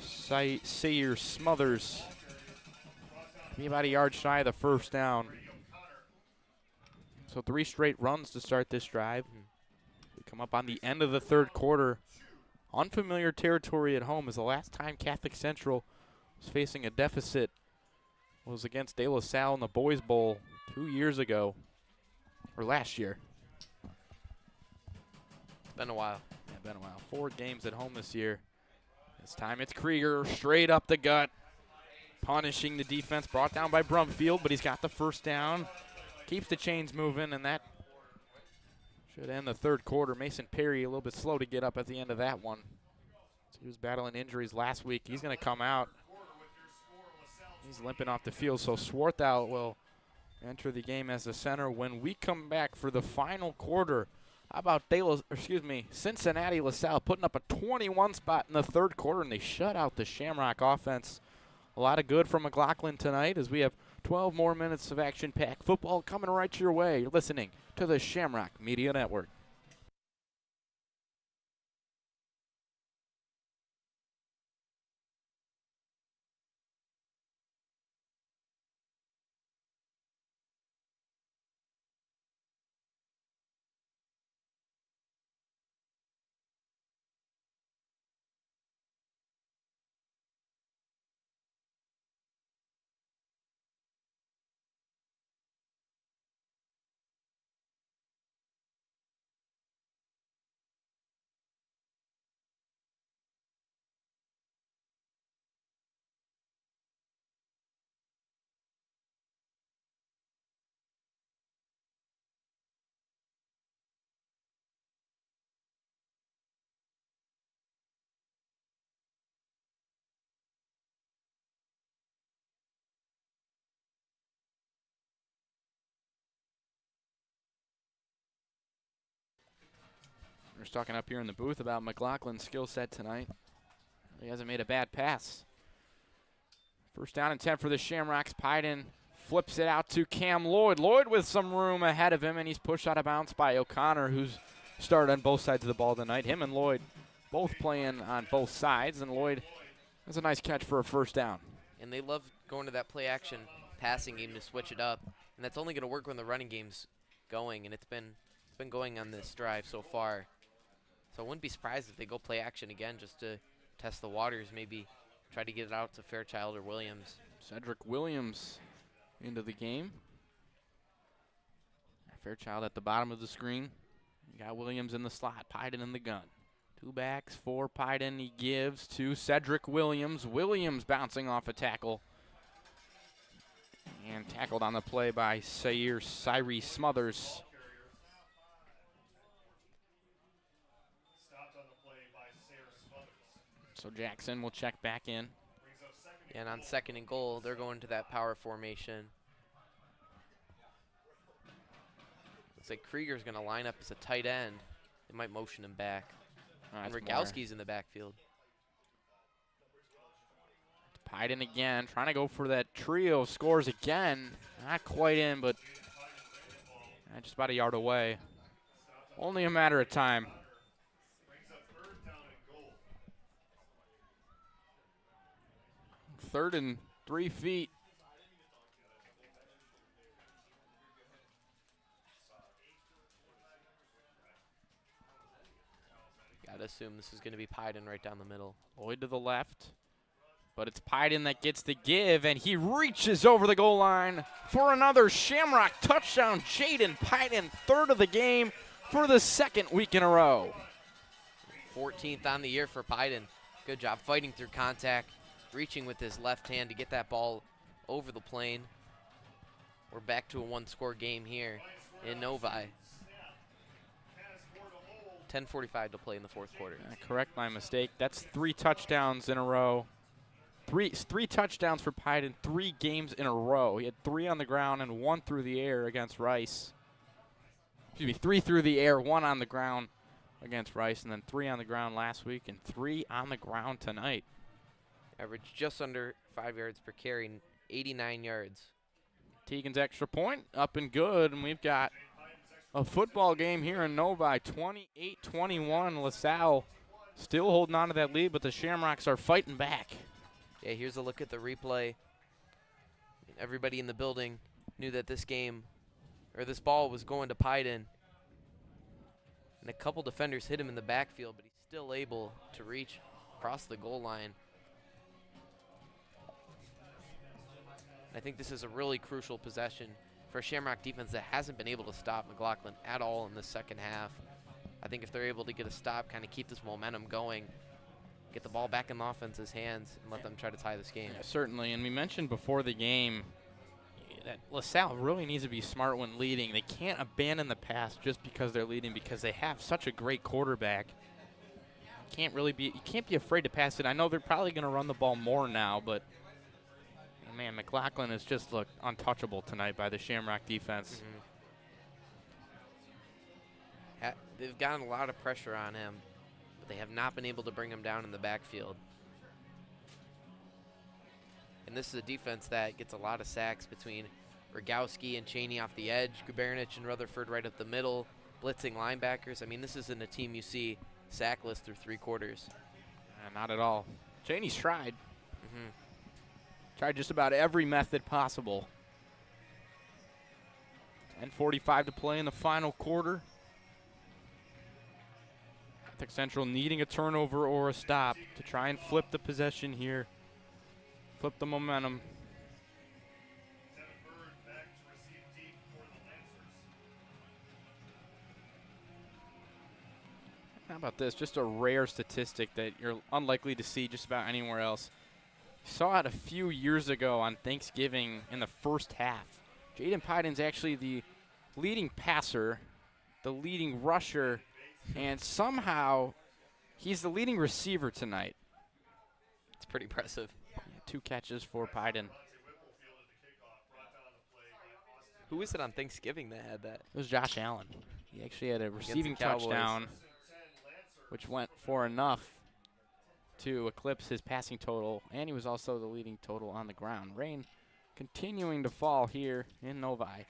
Sayers Smothers. Be about a yard shy of the first down. So 3 straight runs to start this drive. We come up on the end of the 3rd quarter. Unfamiliar territory at home, as the last time Catholic Central was facing a deficit was against De La Salle in the Boys Bowl 2 years ago, or last year. It's been a while. Yeah, been a while. 4 games at home this year, This time it's Krieger, straight up the gut, punishing the defense, brought down by Brumfield, but he's got the first down. Keeps the chains moving, and that should end the third quarter. Mason Perry a little bit slow to get up at the end of that one. He was battling injuries last week. He's going to come out. He's limping off the field, so Swarthout will enter the game as the center. When we come back for the final quarter, how about Cincinnati La Salle putting up a 21 spot in the third quarter, and they shut out the Shamrock offense. A lot of good from McLaughlin tonight as we have 12 more minutes of action-packed football coming right your way. You're listening to the Shamrock Media Network. We're just talking up here in the booth about McLaughlin's skill set tonight. He hasn't made a bad pass. First down and 10 for the Shamrocks. Pyden flips it out to Cam Lloyd. Lloyd with some room ahead of him, and he's pushed out of bounds by O'Connor, who's started on both sides of the ball tonight. Him and Lloyd both playing on both sides, and Lloyd has a nice catch for a first down. And they love going to that play action passing game to switch it up, and that's only going to work when the running game's going, and it's been going on this drive so far. So I wouldn't be surprised if they go play action again just to test the waters, maybe try to get it out to Fairchild or Williams. Cedric Williams into the game. Fairchild at the bottom of the screen. You got Williams in the slot, Pyden in the gun. Two backs for Pyden. He gives to Cedric Williams. Williams bouncing off a tackle. And tackled on the play by Cyree Smothers. So Jackson will check back in. And on second and goal, they're going to that power formation. Looks like Krieger's going to line up as a tight end. They might motion him back. And Rogalski's in the backfield. Pyden again, trying to go for that trio. Scores again. Not quite in, but just about a yard away. Only a matter of time. Third and 3 feet. Gotta assume this is going to be Pyden right down the middle. Lloyd to the left. But it's Pyden that gets the give, and he reaches over the goal line for another Shamrock touchdown. Jaden Pyden, third of the game for the second week in a row. 14th on the year for Pyden. Good job fighting through contact, reaching with his left hand to get that ball over the plane. We're back to a one-score game here in Novi. 10:45 to play in the fourth quarter. Correct my mistake. That's 3 touchdowns in a row. Three touchdowns for Pyden, 3 games in a row. He had 3 on the ground and 1 through the air against Rice. Excuse me, 3 through the air, 1 on the ground against Rice, and then 3 on the ground last week and 3 on the ground tonight. Average just under 5 yards per carry, 89 yards. Tegan's extra point up and good, and we've got a football game here in Novi, 28-21. La Salle still holding on to that lead, but the Shamrocks are fighting back. Yeah, here's a look at the replay. Everybody in the building knew that this ball was going to Pyden. And a couple defenders hit him in the backfield, but he's still able to reach across the goal line. I think this is a really crucial possession for a Shamrock defense that hasn't been able to stop McLaughlin at all in the second half. I think if they're able to get a stop, kind of keep this momentum going, get the ball back in the offense's hands and let them try to tie this game. Yeah, certainly, and we mentioned before the game that La Salle really needs to be smart when leading. They can't abandon the pass just because they're leading, because they have such a great quarterback. You can't be afraid to pass it. I know they're probably going to run the ball more now, but man, McLaughlin has just looked untouchable tonight by the Shamrock defense. They've gotten a lot of pressure on him, but they have not been able to bring him down in the backfield. And this is a defense that gets a lot of sacks between Rogowski and Cheney off the edge, Gubernic and Rutherford right up the middle, blitzing linebackers. I mean, this isn't a team you see sackless through 3 quarters. Not at all. Cheney's tried. Tried just about every method possible. 10:45 to play in the final quarter. Catholic Central needing a turnover or a stop to try and flip the possession here. Flip the momentum. How about this? Just a rare statistic that you're unlikely to see just about anywhere else. Saw it a few years ago on Thanksgiving in the first half. Jaden Pyden's actually the leading passer, the leading rusher, and somehow he's the leading receiver tonight. It's pretty impressive. 2 catches for Pyden. Who was it on Thanksgiving that had that? It was Josh Allen. He actually had a receiving Cowboys. touchdown, which went for enough to eclipse his passing total, and he was also the leading total on the ground. Rain continuing to fall here in Novi.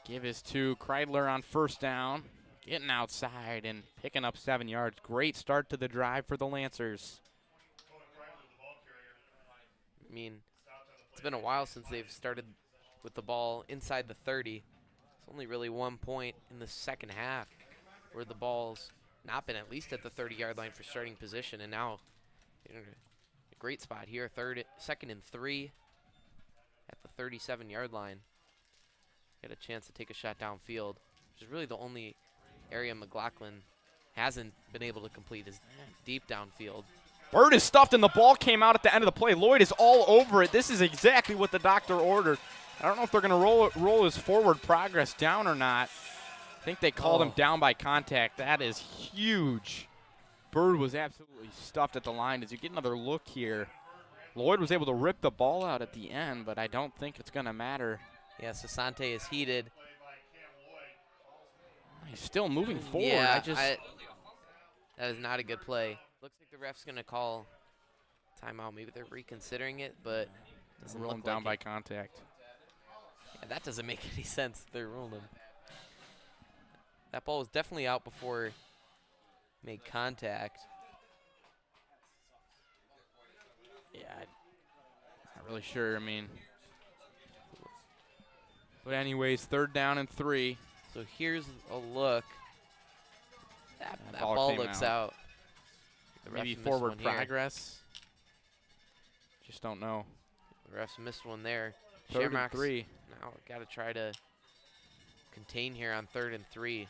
Give is to Kreidler on first down, getting outside and picking up 7 yards. Great start to the drive for the Lancers. I mean, it's been a while since they've started with the ball inside the 30. It's only really 1 point in the second half where the ball's not been at least at the 30-yard line for starting position, and now a great spot here, 2nd and 3 at the 37-yard line. Get a chance to take a shot downfield, which is really the only area McLaughlin hasn't been able to complete, is deep downfield. Bird is stuffed, and the ball came out at the end of the play. Lloyd is all over it. This is exactly what the doctor ordered. I don't know if they're going to roll his forward progress down or not. I think they called him down by contact. That is huge. Bird was absolutely stuffed at the line. As you get another look here, Lloyd was able to rip the ball out at the end, but I don't think it's going to matter. Yeah, Sasante is heated. He's still moving forward. Yeah, that is not a good play. Looks like the ref's going to call timeout. Maybe they're reconsidering it, but doesn't rolling look down like by contact. Yeah, that doesn't make any sense if they're ruling. That ball was definitely out before it made contact. Yeah, not really sure. I mean, but anyways, 3rd down and 3. So here's a look. That ball came looks out. The Maybe refs missed forward one here. progress. Just don't know. The refs missed one there. 3rd and Shamrocks 3. now got to try to contain here on 3rd and 3.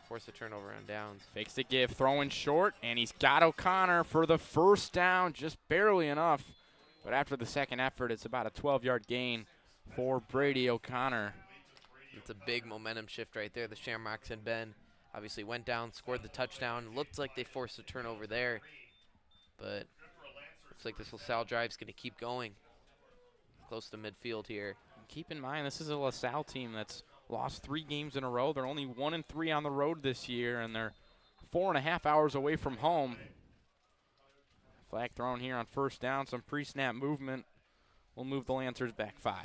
Force a turnover on downs. Fakes the give, throwing short, and he's got O'Connor for the first down, just barely enough. But after the second effort, it's about a 12-yard gain for Brady O'Connor. It's a big momentum shift right there. The Shamrocks had been, obviously went down, scored the touchdown. Looked like they forced a turnover there, but looks like this LaSalle drive's going to keep going. Close to midfield here. Keep in mind, this is a LaSalle team that's lost 3 games in a row. They're only 1-3 on the road this year, and they're 4.5 hours away from home. Flag thrown here on first down. Some pre-snap movement will move the Lancers back 5.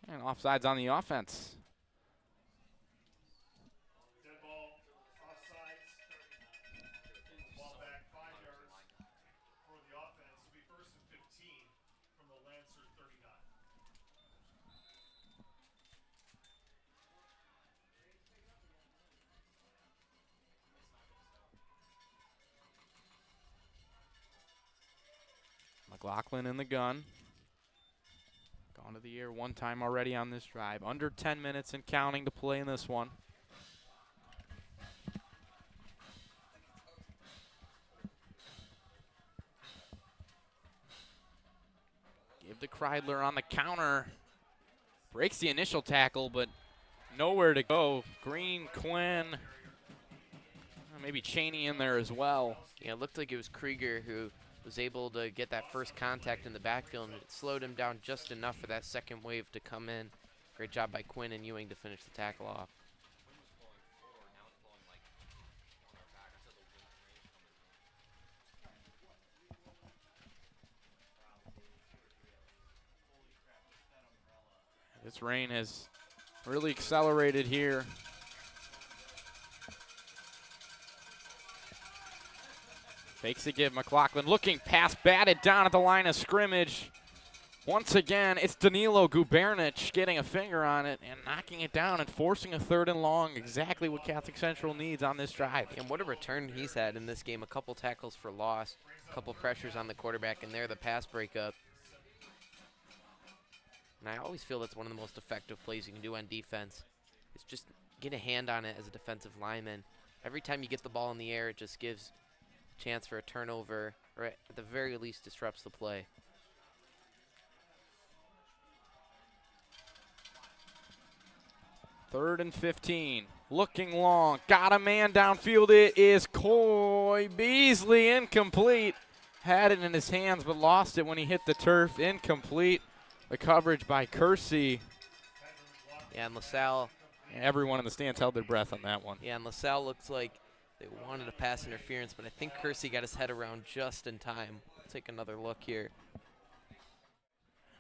And offsides on the offense. Dead ball, offsides. Ball back 5 yards for the offense. It'll be 1st and 15 from the Lancer 39. McLaughlin in the gun. One of the year, one time already on this drive. Under 10 minutes and counting to play in this one. Give to Kreidler on the counter. Breaks the initial tackle, but nowhere to go. Green, Quinn, maybe Cheney in there as well. Yeah, it looked like it was Krieger who was able to get that first contact in the backfield, and it slowed him down just enough for that second wave to come in. Great job by Quinn and Ewing to finish the tackle off. This rain has really accelerated here. Fakes a give, McLaughlin looking pass, batted down at the line of scrimmage. Once again, it's Danilo Gubernic getting a finger on it and knocking it down and forcing a 3rd and long, exactly what Catholic Central needs on this drive. And what a return he's had in this game. A couple tackles for loss, a couple pressures on the quarterback, and there the pass breakup. And I always feel that's one of the most effective plays you can do on defense. It's just get a hand on it as a defensive lineman. Every time you get the ball in the air, it just gives a chance for a turnover, or at the very least disrupts the play. Third and 15, looking long, got a man downfield. It is Coy Beasley, incomplete. Had it in his hands, but lost it when he hit the turf, incomplete. The coverage by Kersey. Yeah, and La Salle. Everyone in the stands held their breath on that one. Yeah, and La Salle looks like they wanted a pass interference, but I think Kersey got his head around just in time. Take another look here.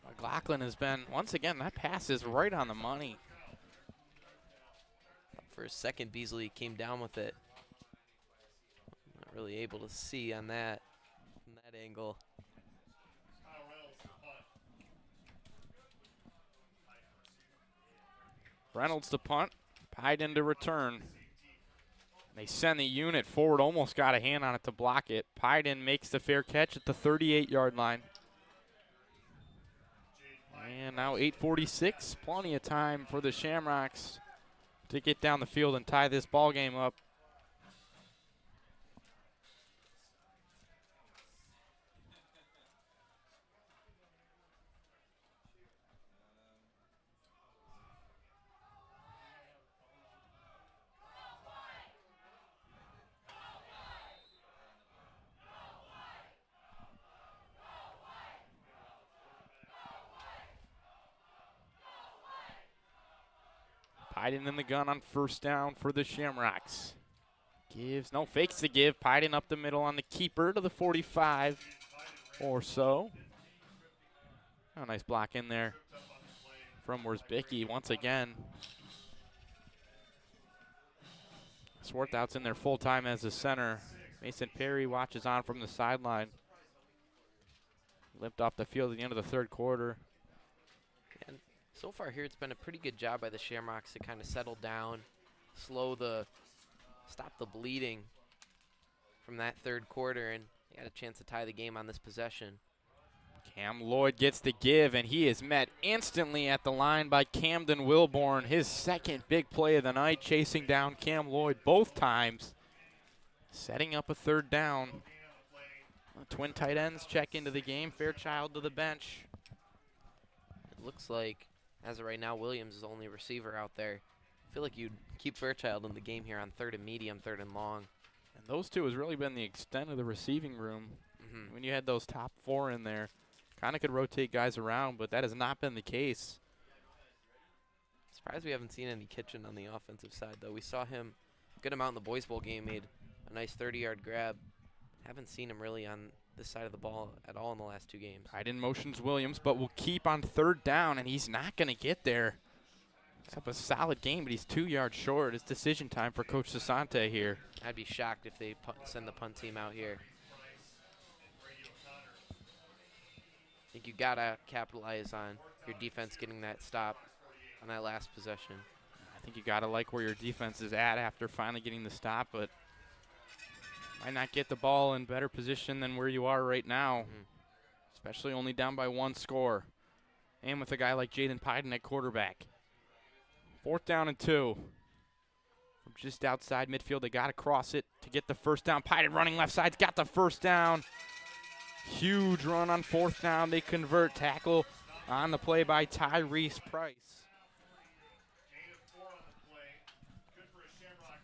McLaughlin has been, once again, that pass is right on the money. For a second, Beasley came down with it. Not really able to see on that, from that angle. Reynolds to punt, Pyden to return. They send the unit forward, almost got a hand on it to block it. Pyden makes the fair catch at the 38-yard line. And now 8:46, plenty of time for the Shamrocks to get down the field and tie this ball game up. Pyden in the gun on first down for the Shamrocks. Fakes the give. Pyden up the middle on the keeper to the 45 or so. Oh, nice block in there from Worsbicki once again. Swarthout's in there full time as a center. Mason Perry watches on from the sideline. Limped off the field at the end of the 3rd quarter. And so far here, it's been a pretty good job by the Shamrocks to kind of settle down, stop the bleeding from that 3rd quarter, and they had a chance to tie the game on this possession. Cam Lloyd gets the give, and he is met instantly at the line by Camden Wilborn. His second big play of the night, chasing down Cam Lloyd both times, setting up a 3rd down. Twin tight ends check into the game. Fairchild to the bench. It looks like, as of right now, Williams is the only receiver out there. I feel like you'd keep Fairchild in the game here on 3rd and medium, 3rd and long. And those two has really been the extent of the receiving room. When you had those top 4 in there, kind of could rotate guys around, but that has not been the case. Surprised we haven't seen any Kitchen on the offensive side, though. We saw him a good amount in the Boys Bowl game, made a nice 30-yard grab. Haven't seen him really on this side of the ball at all in the last 2 games. Pyden motions Williams, but will keep on 3rd down, and he's not going to get there. He's up a solid game, but he's 2 yards short. It's decision time for Coach Sasante here. I'd be shocked if they send the punt team out here. I think you got to capitalize on your defense getting that stop on that last possession. I think you got to like where your defense is at after finally getting the stop, but might not get the ball in better position than where you are right now, especially only down by 1 score. and with a guy like Jaden Pyden at quarterback. 4th down and 2. From just outside midfield, they got to cross it to get the first down. Pyden running left side's got the first down. Huge run on 4th down. They convert. Tackle on the play by Tyrese Price.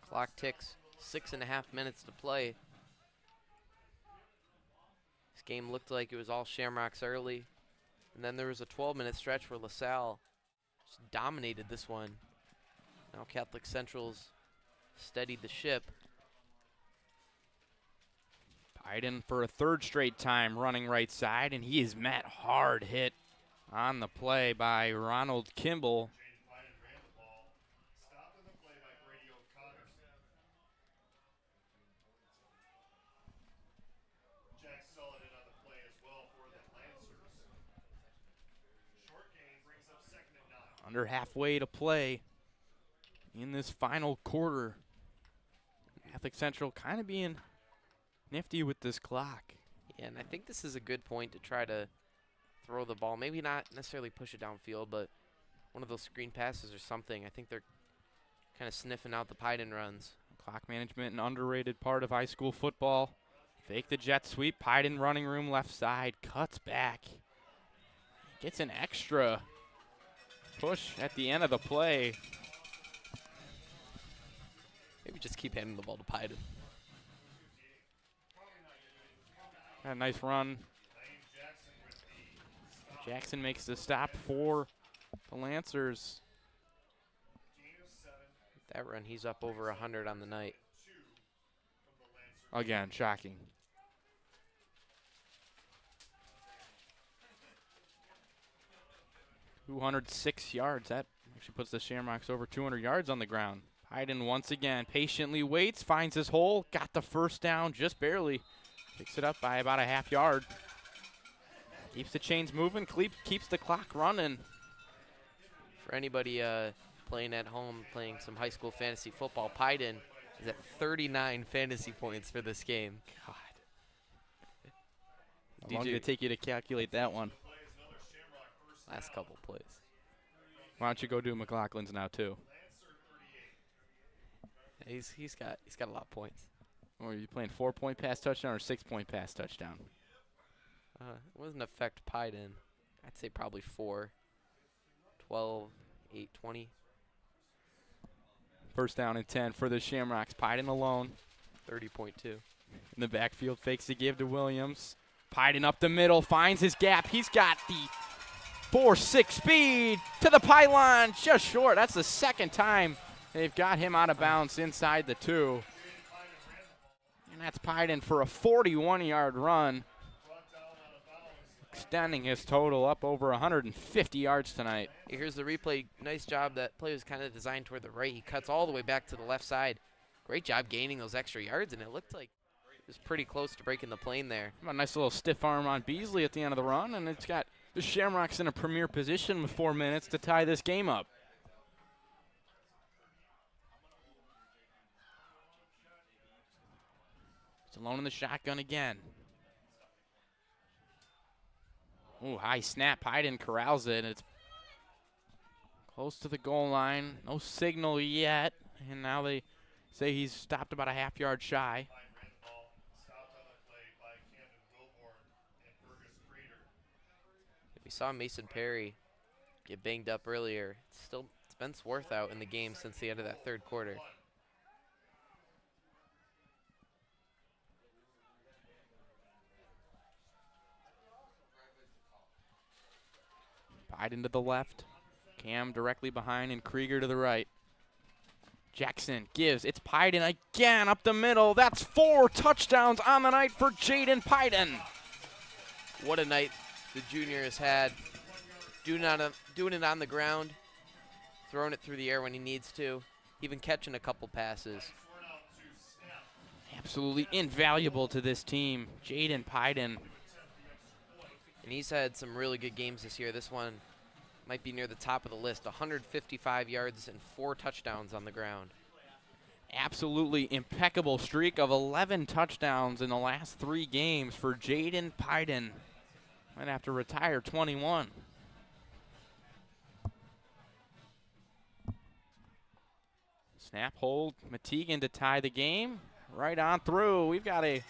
Clock ticks, 6.5 minutes to play. This game looked like it was all Shamrocks early. And then there was a 12-minute stretch where La Salle just dominated this one. Now Catholic Central's steadied the ship. Pyden for a 3rd straight time running right side, and he is met hard hit on the play by Ronald Kimball. Under halfway to play in this final quarter. Catholic Central kind of being nifty with this clock. Yeah, and I think this is a good point to try to throw the ball. Maybe not necessarily push it downfield, but one of those screen passes or something. I think they're kind of sniffing out the Pyden runs. Clock management, an underrated part of high school football. Fake the jet sweep. Pyden running room left side. Cuts back. Gets an extra push at the end of the play. Maybe just keep handing the ball to Pyden. Got a nice run. Jackson makes the stop for the Lancers. That run, he's up over 100 on the night. Again, shocking. .206 yards. That actually puts the Shamrocks over 200 yards on the ground. Pyden once again patiently waits, finds his hole, got the first down just barely. Picks it up by about a half yard. Keeps the chains moving, keeps the clock running. For anybody playing at home, playing some high school fantasy football, Pyden is at 39 fantasy points for this game. God. How long did it take you to calculate that one? Last couple plays. Why don't you go do McLaughlin's now too? Yeah, he's got a lot of points. Or are you playing 4-point pass touchdown or 6-point pass touchdown? It wasn't affect Pyden. I'd say probably 4. 12, 8, 20. First down and 10 for the Shamrocks. Pyden alone. 30.2. In the backfield, fakes the give to Williams. Pyden up the middle, finds his gap. He's got the 4.6 speed to the pylon, just short. That's the second time they've got him out of bounds inside the 2. And that's Pyden for a 41-yard run, extending his total up over 150 yards tonight. Here's the replay. Nice job. That play was kind of designed toward the right. He cuts all the way back to the left side. Great job gaining those extra yards, and it looked like it was pretty close to breaking the plane there. A nice little stiff arm on Beasley at the end of the run, and it's got the Shamrocks in a premier position with 4 minutes to tie this game up. It's alone in the shotgun again. Ooh, high snap. Pyden corrals it. It's close to the goal line. No signal yet. And now they say he's stopped about a half yard shy. We saw Mason Perry get banged up earlier. It's been Swarth out in the game since the end of that third quarter. Pyden to the left. Cam directly behind and Krieger to the right. Jackson gives. It's Pyden again up the middle. That's 4 touchdowns on the night for Jaden Pyden. What a night the junior has had. Doing it on the ground, throwing it through the air when he needs to, even catching a couple passes. Absolutely invaluable to this team, Jaden Pyden. And he's had some really good games this year. This one might be near the top of the list. 155 yards and 4 touchdowns on the ground. Absolutely impeccable streak of 11 touchdowns in the last 3 games for Jaden Pyden. Might have to retire 21. Snap, hold, Mategan to tie the game. Right on through. We've got a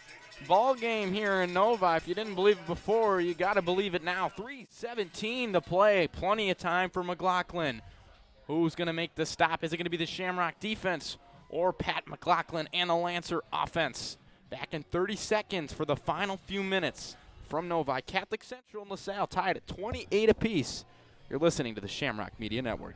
ball game here in Nova. If you didn't believe it before, you got to believe it now. 3:17 to play. Plenty of time for McLaughlin. Who's going to make the stop? Is it going to be the Shamrock defense or Pat McLaughlin and the Lancer offense? Back in 30 seconds for the final few minutes from Novi. Catholic Central and La Salle tied at 28 apiece. You're listening to the Shamrock Media Network.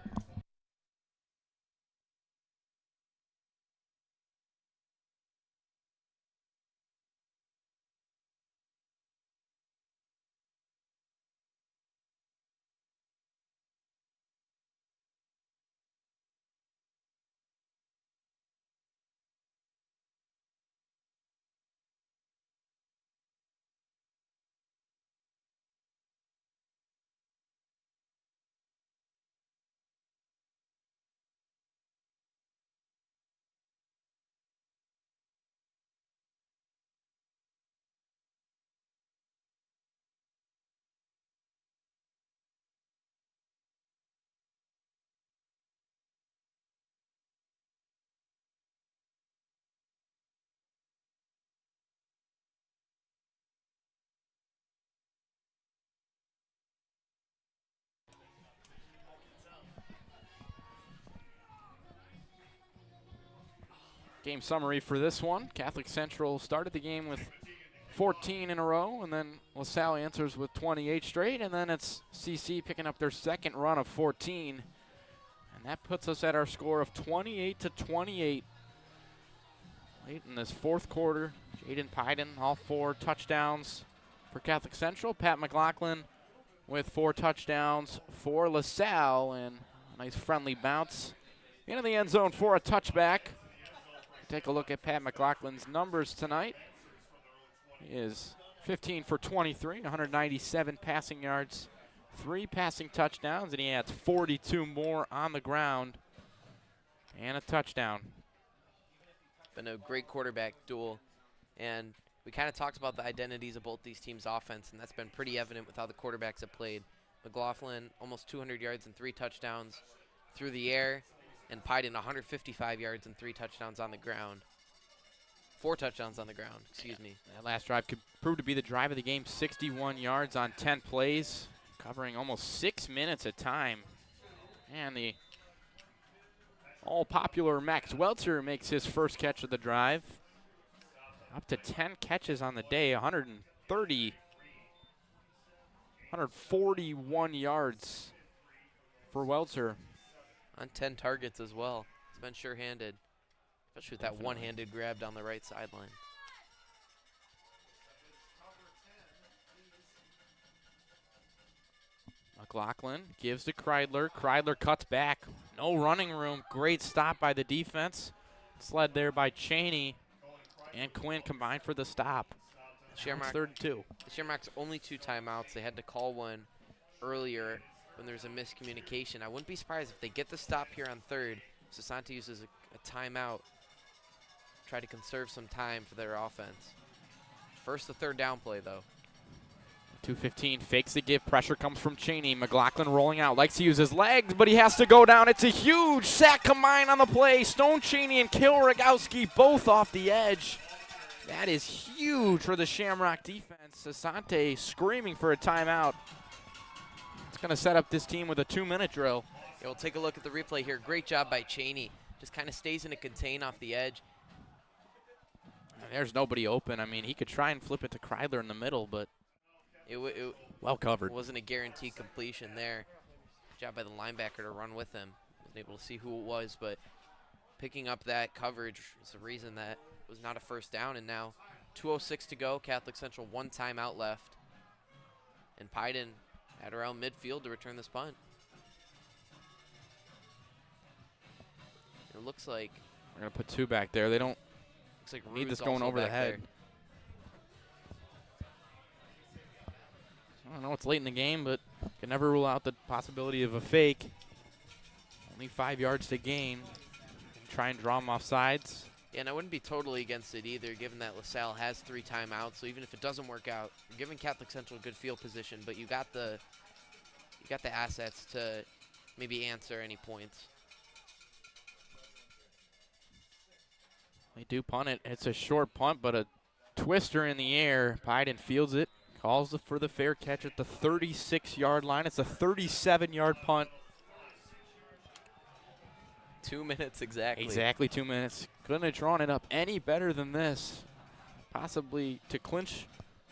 Game summary for this one. Catholic Central started the game with 14 in a row, and then La Salle answers with 28 straight, and then it's CC picking up their second run of 14. And that puts us at our score of 28-28. Late in this fourth quarter, Jaden Pyden, all 4 touchdowns for Catholic Central. Pat McLaughlin with 4 touchdowns for La Salle, and a nice friendly bounce into the end zone for a touchback. Take a look at Pat McLaughlin's numbers tonight. He is 15 for 23, 197 passing yards, 3 passing touchdowns, and he adds 42 more on the ground and a touchdown. Been a great quarterback duel, and we kind of talked about the identities of both these teams' offense, and that's been pretty evident with how the quarterbacks have played. McLaughlin, almost 200 yards and 3 touchdowns through the air, and Pyden 155 yards and 3 touchdowns on the ground. 4 touchdowns on the ground, excuse me. That last drive could prove to be the drive of the game, 61 yards on 10 plays, covering almost 6 minutes of time. And the all-popular Max Welter makes his first catch of the drive. Up to 10 catches on the day, 141 yards for Welter. On 10 targets as well. He's been sure-handed, especially with that one-handed grab down the right sideline. McLaughlin gives to Kreidler. Kreidler cuts back. No running room. Great stop by the defense. It's led there by Cheney and Quinn combined for the stop. Shamrock, 3rd and 2. The Shamrock's only 2 timeouts. They had to call one earlier when there's a miscommunication. I wouldn't be surprised if they get the stop here on 3rd. Sasante uses a timeout, try to conserve some time for their offense. First the 3rd down play, though. 2:15, fakes the give. Pressure comes from Cheney. McLaughlin rolling out. Likes to use his legs, but he has to go down. It's a huge sack combined on the play. Stone Cheney and Kil Rogowski both off the edge. That is huge for the Shamrock defense. Sasante screaming for a timeout. It's going to set up this team with a 2-minute drill. Yeah, we'll take a look at the replay here. Great job by Cheney. Just kind of stays in a contain off the edge. There's nobody open. I mean, he could try and flip it to Kreidler in the middle, but It well covered. Wasn't a guaranteed completion there. Good job by the linebacker to run with him. Wasn't able to see who it was, but picking up that coverage is the reason that it was not a first down. And now 2:06 to go. Catholic Central 1 timeout left. And Pyden at around midfield to return this punt. It looks like We're going to put 2 back there. They don't looks like need Rude's this going also over the back head. there. I don't know, it's late in the game, but can never rule out the possibility of a fake. Only 5 yards to gain. Try and draw them off sides. Yeah, and I wouldn't be totally against it either, given that La Salle has 3 timeouts. So even if it doesn't work out, you're giving Catholic Central a good field position, but you got the assets to maybe answer any points. They do punt it. It's a short punt, but a twister in the air. Biden fields it, calls for the fair catch at the 36-yard line. It's a 37-yard punt. 2 minutes exactly. Exactly 2 minutes. Couldn't have drawn it up any better than this. Possibly to clinch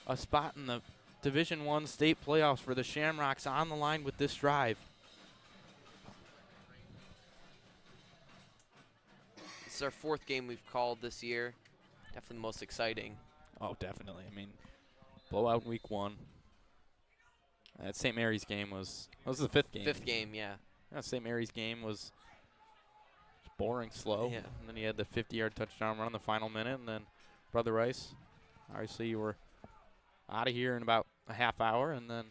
a spot in the Division I state playoffs for the Shamrocks on the line with this drive. This is our 4th game we've called this year. Definitely the most exciting. Oh, definitely. I mean, blowout in week 1. That St. Mary's game was the 5th game. 5th game, yeah. That St. Mary's game was boring, slow. Yeah. And then you had the 50-yard touchdown run in the final minute, and then Brother Rice, obviously you were out of here in about a half hour, and then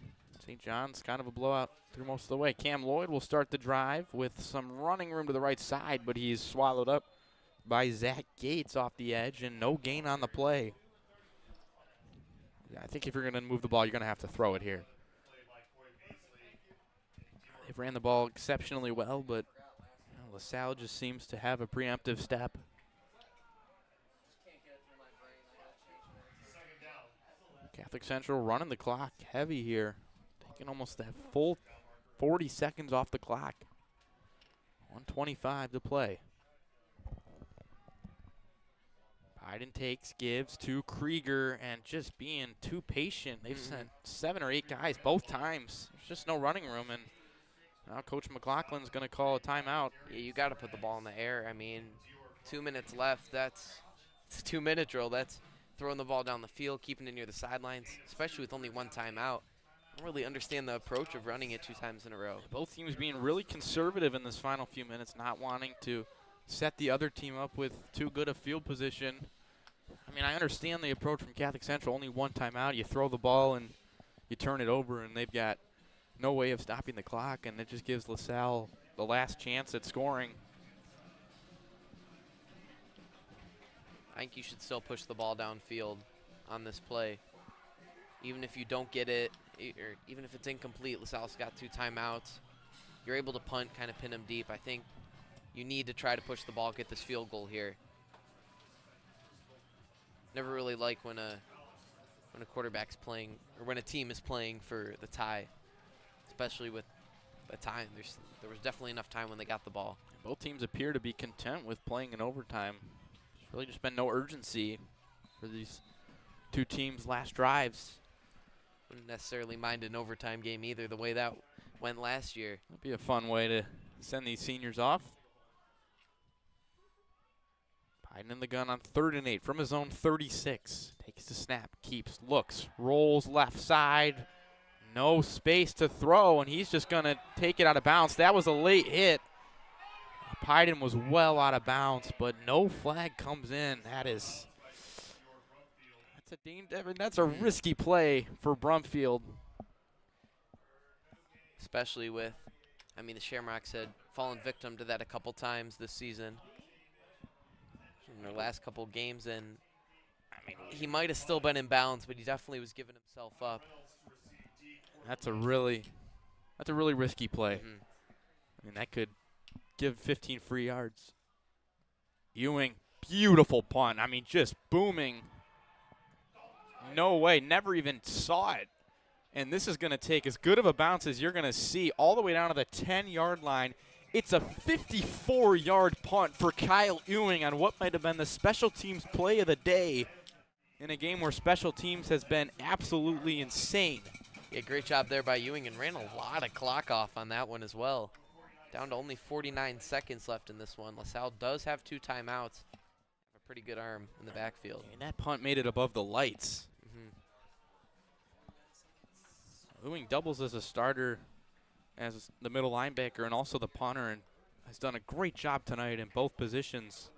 St. John's kind of a blowout through most of the way. Cam Lloyd will start the drive with some running room to the right side, but he's swallowed up by Zach Gates off the edge, and no gain on the play. Yeah, I think if you're going to move the ball, you're going to have to throw it here. They've ran the ball exceptionally well, but La Salle just seems to have a preemptive step. Catholic Central running the clock heavy here. Taking almost that full 40 seconds off the clock. 1:25 to play. Biden takes, gives to Krieger, and just being too patient. They've sent 7 or 8 guys both times. There's just no running room, and now Coach McLaughlin's going to call a timeout. Yeah, you got to put the ball in the air. I mean, 2 minutes left. It's a 2-minute drill. That's throwing the ball down the field, keeping it near the sidelines, especially with only 1 timeout. I don't really understand the approach of running it 2 times in a row. Both teams being really conservative in this final few minutes, not wanting to set the other team up with too good a field position. I mean, I understand the approach from Catholic Central. Only 1 timeout. You throw the ball and you turn it over, and they've got no way of stopping the clock, and it just gives La Salle the last chance at scoring. I think you should still push the ball downfield on this play. Even if you don't get it, or even if it's incomplete, La Salle's got 2 timeouts. You're able to punt, kind of pin them deep. I think you need to try to push the ball, get this field goal here. Never really like when a quarterback's playing, or when a team is playing for the tie, especially with the time. There was definitely enough time when they got the ball. Both teams appear to be content with playing in overtime. There's really just been no urgency for these 2 teams' last drives. Wouldn't necessarily mind an overtime game either, the way that went last year. That'd be a fun way to send these seniors off. Biden in the gun on 3rd and 8 from his own 36. Takes the snap, keeps, looks, rolls left side. No space to throw, and he's just going to take it out of bounds. That was a late hit. Biden was well out of bounds, but no flag comes in. That's a risky play for Brumfield. Especially with, I mean, the Shamrocks had fallen victim to that a couple times this season in their last couple games, and I mean, he might have still been in bounds, but he definitely was giving himself up. That's a really risky play. I mean, that could give 15 free yards. Ewing, beautiful punt. I mean, just booming. No way, never even saw it. And this is going to take as good of a bounce as you're going to see all the way down to the 10-yard line. It's a 54-yard punt for Kyle Ewing on what might have been the special teams play of the day in a game where special teams has been absolutely insane. Yeah, great job there by Ewing, and ran a lot of clock off on that one as well. Down to only 49 seconds left in this one. La Salle does have 2 timeouts. Have a pretty good arm in the backfield. And that punt made it above the lights. Ewing doubles as a starter, as the middle linebacker, and also the punter, and has done a great job tonight in both positions.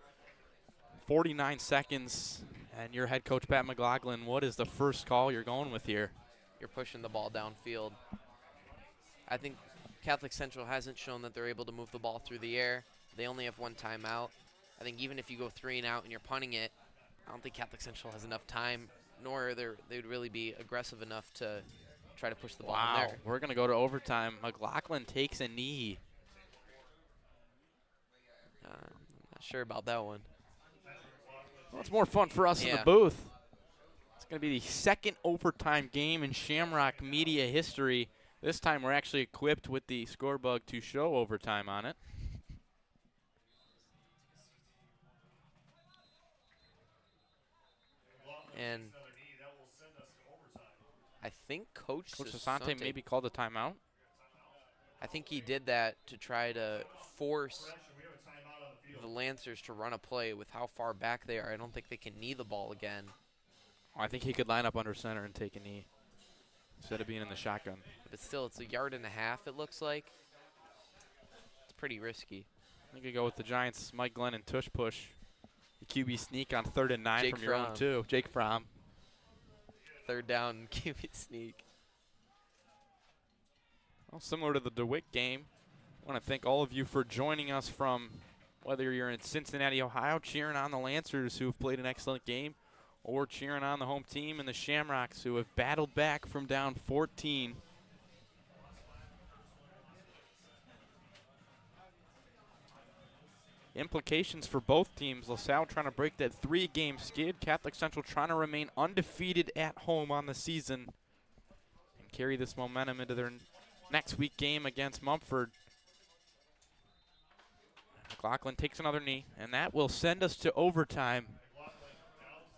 49 seconds, and your head coach, Pat McLaughlin, what is the first call you're going with here? You're pushing the ball downfield. I think Catholic Central hasn't shown that they're able to move the ball through the air. They only have 1 timeout. I think even if you go 3 and out and you're punting it, I don't think Catholic Central has enough time, nor they'd really be aggressive enough to try to push the ball in there. We're going to go to overtime. McLaughlin takes a knee. I'm not sure about that one. Well, it's more fun for us in the booth. It's going to be the second overtime game in Shamrock media history. This time we're actually equipped with the scorebug to show overtime on it. And I think Coach Sasante maybe called a timeout. I think he did that to try to force the Lancers to run a play with how far back they are. I don't think they can knee the ball again. I think he could line up under center and take a knee instead of being in the shotgun. But still, it's 1.5 yards, it looks like. It's pretty risky. You could go with the Giants, Mike Glenn and tush push. The QB sneak on 3rd and 9 Jake from your own Fromm. two. Jake Fromm. 3rd down QB sneak. Well, similar to the DeWitt game, I want to thank all of you for joining us from whether you're in Cincinnati, Ohio, cheering on the Lancers who have played an excellent game, or cheering on the home team and the Shamrocks who have battled back from down 14. Implications for both teams. La Salle trying to break that 3-game skid. Catholic Central trying to remain undefeated at home on the season and carry this momentum into their next week game against Mumford. McLaughlin takes another knee, and that will send us to overtime.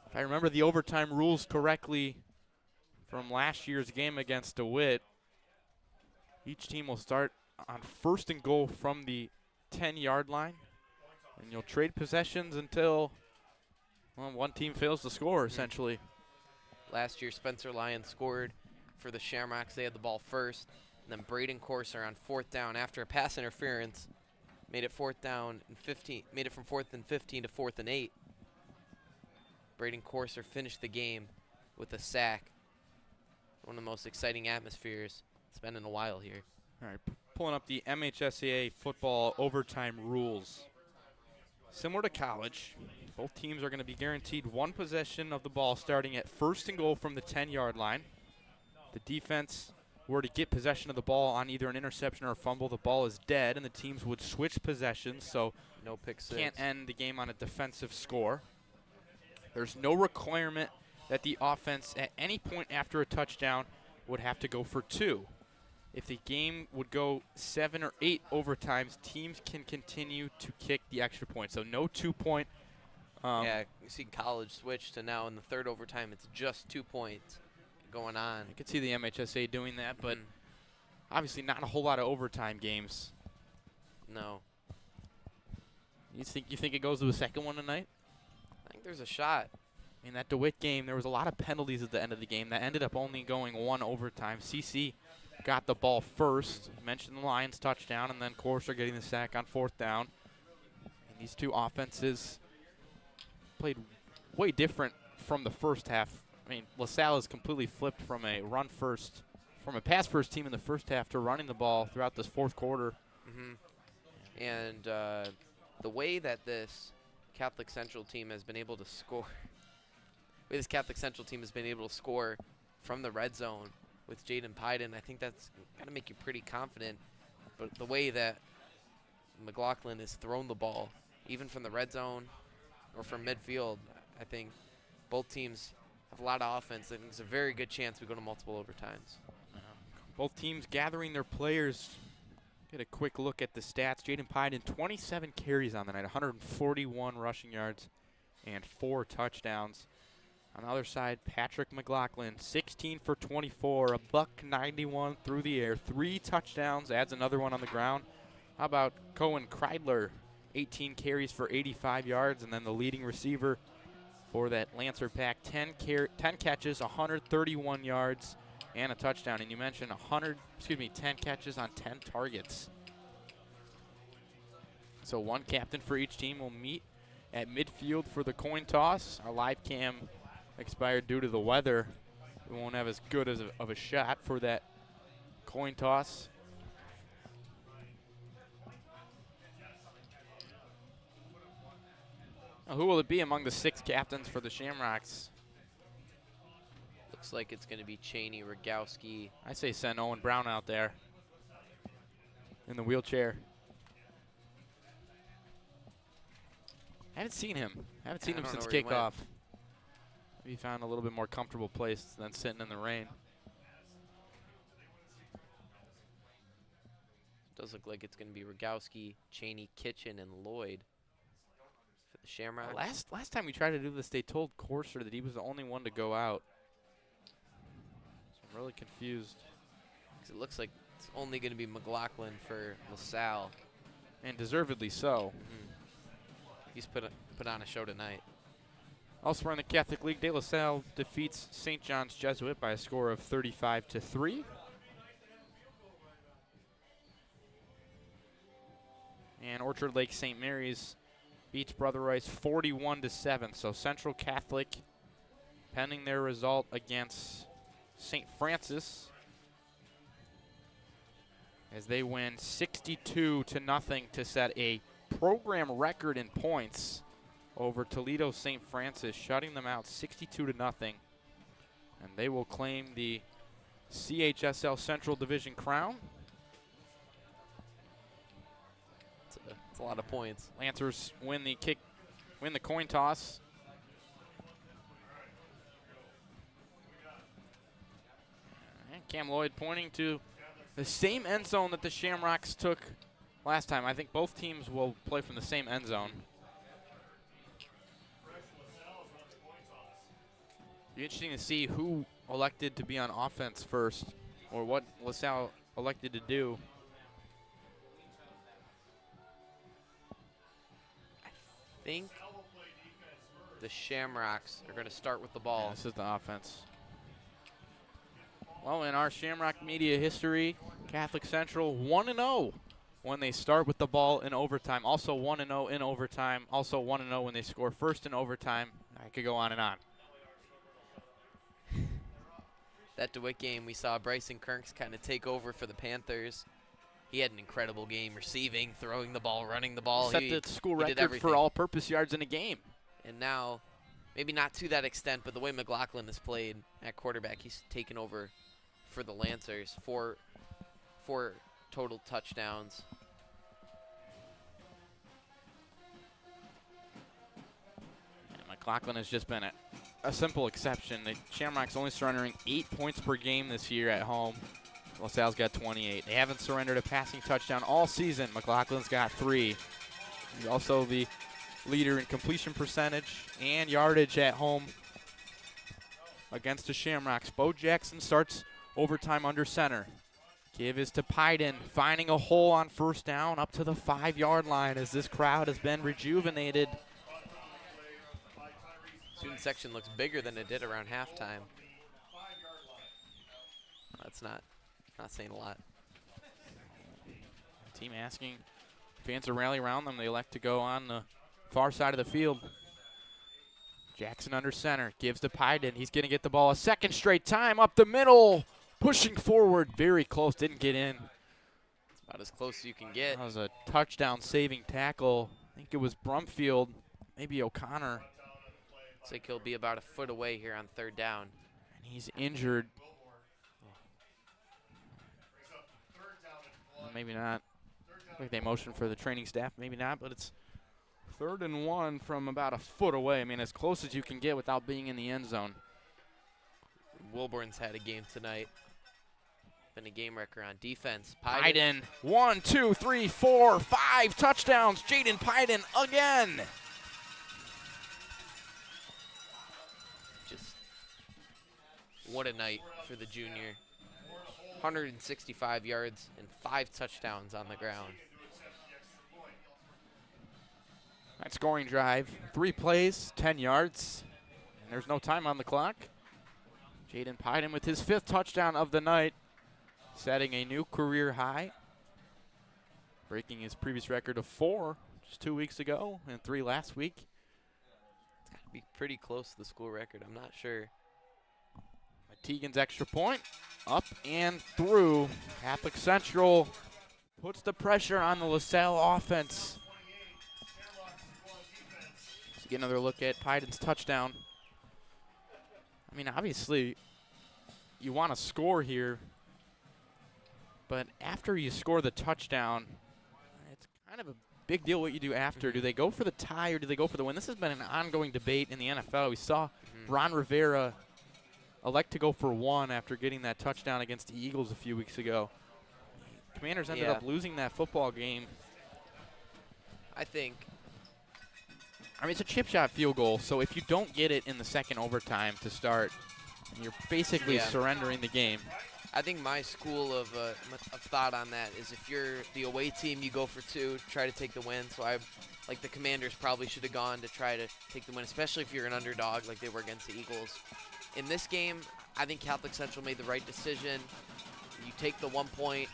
If I remember the overtime rules correctly from last year's game against DeWitt, each team will start on 1st and goal from the 10-yard line. And you'll trade possessions until, well, one team fails to score, essentially. Last year, Spencer Lyons scored for the Shamrocks. They had the ball first. And then Braden Courser on 4th down after a pass interference made it 4th down and 15. Made it from 4th and 15 to 4th and 8. Braden Courser finished the game with a sack. One of the most exciting atmospheres it's been in a while here. All right, pulling up the MHSAA football overtime rules. Similar to college, both teams are going to be guaranteed one possession of the ball starting at 1st and goal from the 10-yard line. The defense were to get possession of the ball on either an interception or a fumble, the ball is dead, and the teams would switch possessions, so no pick six. Can't end the game on a defensive score. There's no requirement that the offense at any point after a touchdown would have to go for 2. If the game would go 7 or 8 overtimes, teams can continue to kick the extra point. So no 2-point. Yeah, you see college switch to now in the 3rd overtime, it's just 2 points going on. I could see the MHSA doing that, but obviously not a whole lot of overtime games. No. You think it goes to a second one tonight? I think there's a shot. In that DeWitt game, there was a lot of penalties at the end of the game that ended up only going 1 overtime. CC got the ball first. Mentioned the Lions touchdown, and then Courser getting the sack on 4th down. And these two offenses played way different from the first half. I mean, La Salle is completely flipped from a pass first team in the first half to running the ball throughout this 4th quarter. And the way that this Catholic Central team has been able to score, from the red zone with Jaden Pyden, I think that's got to make you pretty confident. But the way that McLaughlin has thrown the ball, even from the red zone or from midfield, I think both teams have a lot of offense. I think there's a very good chance we go to multiple overtimes. Both teams gathering their players. Get a quick look at the stats. Jaden Pyden, 27 carries on the night, 141 rushing yards, and 4 touchdowns. On the other side, Patrick McLaughlin, 16 for 24, $191 through the air, 3 touchdowns, adds another one on the ground. How about Cohen Kreidler, 18 carries for 85 yards, and then the leading receiver for that Lancer pack, 10 catches, 131 yards, and a touchdown. And you mentioned 10 catches on 10 targets. So one captain for each team will meet at midfield for the coin toss. Our live cam expired due to the weather. We won't have as good of a shot for that coin toss. Now, who will it be among the 6 captains for the Shamrocks? Looks like it's going to be Cheney, Rogowski. I say send Owen Brown out there in the wheelchair. Haven't seen him. Haven't seen I him don't know since where he went. kickoff. Maybe found a little bit more comfortable place than sitting in the rain. Does look like it's going to be Rogowski, Cheney, Kitchen, and Lloyd for the Shamrocks. Last time we tried to do this, they told Corser that he was the only one to go out. So I'm really confused. 'Cause it looks like it's only going to be McLaughlin for La Salle. And deservedly so. He's put on a show tonight. Elsewhere in the Catholic League, De La Salle defeats St. John's Jesuit by a score of 35-3. And Orchard Lake St. Mary's beats Brother Rice 41-7. So Central Catholic pending their result against St. Francis as they win 62-0 to set a program record in points over Toledo St. Francis, shutting them out 62-0. And they will claim the CHSL Central Division crown. It's a lot of points. Lancers win the coin toss. And Cam Lloyd pointing to the same end zone that the Shamrocks took last time. I think both teams will play from the same end zone. Be interesting to see who elected to be on offense first, or what La Salle elected to do. I think the Shamrocks are going to start with the ball. Yeah, this is the offense. Well, in our Shamrock media history, Catholic Central 1-0 when they start with the ball in overtime. Also 1-0 in overtime. Also 1-0 when they score first in overtime. I could go on and on. That DeWitt game, we saw Bryson Kirks kind of take over for the Panthers. He had an incredible game, receiving, throwing the ball, running the ball. Set the school he did record for everything. all-purpose yards in a game. And now, maybe not to that extent, but the way McLaughlin has played at quarterback, he's taken over for the Lancers. Four total touchdowns. And McLaughlin has just been a simple exception. The Shamrocks only surrendering 8 points per game this year at home. La Salle's got 28. They haven't surrendered a passing touchdown all season. McLaughlin's got 3. He's also the leader in completion percentage and yardage at home against the Shamrocks. Bo Jackson starts overtime under center. Give is to Pyden, finding a hole on first down up to the 5-yard line as this crowd has been rejuvenated. Student section looks bigger than it did around halftime. That's not saying a lot. Team asking fans to rally around them. They elect to go on the far side of the field. Jackson under center, gives to Pyden. He's going to get the ball a second straight time up the middle. Pushing forward, very close, didn't get in. It's about as close as you can get. That was a touchdown-saving tackle. I think it was Brumfield, maybe O'Connor. Looks like he'll be about a foot away here on third down. And he's injured. Maybe not. I think they motioned for the training staff. Maybe not, but it's 3rd and 1 from about a foot away. I mean, as close as you can get without being in the end zone. Wilborn's had a game tonight. Been a game wrecker on defense. Pyden, 1, 2, 3, 4, 5 touchdowns. Jaden Pyden again. Just what a night for the junior. 165 yards and 5 touchdowns on the ground. That scoring drive, 3 plays, 10 yards, and there's no time on the clock. Jaden Pyden with his 5th touchdown of the night, setting a new career high, breaking his previous record of 4 just 2 weeks ago and 3 last week. It's got to be pretty close to the school record. I'm not sure. Tegan's extra point, up and through. Catholic Central puts the pressure on the La Salle offense. Let's get another look at Pyden's touchdown. I mean, obviously, you want to score here, but after you score the touchdown, it's kind of a big deal what you do after. Do they go for the tie or do they go for the win? This has been an ongoing debate in the NFL. We saw Ron Rivera elect to go for one after getting that touchdown against the Eagles a few weeks ago. Commanders ended up losing that football game. I think. I mean, it's a chip shot field goal, so if you don't get it in the second overtime to start, you're basically surrendering the game. I think my school of thought on that is if you're the away team, you go for two, try to take the win. So like the Commanders probably should have gone to try to take the win, especially if you're an underdog like they were against the Eagles. In this game, I think Catholic Central made the right decision. You take the 1 point,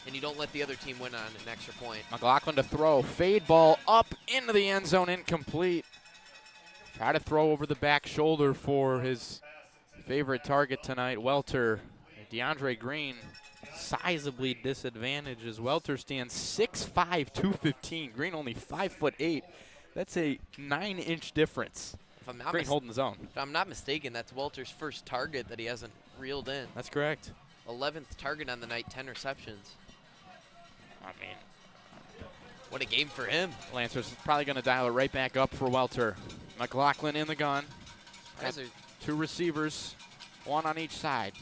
and you don't let the other team win on an extra point. McLaughlin to throw. Fade ball up into the end zone, incomplete. Try to throw over the back shoulder for his favorite target tonight, Welter. DeAndre Green, sizably disadvantaged as Welter stands 6'5", 215. Green only 5'8". That's a 9-inch difference. Green holding his own. If I'm not mistaken, that's Welter's first target that he hasn't reeled in. That's correct. 11th target on the night, 10 receptions. I mean, what a game for him. Lancers probably going to dial it right back up for Welter. McLaughlin in the gun. Two receivers, one on each side.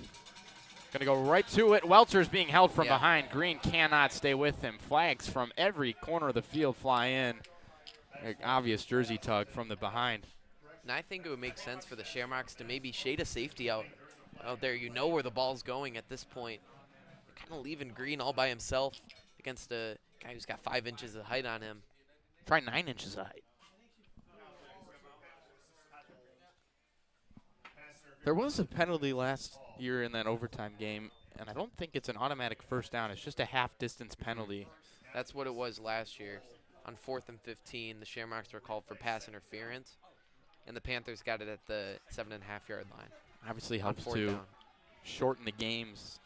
Going to go right to it. Welter's being held from behind. Green cannot stay with him. Flags from every corner of the field fly in. Obvious jersey tug from the behind. And I think it would make sense for the Shamrocks to maybe shade a safety out there. You know where the ball's going at this point. They're kind of leaving Green all by himself against a guy who's got 5 inches of height on him. Try 9 inches of height. There was a penalty last year in that overtime game, and I don't think it's an automatic first down. It's just a half-distance penalty. That's what it was last year. On 4th and 15, the Shamrocks were called for pass interference, and the Panthers got it at the 7.5-yard line. Obviously helps to shorten the games.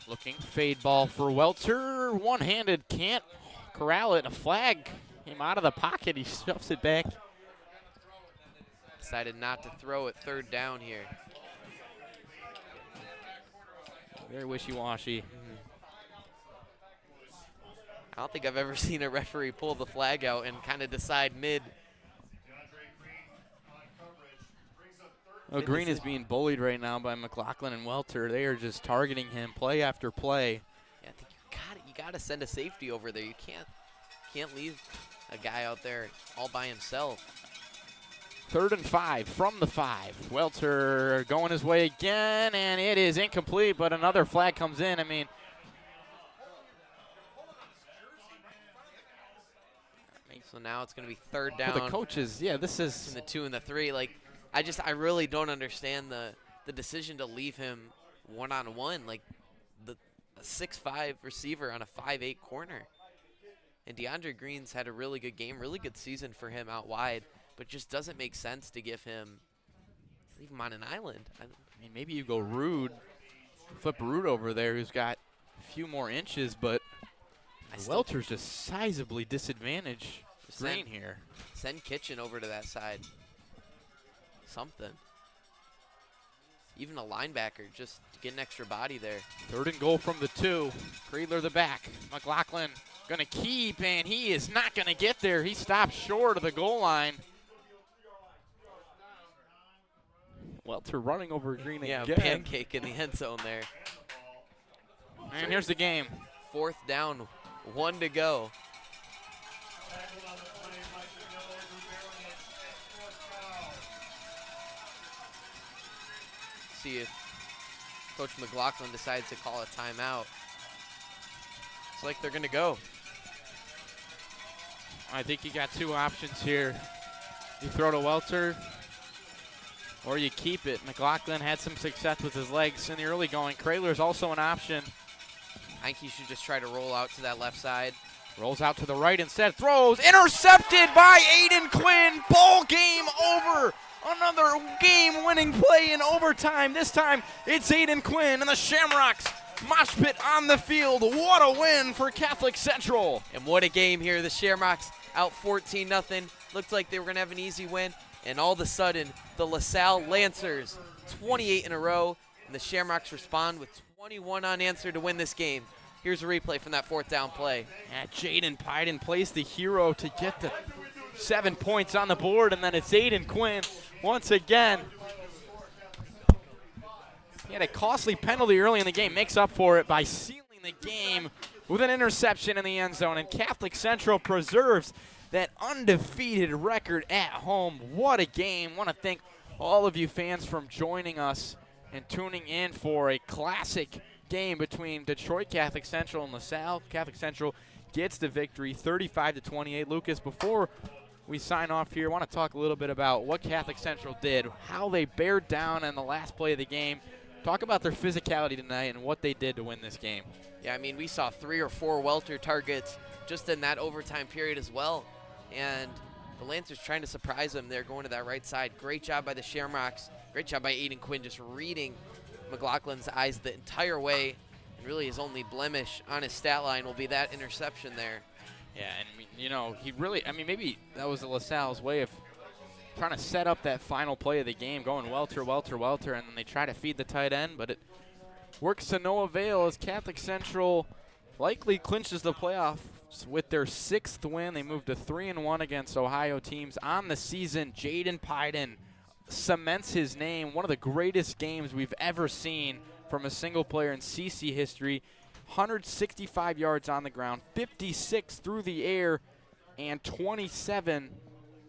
Looking, fade ball for Welter. One-handed, can't corral it. A flag came out of the pocket. He stuffs it back. Decided not to throw it 3rd down here. Very wishy-washy. I don't think I've ever seen a referee pull the flag out and kind of decide mid. Oh, Green is being bullied right now by McLaughlin and Welter. They are just targeting him play after play. Yeah, I think you gotta send a safety over there. You can't leave a guy out there all by himself. 3rd and 5 from the 5. Welter going his way again, and it is incomplete, but another flag comes in. I mean, so now it's going to be 3rd down. For the coaches, yeah, this is in the 2 and the 3. Like, I really don't understand the decision to leave him one-on-one. Like, a 6'5" receiver on a 5'8" corner. And DeAndre Green's had a really good game, really good season for him out wide, but just doesn't make sense to leave him on an island. I mean, maybe you go Rude, flip Rude over there, who's got a few more inches, but Welter's just sizably disadvantaged Green here. Send Kitchen over to that side. Something. Even a linebacker, just to get an extra body there. 3rd and goal from the 2. Creedler the back. McLaughlin going to keep, and he is not going to get there. He stops short of the goal line. Welter running over Green again. Yeah, pancake in the end zone there. And here's the game. 4th down, 1 to go. See if Coach McLaughlin decides to call a timeout. It's like they're going to go. I think you got 2 options here. You throw to Welter, or you keep it. McLaughlin had some success with his legs in the early going. Kraler's also an option. I think he should just try to roll out to that left side. Rolls out to the right instead. Throws. Intercepted by Aiden Quinn. Ball game over. Another game-winning play in overtime. This time, it's Aiden Quinn and the Shamrocks. Mosh pit on the field. What a win for Catholic Central. And what a game here. The Shamrocks out 14-0. Looked like they were going to have an easy win. And all of a sudden, the La Salle Lancers, 28 in a row, and the Shamrocks respond with 21 unanswered to win this game. Here's a replay from that 4th down play. And Jaden Pyden plays the hero to get the 7 points on the board, and then it's Aiden Quinn once again. He had a costly penalty early in the game, makes up for it by sealing the game with an interception in the end zone, and Catholic Central preserves that undefeated record at home. What a game. Want to thank all of you fans for joining us and tuning in for a classic game between Detroit Catholic Central and La Salle. Catholic Central gets the victory 35-28. Lucas, before we sign off here, I want to talk a little bit about what Catholic Central did, how they bared down in the last play of the game. Talk about their physicality tonight and what they did to win this game. Yeah, I mean, we saw 3 or 4 welter targets just in that overtime period as well. And the Lancers trying to surprise them. They're going to that right side. Great job by the Shamrocks. Great job by Aiden Quinn just reading McLaughlin's eyes the entire way. And really his only blemish on his stat line will be that interception there. Yeah, and you know, he really, I mean, maybe that was La Salle's way of trying to set up that final play of the game, going welter, and then they try to feed the tight end, but it works to no avail as Catholic Central likely clinches the playoffs with their 6th win. They moved to 3-1 against Ohio teams on the season. Jaden Pyden cements his name, one of the greatest games we've ever seen from a single player in CC history. 165 yards on the ground, 56 through the air, and 27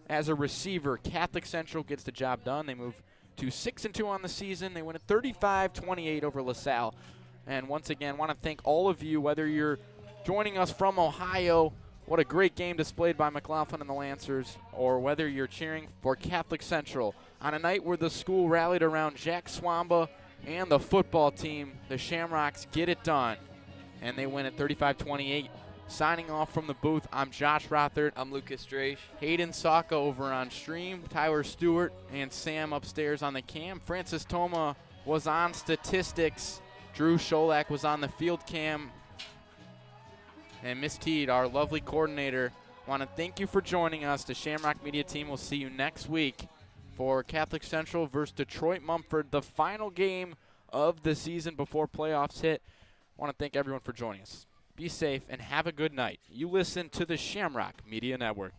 as a receiver. Catholic Central gets the job done. They move to 6-2 on the season. They win at 35-28 over La Salle. And once again, want to thank all of you, whether you're joining us from Ohio, what a great game displayed by McLaughlin and the Lancers, or whether you're cheering for Catholic Central on a night where the school rallied around Jack Swamba and the football team. The Shamrocks get it done, and they win at 35-28. Signing off from the booth, I'm Josh Rothert. I'm Lucas Drake. Hayden Saka over on stream, Tyler Stewart, and Sam upstairs on the cam. Francis Toma was on statistics. Drew Sholak was on the field cam. And Miss Teed, our lovely coordinator, want to thank you for joining us. The Shamrock Media team will see you next week for Catholic Central versus Detroit Mumford, the final game of the season before playoffs hit. Want to thank everyone for joining us. Be safe and have a good night. You listen to the Shamrock Media Network.